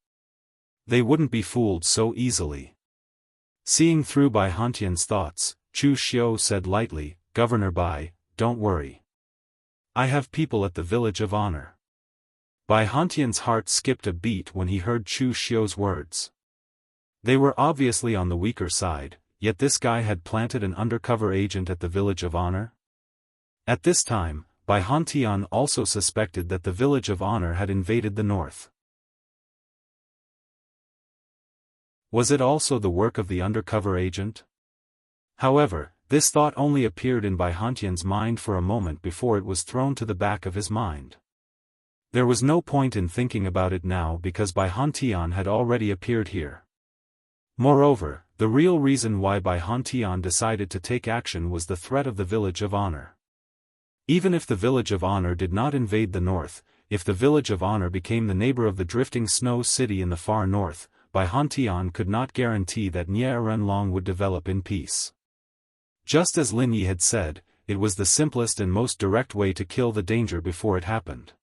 They wouldn't be fooled so easily. Seeing through Bai Hantian's thoughts, Chu Xiu said lightly, "Governor Bai, don't worry. I have people at the Village of Honor." Bai Hantian's heart skipped a beat when he heard Chu Xiu's words. They were obviously on the weaker side, yet this guy had planted an undercover agent at the Village of Honor? At this time, Bai Hantian also suspected that the Village of Honor had invaded the north. Was it also the work of the undercover agent? However, this thought only appeared in Bai Hantian's mind for a moment before it was thrown to the back of his mind. There was no point in thinking about it now because Bai Hantian had already appeared here. Moreover, the real reason why Bai Hantian decided to take action was the threat of the Village of Honor. Even if the Village of Honor did not invade the north, if the Village of Honor became the neighbor of the drifting snow city in the far north, Bai Hantian could not guarantee that Nie Renlong would develop in peace. Just as Lin Yi had said, it was the simplest and most direct way to kill the danger before it happened.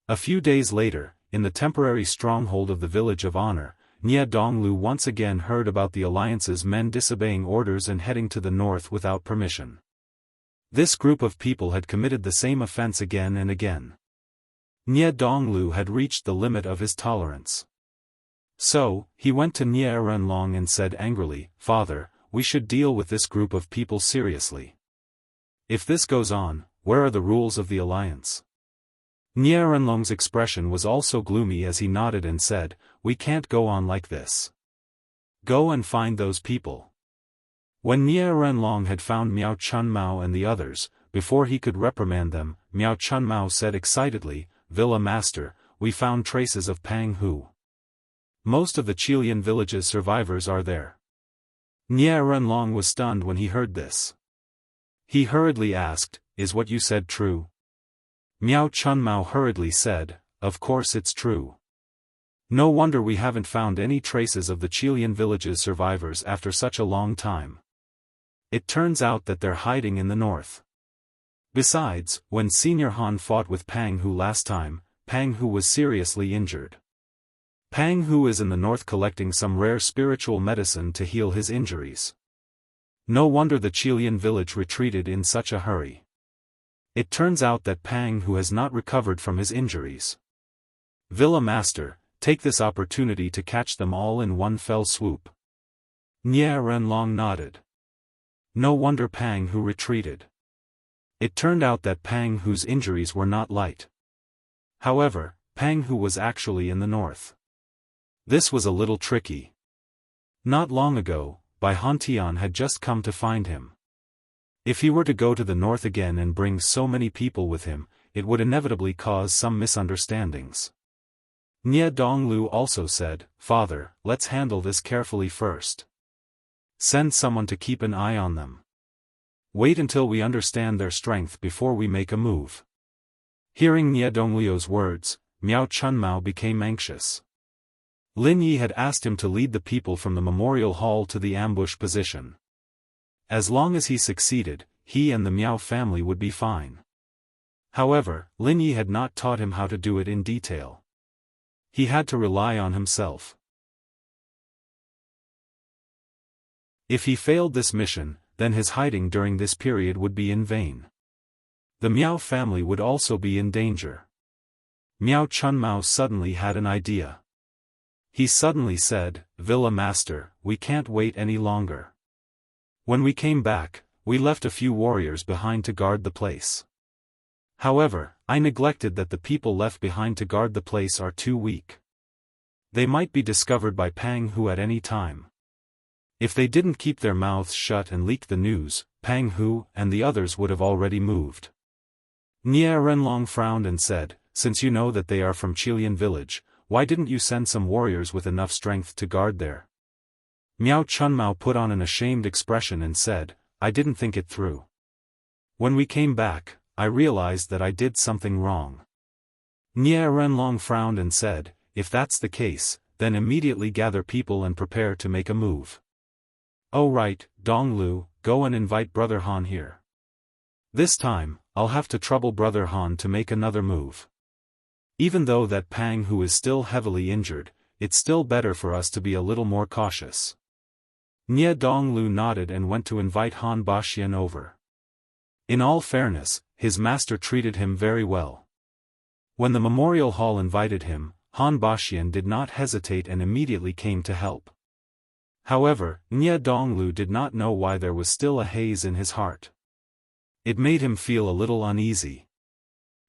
A few days later, in the temporary stronghold of the Village of Honor, Nie Donglu once again heard about the alliance's men disobeying orders and heading to the north without permission. This group of people had committed the same offense again and again. Nie Donglu had reached the limit of his tolerance. So, he went to Nie Renlong and said angrily, "Father, we should deal with this group of people seriously. If this goes on, where are the rules of the alliance?" Nie Renlong's expression was also gloomy as he nodded and said, "We can't go on like this. Go and find those people." When Nie Renlong had found Miao Chunmao and the others, before he could reprimand them, Miao Chunmao said excitedly, "Villa Master, we found traces of Pang Hu. Most of the Qilian village's survivors are there." Nie Renlong was stunned when he heard this. He hurriedly asked, "Is what you said true?" Miao Chunmao hurriedly said, "Of course it's true. No wonder we haven't found any traces of the Qilian village's survivors after such a long time. It turns out that they're hiding in the north. Besides, when Senior Han fought with Pang Hu last time, Pang Hu was seriously injured. Pang Hu is in the north collecting some rare spiritual medicine to heal his injuries. No wonder the Qilian village retreated in such a hurry. It turns out that Pang Hu has not recovered from his injuries. Villa Master, take this opportunity to catch them all in one fell swoop. Nie Renlong nodded. No wonder Pang Hu retreated. It turned out that Pang Hu's injuries were not light. However, Pang Hu was actually in the north. This was a little tricky. Not long ago, Bai Hantian had just come to find him. If he were to go to the north again and bring so many people with him, it would inevitably cause some misunderstandings. Nie Donglu also said, "Father, let's handle this carefully first. Send someone to keep an eye on them. Wait until we understand their strength before we make a move." Hearing Nie Donglio's words, Miao Chunmao became anxious. Lin Yi had asked him to lead the people from the memorial hall to the ambush position. As long as he succeeded, he and the Miao family would be fine. However, Lin Yi had not taught him how to do it in detail. He had to rely on himself. If he failed this mission, then his hiding during this period would be in vain. The Miao family would also be in danger. Miao Chunmao suddenly had an idea. He suddenly said, "Villa Master, we can't wait any longer. When we came back, we left a few warriors behind to guard the place. However, I neglected that the people left behind to guard the place are too weak. They might be discovered by Pang Hu at any time. If they didn't keep their mouths shut and leak the news, Pang Hu and the others would have already moved." Nie Renlong frowned and said, "Since you know that they are from Qilian village, why didn't you send some warriors with enough strength to guard there?" Miao Chunmao put on an ashamed expression and said, "I didn't think it through. When we came back, I realized that I did something wrong." Nie Renlong frowned and said, "If that's the case, then immediately gather people and prepare to make a move. Oh right, Donglu, go and invite Brother Han here. This time, I'll have to trouble Brother Han to make another move. Even though that Pang Hu is still heavily injured, it's still better for us to be a little more cautious." Nie Donglu nodded and went to invite Han Baxian over. In all fairness, his master treated him very well. When the memorial hall invited him, Han Baxian did not hesitate and immediately came to help. However, Nie Donglu did not know why there was still a haze in his heart. It made him feel a little uneasy.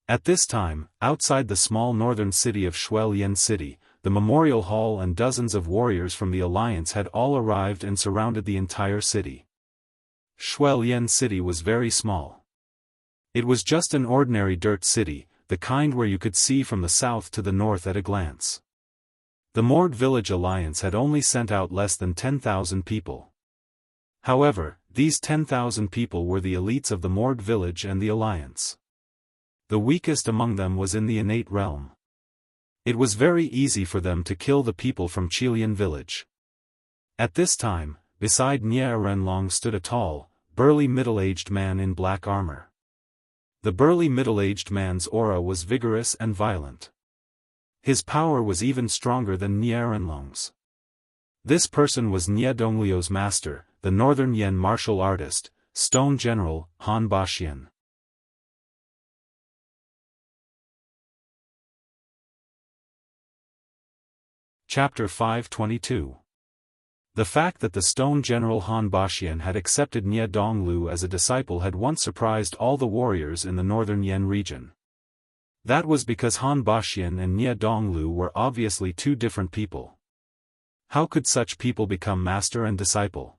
At this time, outside the small northern city of Shuilian City, the memorial hall and dozens of warriors from the alliance had all arrived and surrounded the entire city. Shuilian City was very small. It was just an ordinary dirt city, the kind where you could see from the south to the north at a glance. The Mord Village Alliance had only sent out less than 10,000 people. However, these 10,000 people were the elites of the Mord Village and the Alliance. The weakest among them was in the innate realm. It was very easy for them to kill the people from Qilian Village. At this time, beside Nie Renlong stood a tall, burly middle-aged man in black armor. The burly middle-aged man's aura was vigorous and violent. His power was even stronger than Nie Renlong's. This person was Nie Donglio's master, the Northern Yen martial artist, Stone General, Han Baxian. Chapter 522. The fact that the Stone General Han Baxian had accepted Nie Donglu as a disciple had once surprised all the warriors in the Northern Yen region. That was because Han Baxian and Nie Donglu were obviously two different people. How could such people become master and disciple?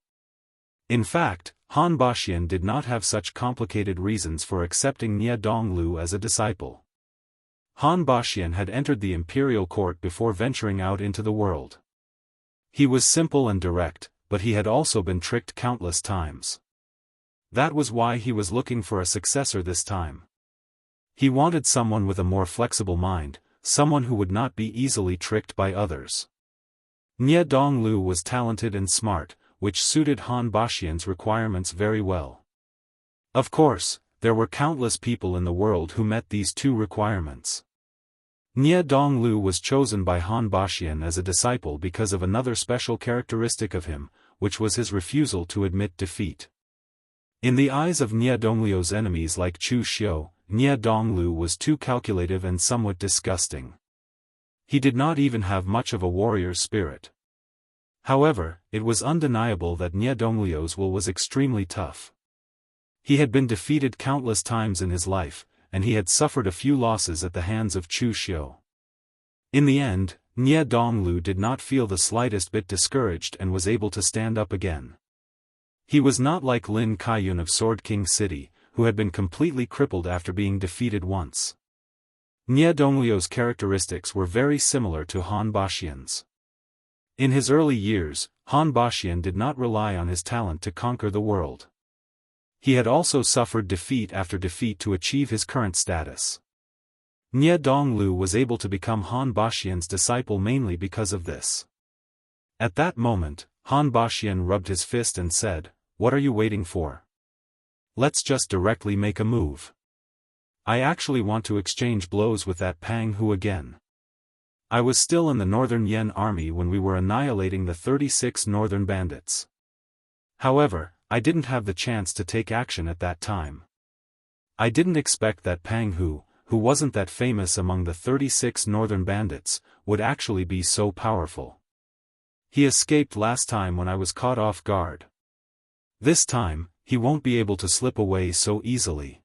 In fact, Han Baxian did not have such complicated reasons for accepting Nie Donglu as a disciple. Han Baxian had entered the imperial court before venturing out into the world. He was simple and direct, but he had also been tricked countless times. That was why he was looking for a successor this time. He wanted someone with a more flexible mind, someone who would not be easily tricked by others. Nie Donglu was talented and smart, which suited Han Baxian's requirements very well. Of course, there were countless people in the world who met these two requirements. Nie Donglu was chosen by Han Baxian as a disciple because of another special characteristic of him, which was his refusal to admit defeat. In the eyes of Nie Donglio's enemies like Chu Xiu, Nie Donglu was too calculative and somewhat disgusting. He did not even have much of a warrior's spirit. However, it was undeniable that Nie Donglio's will was extremely tough. He had been defeated countless times in his life, and he had suffered a few losses at the hands of Chu Xiu. In the end, Nie Donglu did not feel the slightest bit discouraged and was able to stand up again. He was not like Lin Kaiyun of Sword King City, who had been completely crippled after being defeated once. Nie Donglio's characteristics were very similar to Han Baxian's. In his early years, Han Baxian did not rely on his talent to conquer the world. He had also suffered defeat after defeat to achieve his current status. Nie Donglu was able to become Han Baxian's disciple mainly because of this. At that moment, Han Baxian rubbed his fist and said, "What are you waiting for? Let's just directly make a move. I actually want to exchange blows with that Pang Hu again. I was still in the Northern Yen army when we were annihilating the 36 northern bandits. However, I didn't have the chance to take action at that time. I didn't expect that Pang Hu, who wasn't that famous among the 36 northern bandits, would actually be so powerful. He escaped last time when I was caught off guard. This time, he won't be able to slip away so easily."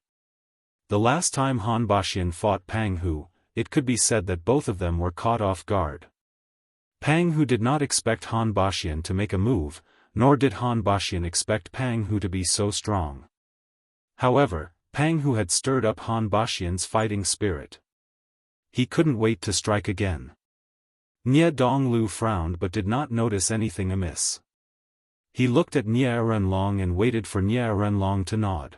The last time Han Baxian fought Pang Hu, it could be said that both of them were caught off guard. Pang Hu did not expect Han Baxian to make a move, nor did Han Baxian expect Pang Hu to be so strong. However, Pang Hu had stirred up Han Baxian's fighting spirit. He couldn't wait to strike again. Nie Donglu frowned but did not notice anything amiss. He looked at Nie Renlong and waited for Nie Renlong to nod.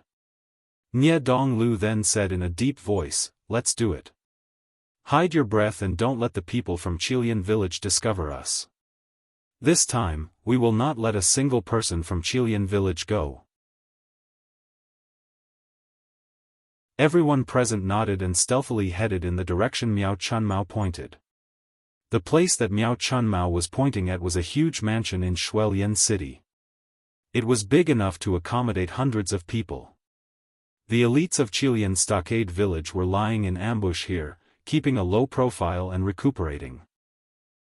Nie Donglu then said in a deep voice, "Let's do it. Hide your breath and don't let the people from Qilian village discover us. This time, we will not let a single person from Qilian village go." Everyone present nodded and stealthily headed in the direction Miao Chunmao pointed. The place that Miao Chunmao was pointing at was a huge mansion in Shuilian City. It was big enough to accommodate hundreds of people. The elites of Qilian Stockade Village were lying in ambush here, keeping a low profile and recuperating.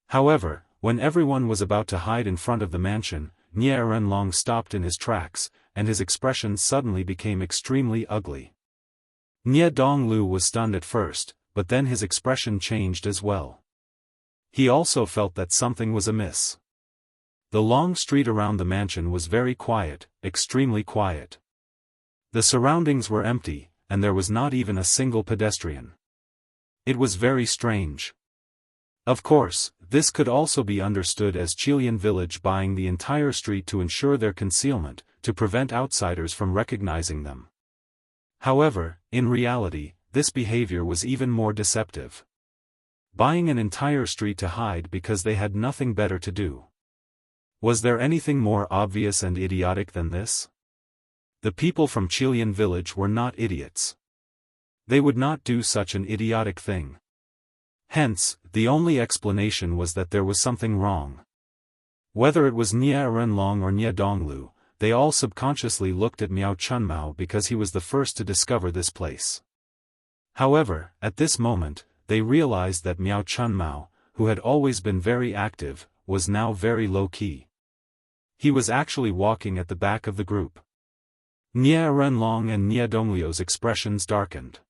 However, when everyone was about to hide in front of the mansion, Nie Renlong stopped in his tracks, and his expression suddenly became extremely ugly. Nie Donglu was stunned at first, but then his expression changed as well. He also felt that something was amiss. The long street around the mansion was very quiet, extremely quiet. The surroundings were empty, and there was not even a single pedestrian. It was very strange. Of course, this could also be understood as Qilian village buying the entire street to ensure their concealment, to prevent outsiders from recognizing them. However, in reality, this behavior was even more deceptive. Buying an entire street to hide because they had nothing better to do. Was there anything more obvious and idiotic than this? The people from Qilian village were not idiots. They would not do such an idiotic thing. Hence, the only explanation was that there was something wrong. Whether it was Nie Renlong or Nie Donglu, they all subconsciously looked at Miao Chunmao because he was the first to discover this place. However, at this moment, they realized that Miao Chunmao, who had always been very active, was now very low-key. He was actually walking at the back of the group. Nie Renlong and Nie Donglio's expressions darkened.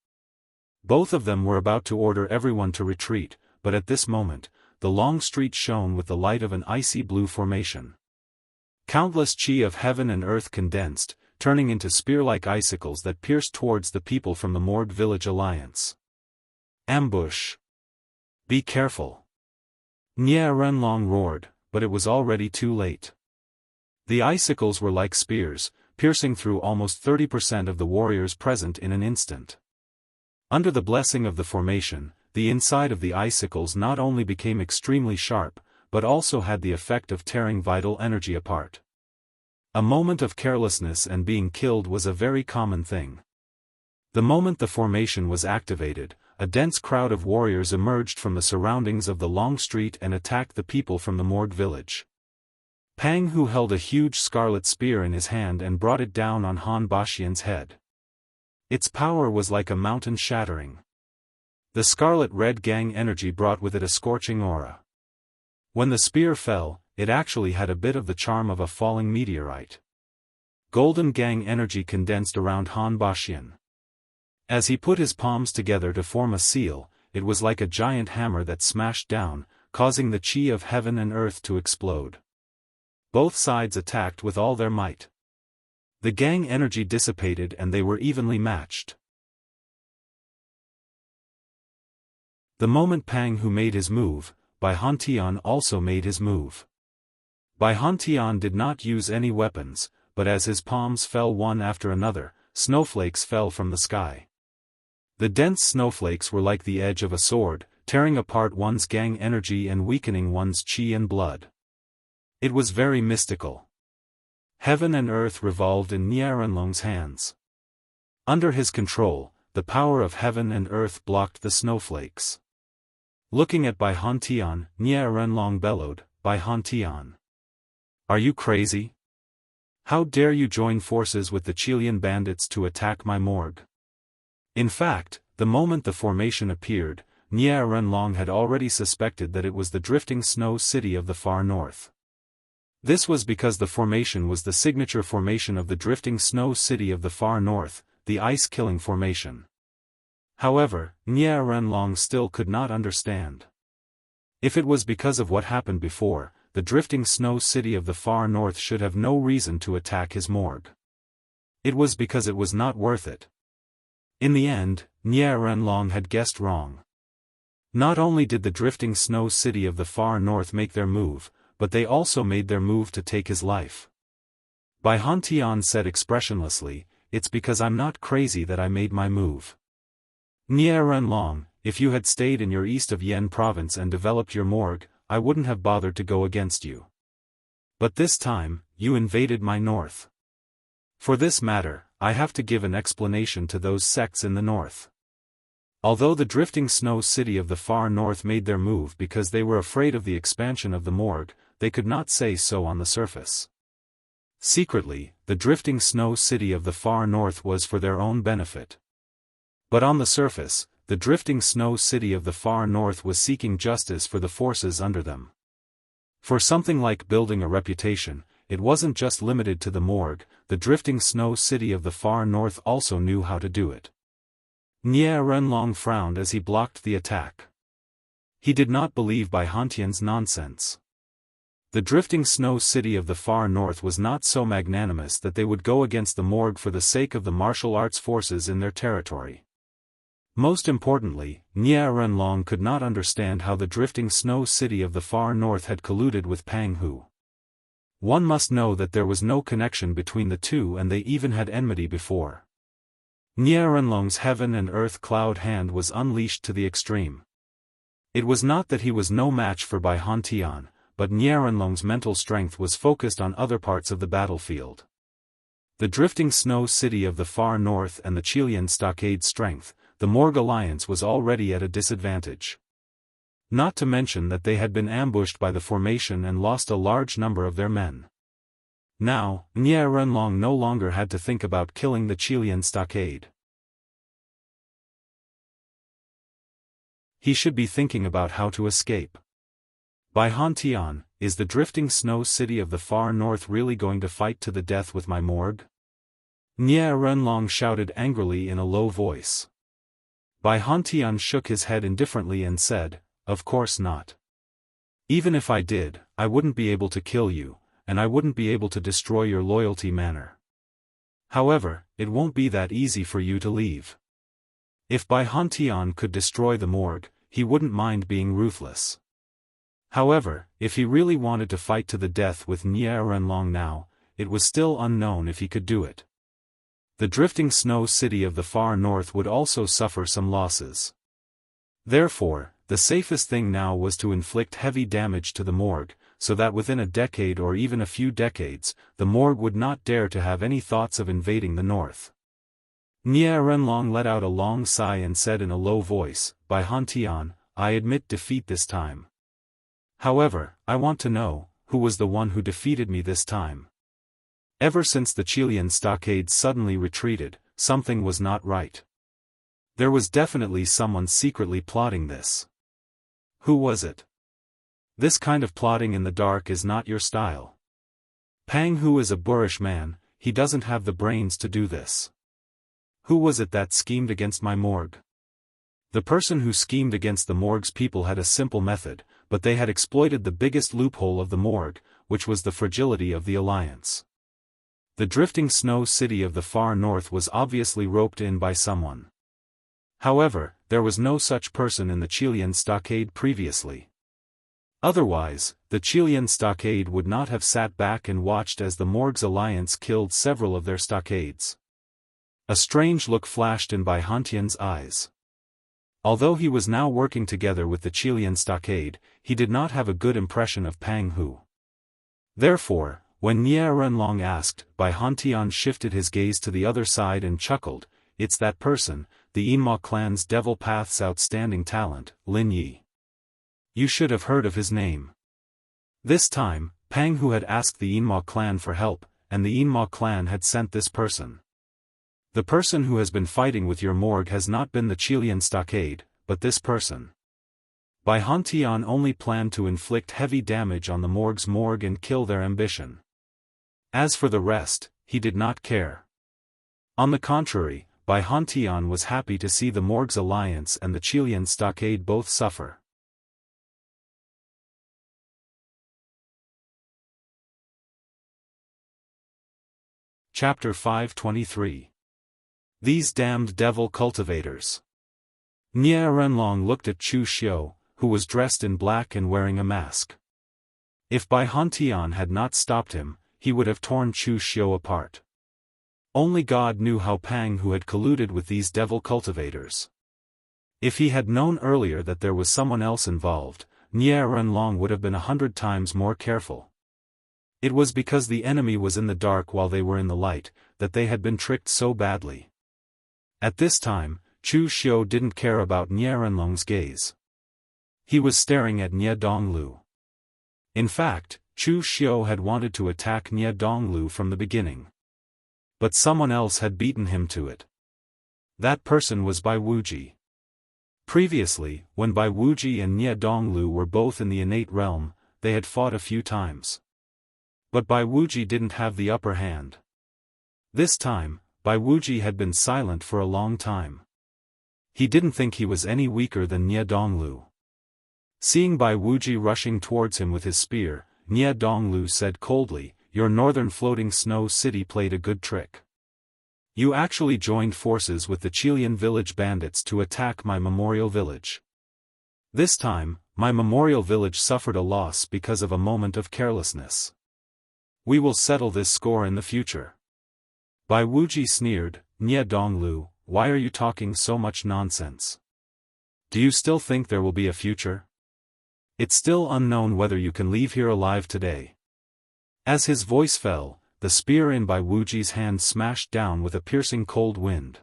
Both of them were about to order everyone to retreat, but at this moment, the long street shone with the light of an icy blue formation. Countless qi of heaven and earth condensed, turning into spear-like icicles that pierced towards the people from the Mord Village Alliance. Ambush! Be careful! Nie Renlong roared, but it was already too late. The icicles were like spears, piercing through almost 30% of the warriors present in an instant. Under the blessing of the formation, the inside of the icicles not only became extremely sharp, but also had the effect of tearing vital energy apart. A moment of carelessness and being killed was a very common thing. The moment the formation was activated, a dense crowd of warriors emerged from the surroundings of the long street and attacked the people from the Mord village. Pang Hu held a huge scarlet spear in his hand and brought it down on Han Baxian's head. Its power was like a mountain shattering. The scarlet-red gang energy brought with it a scorching aura. When the spear fell, it actually had a bit of the charm of a falling meteorite. Golden gang energy condensed around Han Baxian. As he put his palms together to form a seal, it was like a giant hammer that smashed down, causing the chi of heaven and earth to explode. Both sides attacked with all their might. The gang energy dissipated and they were evenly matched. The moment Pang Hu made his move, Bai Han Tian also made his move. Bai Han Tian did not use any weapons, but as his palms fell one after another, snowflakes fell from the sky. The dense snowflakes were like the edge of a sword, tearing apart one's gang energy and weakening one's chi and blood. It was very mystical. Heaven and earth revolved in Nie Renlong's hands. Under his control, the power of heaven and earth blocked the snowflakes. Looking at Bai Han Tian, Nie Renlong bellowed, "Bai Han Tian. Are you crazy? How dare you join forces with the Chilean bandits to attack my morgue?" In fact, the moment the formation appeared, Nie Renlong had already suspected that it was the drifting snow city of the far north. This was because the formation was the signature formation of the drifting snow city of the far north, the ice-killing formation. However, Nie Renlong still could not understand. If it was because of what happened before, the drifting snow city of the far north should have no reason to attack his morgue. It was because it was not worth it. In the end, Nie Renlong had guessed wrong. Not only did the drifting snow city of the far north make their move, but they also made their move to take his life. Bai Han Tian said expressionlessly, "It's because I'm not crazy that I made my move. Nie Renlong, if you had stayed in your east of Yen province and developed your morgue, I wouldn't have bothered to go against you. But this time, you invaded my north. For this matter, I have to give an explanation to those sects in the north." Although the drifting snow city of the far north made their move because they were afraid of the expansion of the morgue, they could not say so on the surface. Secretly, the drifting snow city of the far north was for their own benefit. But on the surface, the drifting snow city of the far north was seeking justice for the forces under them. For something like building a reputation, it wasn't just limited to the morgue, the drifting snow city of the far north also knew how to do it. Nie Renlong frowned as he blocked the attack. He did not believe Bai Han Tian's nonsense. The drifting snow city of the far north was not so magnanimous that they would go against the morgue for the sake of the martial arts forces in their territory. Most importantly, Nie Renlong could not understand how the drifting snow city of the far north had colluded with Pang Hu. One must know that there was no connection between the two and they even had enmity before. Nie Renlong's heaven and earth cloud hand was unleashed to the extreme. It was not that he was no match for Bai Han Tian, but Nie Renlong's mental strength was focused on other parts of the battlefield. The drifting snow city of the far north and the Chilean stockade strength, the Morgue alliance was already at a disadvantage. Not to mention that they had been ambushed by the formation and lost a large number of their men. Now, Nie Renlong no longer had to think about killing the Chilean stockade. He should be thinking about how to escape. Bai Han Tian, is the drifting snow city of the far north really going to fight to the death with my morgue? Nie Renlong shouted angrily in a low voice. Bai Han Tian shook his head indifferently and said, "Of course not. Even if I did, I wouldn't be able to kill you, and I wouldn't be able to destroy your loyalty manor. However, it won't be that easy for you to leave. If Bai Han Tian could destroy the morgue, he wouldn't mind being ruthless. However, if he really wanted to fight to the death with Nie Renlong now, it was still unknown if he could do it. The drifting snow city of the far north would also suffer some losses. Therefore, the safest thing now was to inflict heavy damage to the morgue, so that within a decade or even a few decades, the morgue would not dare to have any thoughts of invading the north. Nie Renlong let out a long sigh and said in a low voice, "Bai Han Tian, I admit defeat this time. However, I want to know, who was the one who defeated me this time?" Ever since the Chilean stockade suddenly retreated, something was not right. There was definitely someone secretly plotting this. Who was it? This kind of plotting in the dark is not your style. Pang Hu is a boorish man, he doesn't have the brains to do this. Who was it that schemed against my morgue? The person who schemed against the morgue's people had a simple method, but they had exploited the biggest loophole of the morgue, which was the fragility of the alliance. The drifting snow city of the far north was obviously roped in by someone. However, there was no such person in the Chilean stockade previously. Otherwise, the Chilean stockade would not have sat back and watched as the morgue's alliance killed several of their stockades. A strange look flashed in Bai Hantian's eyes. Although he was now working together with the Chilean stockade, he did not have a good impression of Pang Hu. Therefore, when Nie Renlong asked, Bai Hantian shifted his gaze to the other side and chuckled, "It's that person, the Yinma clan's Devil Path's outstanding talent, Lin Yi. You should have heard of his name." This time, Pang Hu had asked the Yinma clan for help, and the Yinma clan had sent this person. The person who has been fighting with your morgue has not been the Chilean stockade, but this person. Bai Hantian only planned to inflict heavy damage on the morgue and kill their ambition. As for the rest, he did not care. On the contrary, Bai Hantian was happy to see the morgue's alliance and the Chilean stockade both suffer. Chapter 523. These damned devil cultivators. Nie Renlong looked at Chu Xiu, who was dressed in black and wearing a mask. If Bai Hantian had not stopped him, he would have torn Chu Xiu apart. Only God knew how Pang Hu had colluded with these devil cultivators. If he had known earlier that there was someone else involved, Nie Renlong would have been 100 times more careful. It was because the enemy was in the dark while they were in the light, that they had been tricked so badly. At this time, Chu Xiu didn't care about Nie Renlong's gaze. He was staring at Nie Donglu. In fact, Chu Xiu had wanted to attack Nie Donglu from the beginning. But someone else had beaten him to it. That person was Bai Wuji. Previously, when Bai Wuji and Nie Donglu were both in the innate realm, they had fought a few times. But Bai Wuji didn't have the upper hand. This time, Bai Wuji had been silent for a long time. He didn't think he was any weaker than Nie Donglu. Seeing Bai Wuji rushing towards him with his spear, Nie Donglu said coldly, "Your northern floating snow city played a good trick. You actually joined forces with the Chilean village bandits to attack my memorial village. This time, my memorial village suffered a loss because of a moment of carelessness. We will settle this score in the future." Bai Wuji sneered, "Nie Donglu, why are you talking so much nonsense? Do you still think there will be a future? It's still unknown whether you can leave here alive today." As his voice fell, the spear in Bai Wuji's hand smashed down with a piercing cold wind.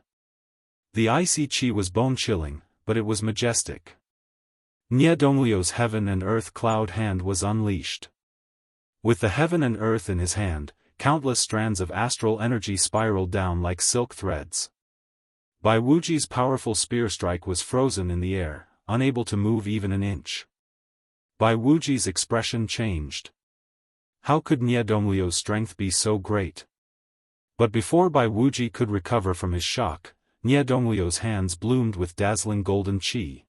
The icy chi was bone-chilling, but it was majestic. Nie Donglio's heaven and earth cloud hand was unleashed. With the heaven and earth in his hand, countless strands of astral energy spiraled down like silk threads. Bai Wuji's powerful spear strike was frozen in the air, unable to move even an inch. Bai Wuji's expression changed. How could Nie Donglio's strength be so great? But before Bai Wuji could recover from his shock, Nie Donglio's hands bloomed with dazzling golden chi.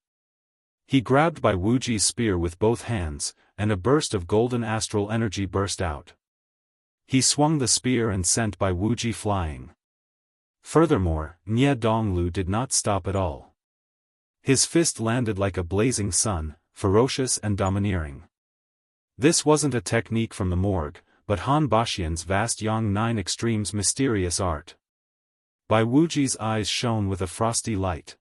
He grabbed Bai Wuji's spear with both hands, and a burst of golden astral energy burst out. He swung the spear and sent Bai Wuji flying. Furthermore, Nie Donglu did not stop at all. His fist landed like a blazing sun, ferocious and domineering. This wasn't a technique from the morgue, but Han Baxian's vast Yang 9 Extreme's mysterious art. Bai Wuji's eyes shone with a frosty light.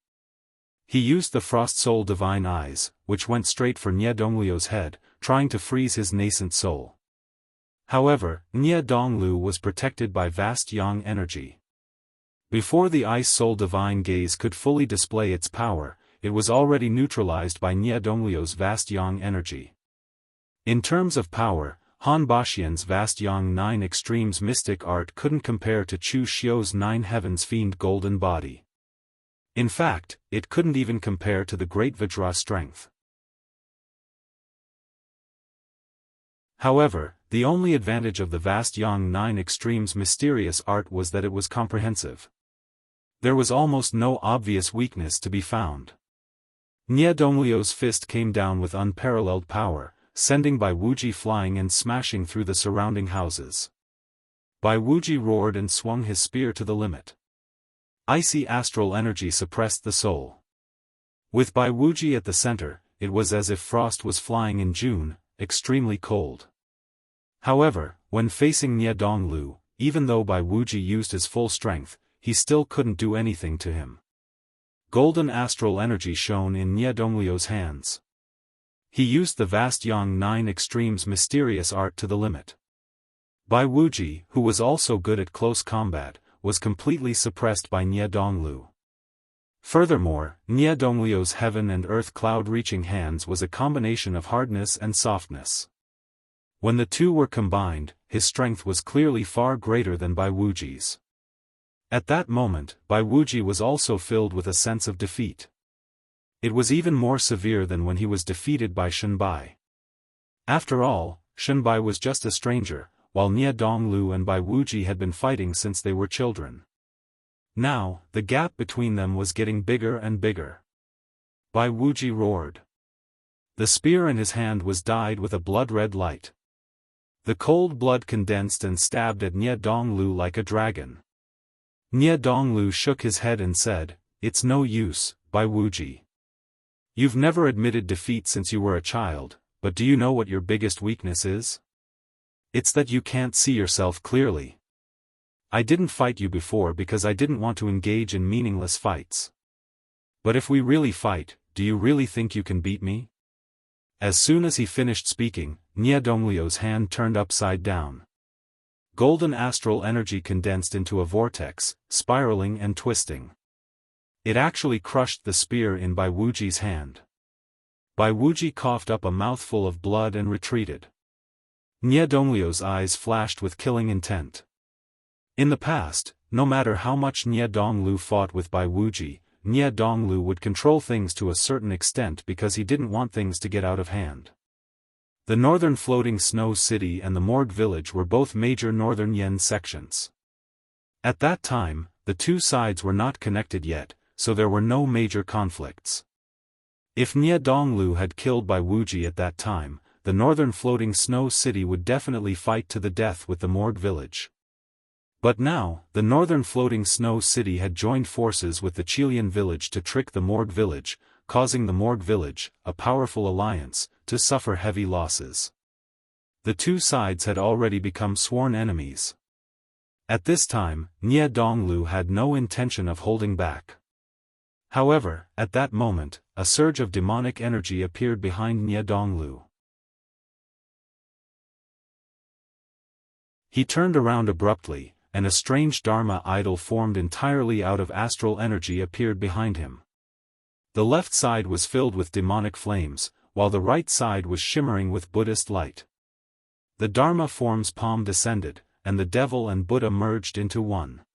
He used the Frost Soul Divine Eyes, which went straight for Nie Donglio's head, trying to freeze his nascent soul. However, Nie Donglu was protected by vast Yang energy. Before the Ice Soul Divine Gaze could fully display its power, it was already neutralized by Nie Donglio's vast Yang energy. In terms of power, Han Baxian's vast Yang 9 Extremes mystic art couldn't compare to Chu Xiu's 9 Heavens Fiend golden body. In fact, it couldn't even compare to the great Vajra strength. However, the only advantage of the vast Yang 9 Extremes mysterious art was that it was comprehensive. There was almost no obvious weakness to be found. Nie Donglio's fist came down with unparalleled power, sending Bai Wuji flying and smashing through the surrounding houses. Bai Wuji roared and swung his spear to the limit. Icy astral energy suppressed the soul. With Bai Wuji at the center, it was as if frost was flying in June, extremely cold. However, when facing Nie Donglu, even though Bai Wuji used his full strength, he still couldn't do anything to him. Golden astral energy shone in Nie Donglio's hands. He used the vast Yang 9 Extremes mysterious art to the limit. Bai Wuji, who was also good at close combat, was completely suppressed by Nie Donglu. Furthermore, Nie Donglio's heaven and earth cloud-reaching hands was a combination of hardness and softness. When the two were combined, his strength was clearly far greater than Bai Wuji's. At that moment, Bai Wuji was also filled with a sense of defeat. It was even more severe than when he was defeated by Shenbai. After all, Shenbai was just a stranger, while Nie Donglu and Bai Wuji had been fighting since they were children. Now, the gap between them was getting bigger and bigger. Bai Wuji roared. The spear in his hand was dyed with a blood-red light. The cold blood condensed and stabbed at Nie Donglu like a dragon. Nie Donglu shook his head and said, "It's no use, Bai Wuji. You've never admitted defeat since you were a child, but do you know what your biggest weakness is? It's that you can't see yourself clearly. I didn't fight you before because I didn't want to engage in meaningless fights. But if we really fight, do you really think you can beat me?" As soon as he finished speaking, Nie Donglio's hand turned upside down. Golden astral energy condensed into a vortex, spiraling and twisting. It actually crushed the spear in Bai Wuji's hand. Bai Wuji coughed up a mouthful of blood and retreated. Nie Donglio's eyes flashed with killing intent. In the past, no matter how much Nie Donglu fought with Bai Wuji, Nie Donglu would control things to a certain extent because he didn't want things to get out of hand. The northern floating snow city and the Morgue village were both major northern Yen sections. At that time, the two sides were not connected yet, so there were no major conflicts. If Nie Donglu had killed Bai Wuji at that time, the northern floating snow city would definitely fight to the death with the Morgue village. But now, the northern floating snow city had joined forces with the Chilean village to trick the Morgue village, causing the Morgue village, a powerful alliance, to suffer heavy losses. The two sides had already become sworn enemies. At this time, Nie Donglu had no intention of holding back. However, at that moment, a surge of demonic energy appeared behind Nie Donglu. He turned around abruptly, and a strange Dharma idol formed entirely out of astral energy appeared behind him. The left side was filled with demonic flames, while the right side was shimmering with Buddhist light. The Dharma form's palm descended, and the devil and Buddha merged into one.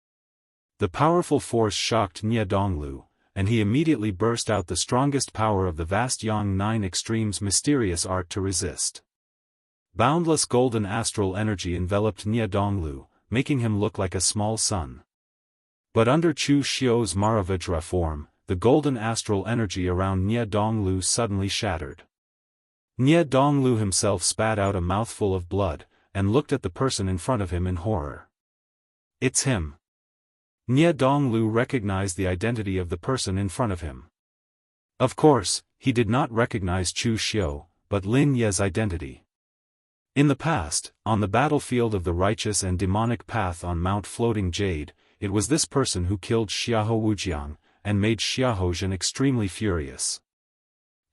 The powerful force shocked Nie Donglu, and he immediately burst out the strongest power of the vast Yang 9 Extremes mysterious art to resist. Boundless golden astral energy enveloped Nie Donglu, making him look like a small sun. But under Chu Xiu's Maravajra form, the golden astral energy around Nie Donglu suddenly shattered. Nie Donglu himself spat out a mouthful of blood, and looked at the person in front of him in horror. "It's him." Nie Donglu recognized the identity of the person in front of him. Of course, he did not recognize Chu Xiu, but Lin Ye's identity. In the past, on the battlefield of the righteous and demonic path on Mount Floating Jade, it was this person who killed Xiahou Wujiang, and made Xiahou Zhen extremely furious.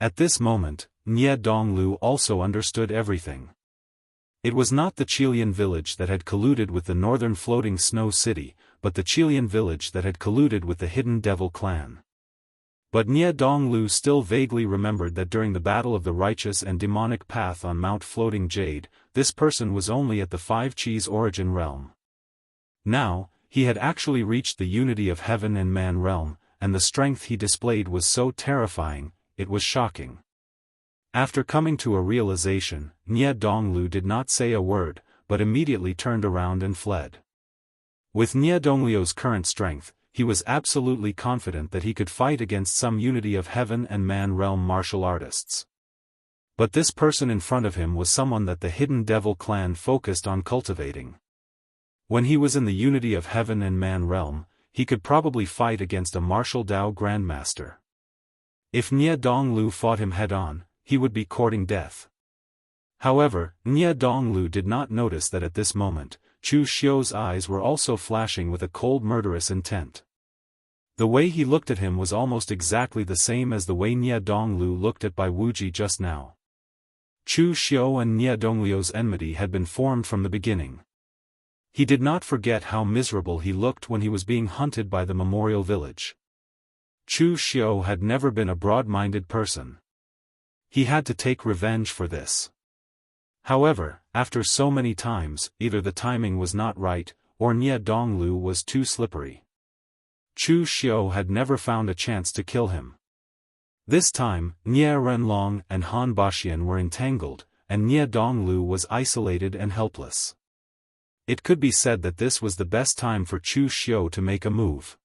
At this moment, Nie Donglu also understood everything. It was not the Chilean village that had colluded with the northern floating snow city, but the Chilean village that had colluded with the hidden devil clan. But Nie Donglu still vaguely remembered that during the battle of the righteous and demonic path on Mount Floating Jade, this person was only at the 5 Chi's origin realm. Now, he had actually reached the unity of heaven and man realm, and the strength he displayed was so terrifying, it was shocking. After coming to a realization, Nie Donglu did not say a word, but immediately turned around and fled. With Nie Donglio's current strength, he was absolutely confident that he could fight against some unity of heaven and man realm martial artists. But this person in front of him was someone that the Hidden Devil clan focused on cultivating. When he was in the unity of heaven and man realm, he could probably fight against a martial Dao grandmaster. If Nie Donglu fought him head-on, he would be courting death. However, Nie Donglu did not notice that at this moment, Chu Xiu's eyes were also flashing with a cold murderous intent. The way he looked at him was almost exactly the same as the way Nie Donglu looked at Bai Wuji just now. Chu Xiu and Nie Donglio's enmity had been formed from the beginning. He did not forget how miserable he looked when he was being hunted by the memorial village. Chu Xiu had never been a broad-minded person. He had to take revenge for this. However, after so many times, either the timing was not right, or Nie Donglu was too slippery. Chu Xiu had never found a chance to kill him. This time, Nie Renlong and Han Baxian were entangled, and Nie Donglu was isolated and helpless. It could be said that this was the best time for Chu Xiu to make a move.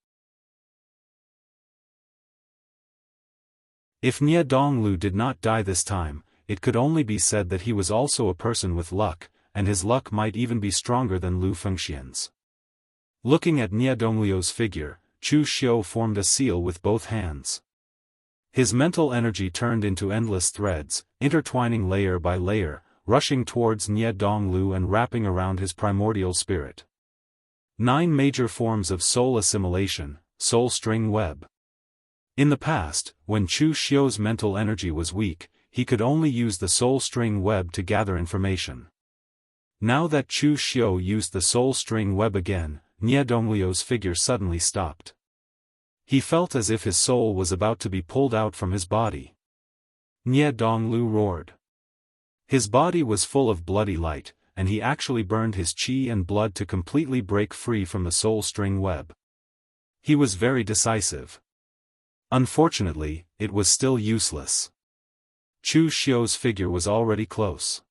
If Nie Donglu did not die this time, it could only be said that he was also a person with luck, and his luck might even be stronger than Lu Fengxian's. Looking at Nie Donglio's figure, Chu Xiu formed a seal with both hands. His mental energy turned into endless threads, intertwining layer by layer, rushing towards Nie Donglu and wrapping around his primordial spirit. 9 major forms of soul assimilation, soul string web. In the past, when Chu Xiu's mental energy was weak, he could only use the soul string web to gather information. Now that Chu Xiu used the soul string web again, Nie Donglio's figure suddenly stopped. He felt as if his soul was about to be pulled out from his body. Nie Donglu roared. His body was full of bloody light, and he actually burned his qi and blood to completely break free from the soul string web. He was very decisive. Unfortunately, it was still useless. Chu Xiu's figure was already close.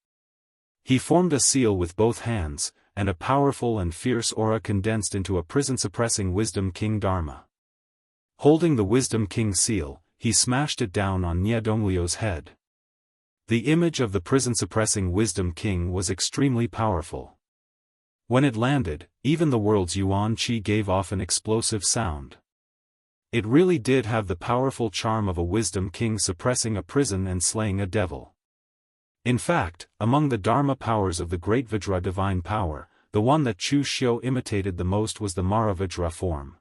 He formed a seal with both hands, and a powerful and fierce aura condensed into a prison-suppressing Wisdom King Dharma. Holding the Wisdom King seal, he smashed it down on Nie Donglio's head. The image of the prison-suppressing Wisdom King was extremely powerful. When it landed, even the world's Yuan Qi gave off an explosive sound. It really did have the powerful charm of a Wisdom King suppressing a prison and slaying a devil. In fact, among the Dharma powers of the Great Vajra divine power, the one that Chu Xiu imitated the most was the Mara Vajra form.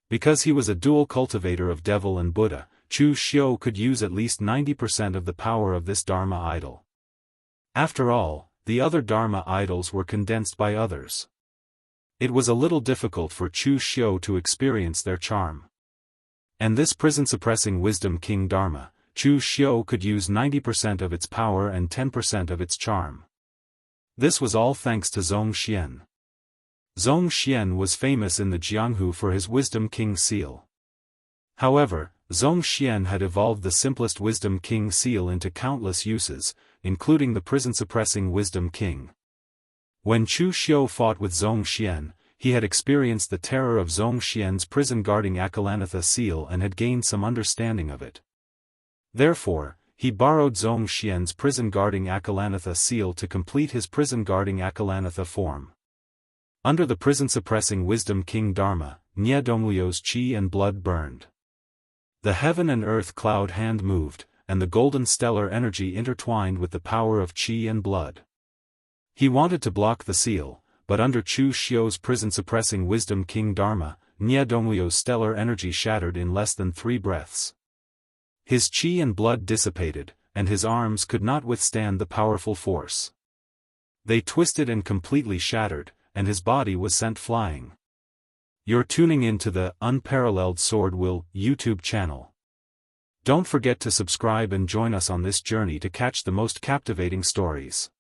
Because he was a dual cultivator of devil and Buddha, Chu Xiu could use at least 90% of the power of this Dharma idol. After all, the other Dharma idols were condensed by others. It was a little difficult for Chu Xiu to experience their charm. And this prison-suppressing Wisdom King Dharma, Chu Xiu could use 90% of its power and 10% of its charm. This was all thanks to Zong Xian. Zong Xian was famous in the Jianghu for his Wisdom King seal. However, Zong Xian had evolved the simplest Wisdom King seal into countless uses, including the prison-suppressing Wisdom King. When Chu Xiu fought with Zong Xian, he had experienced the terror of Zong Xian's prison-guarding Akalanatha seal and had gained some understanding of it. Therefore, he borrowed Zong Xian's prison-guarding Akalanatha seal to complete his prison-guarding Akalanatha form. Under the prison-suppressing Wisdom King Dharma, Nie Donglio's qi and blood burned. The heaven and earth cloud hand moved, and the golden stellar energy intertwined with the power of qi and blood. He wanted to block the seal, but under Chu Xiu's prison-suppressing Wisdom King Dharma, Nie Donglio's stellar energy shattered in less than 3 breaths. His qi and blood dissipated, and his arms could not withstand the powerful force. They twisted and completely shattered, and his body was sent flying. You're tuning into the Unparalleled Sword Will YouTube channel. Don't forget to subscribe and join us on this journey to catch the most captivating stories.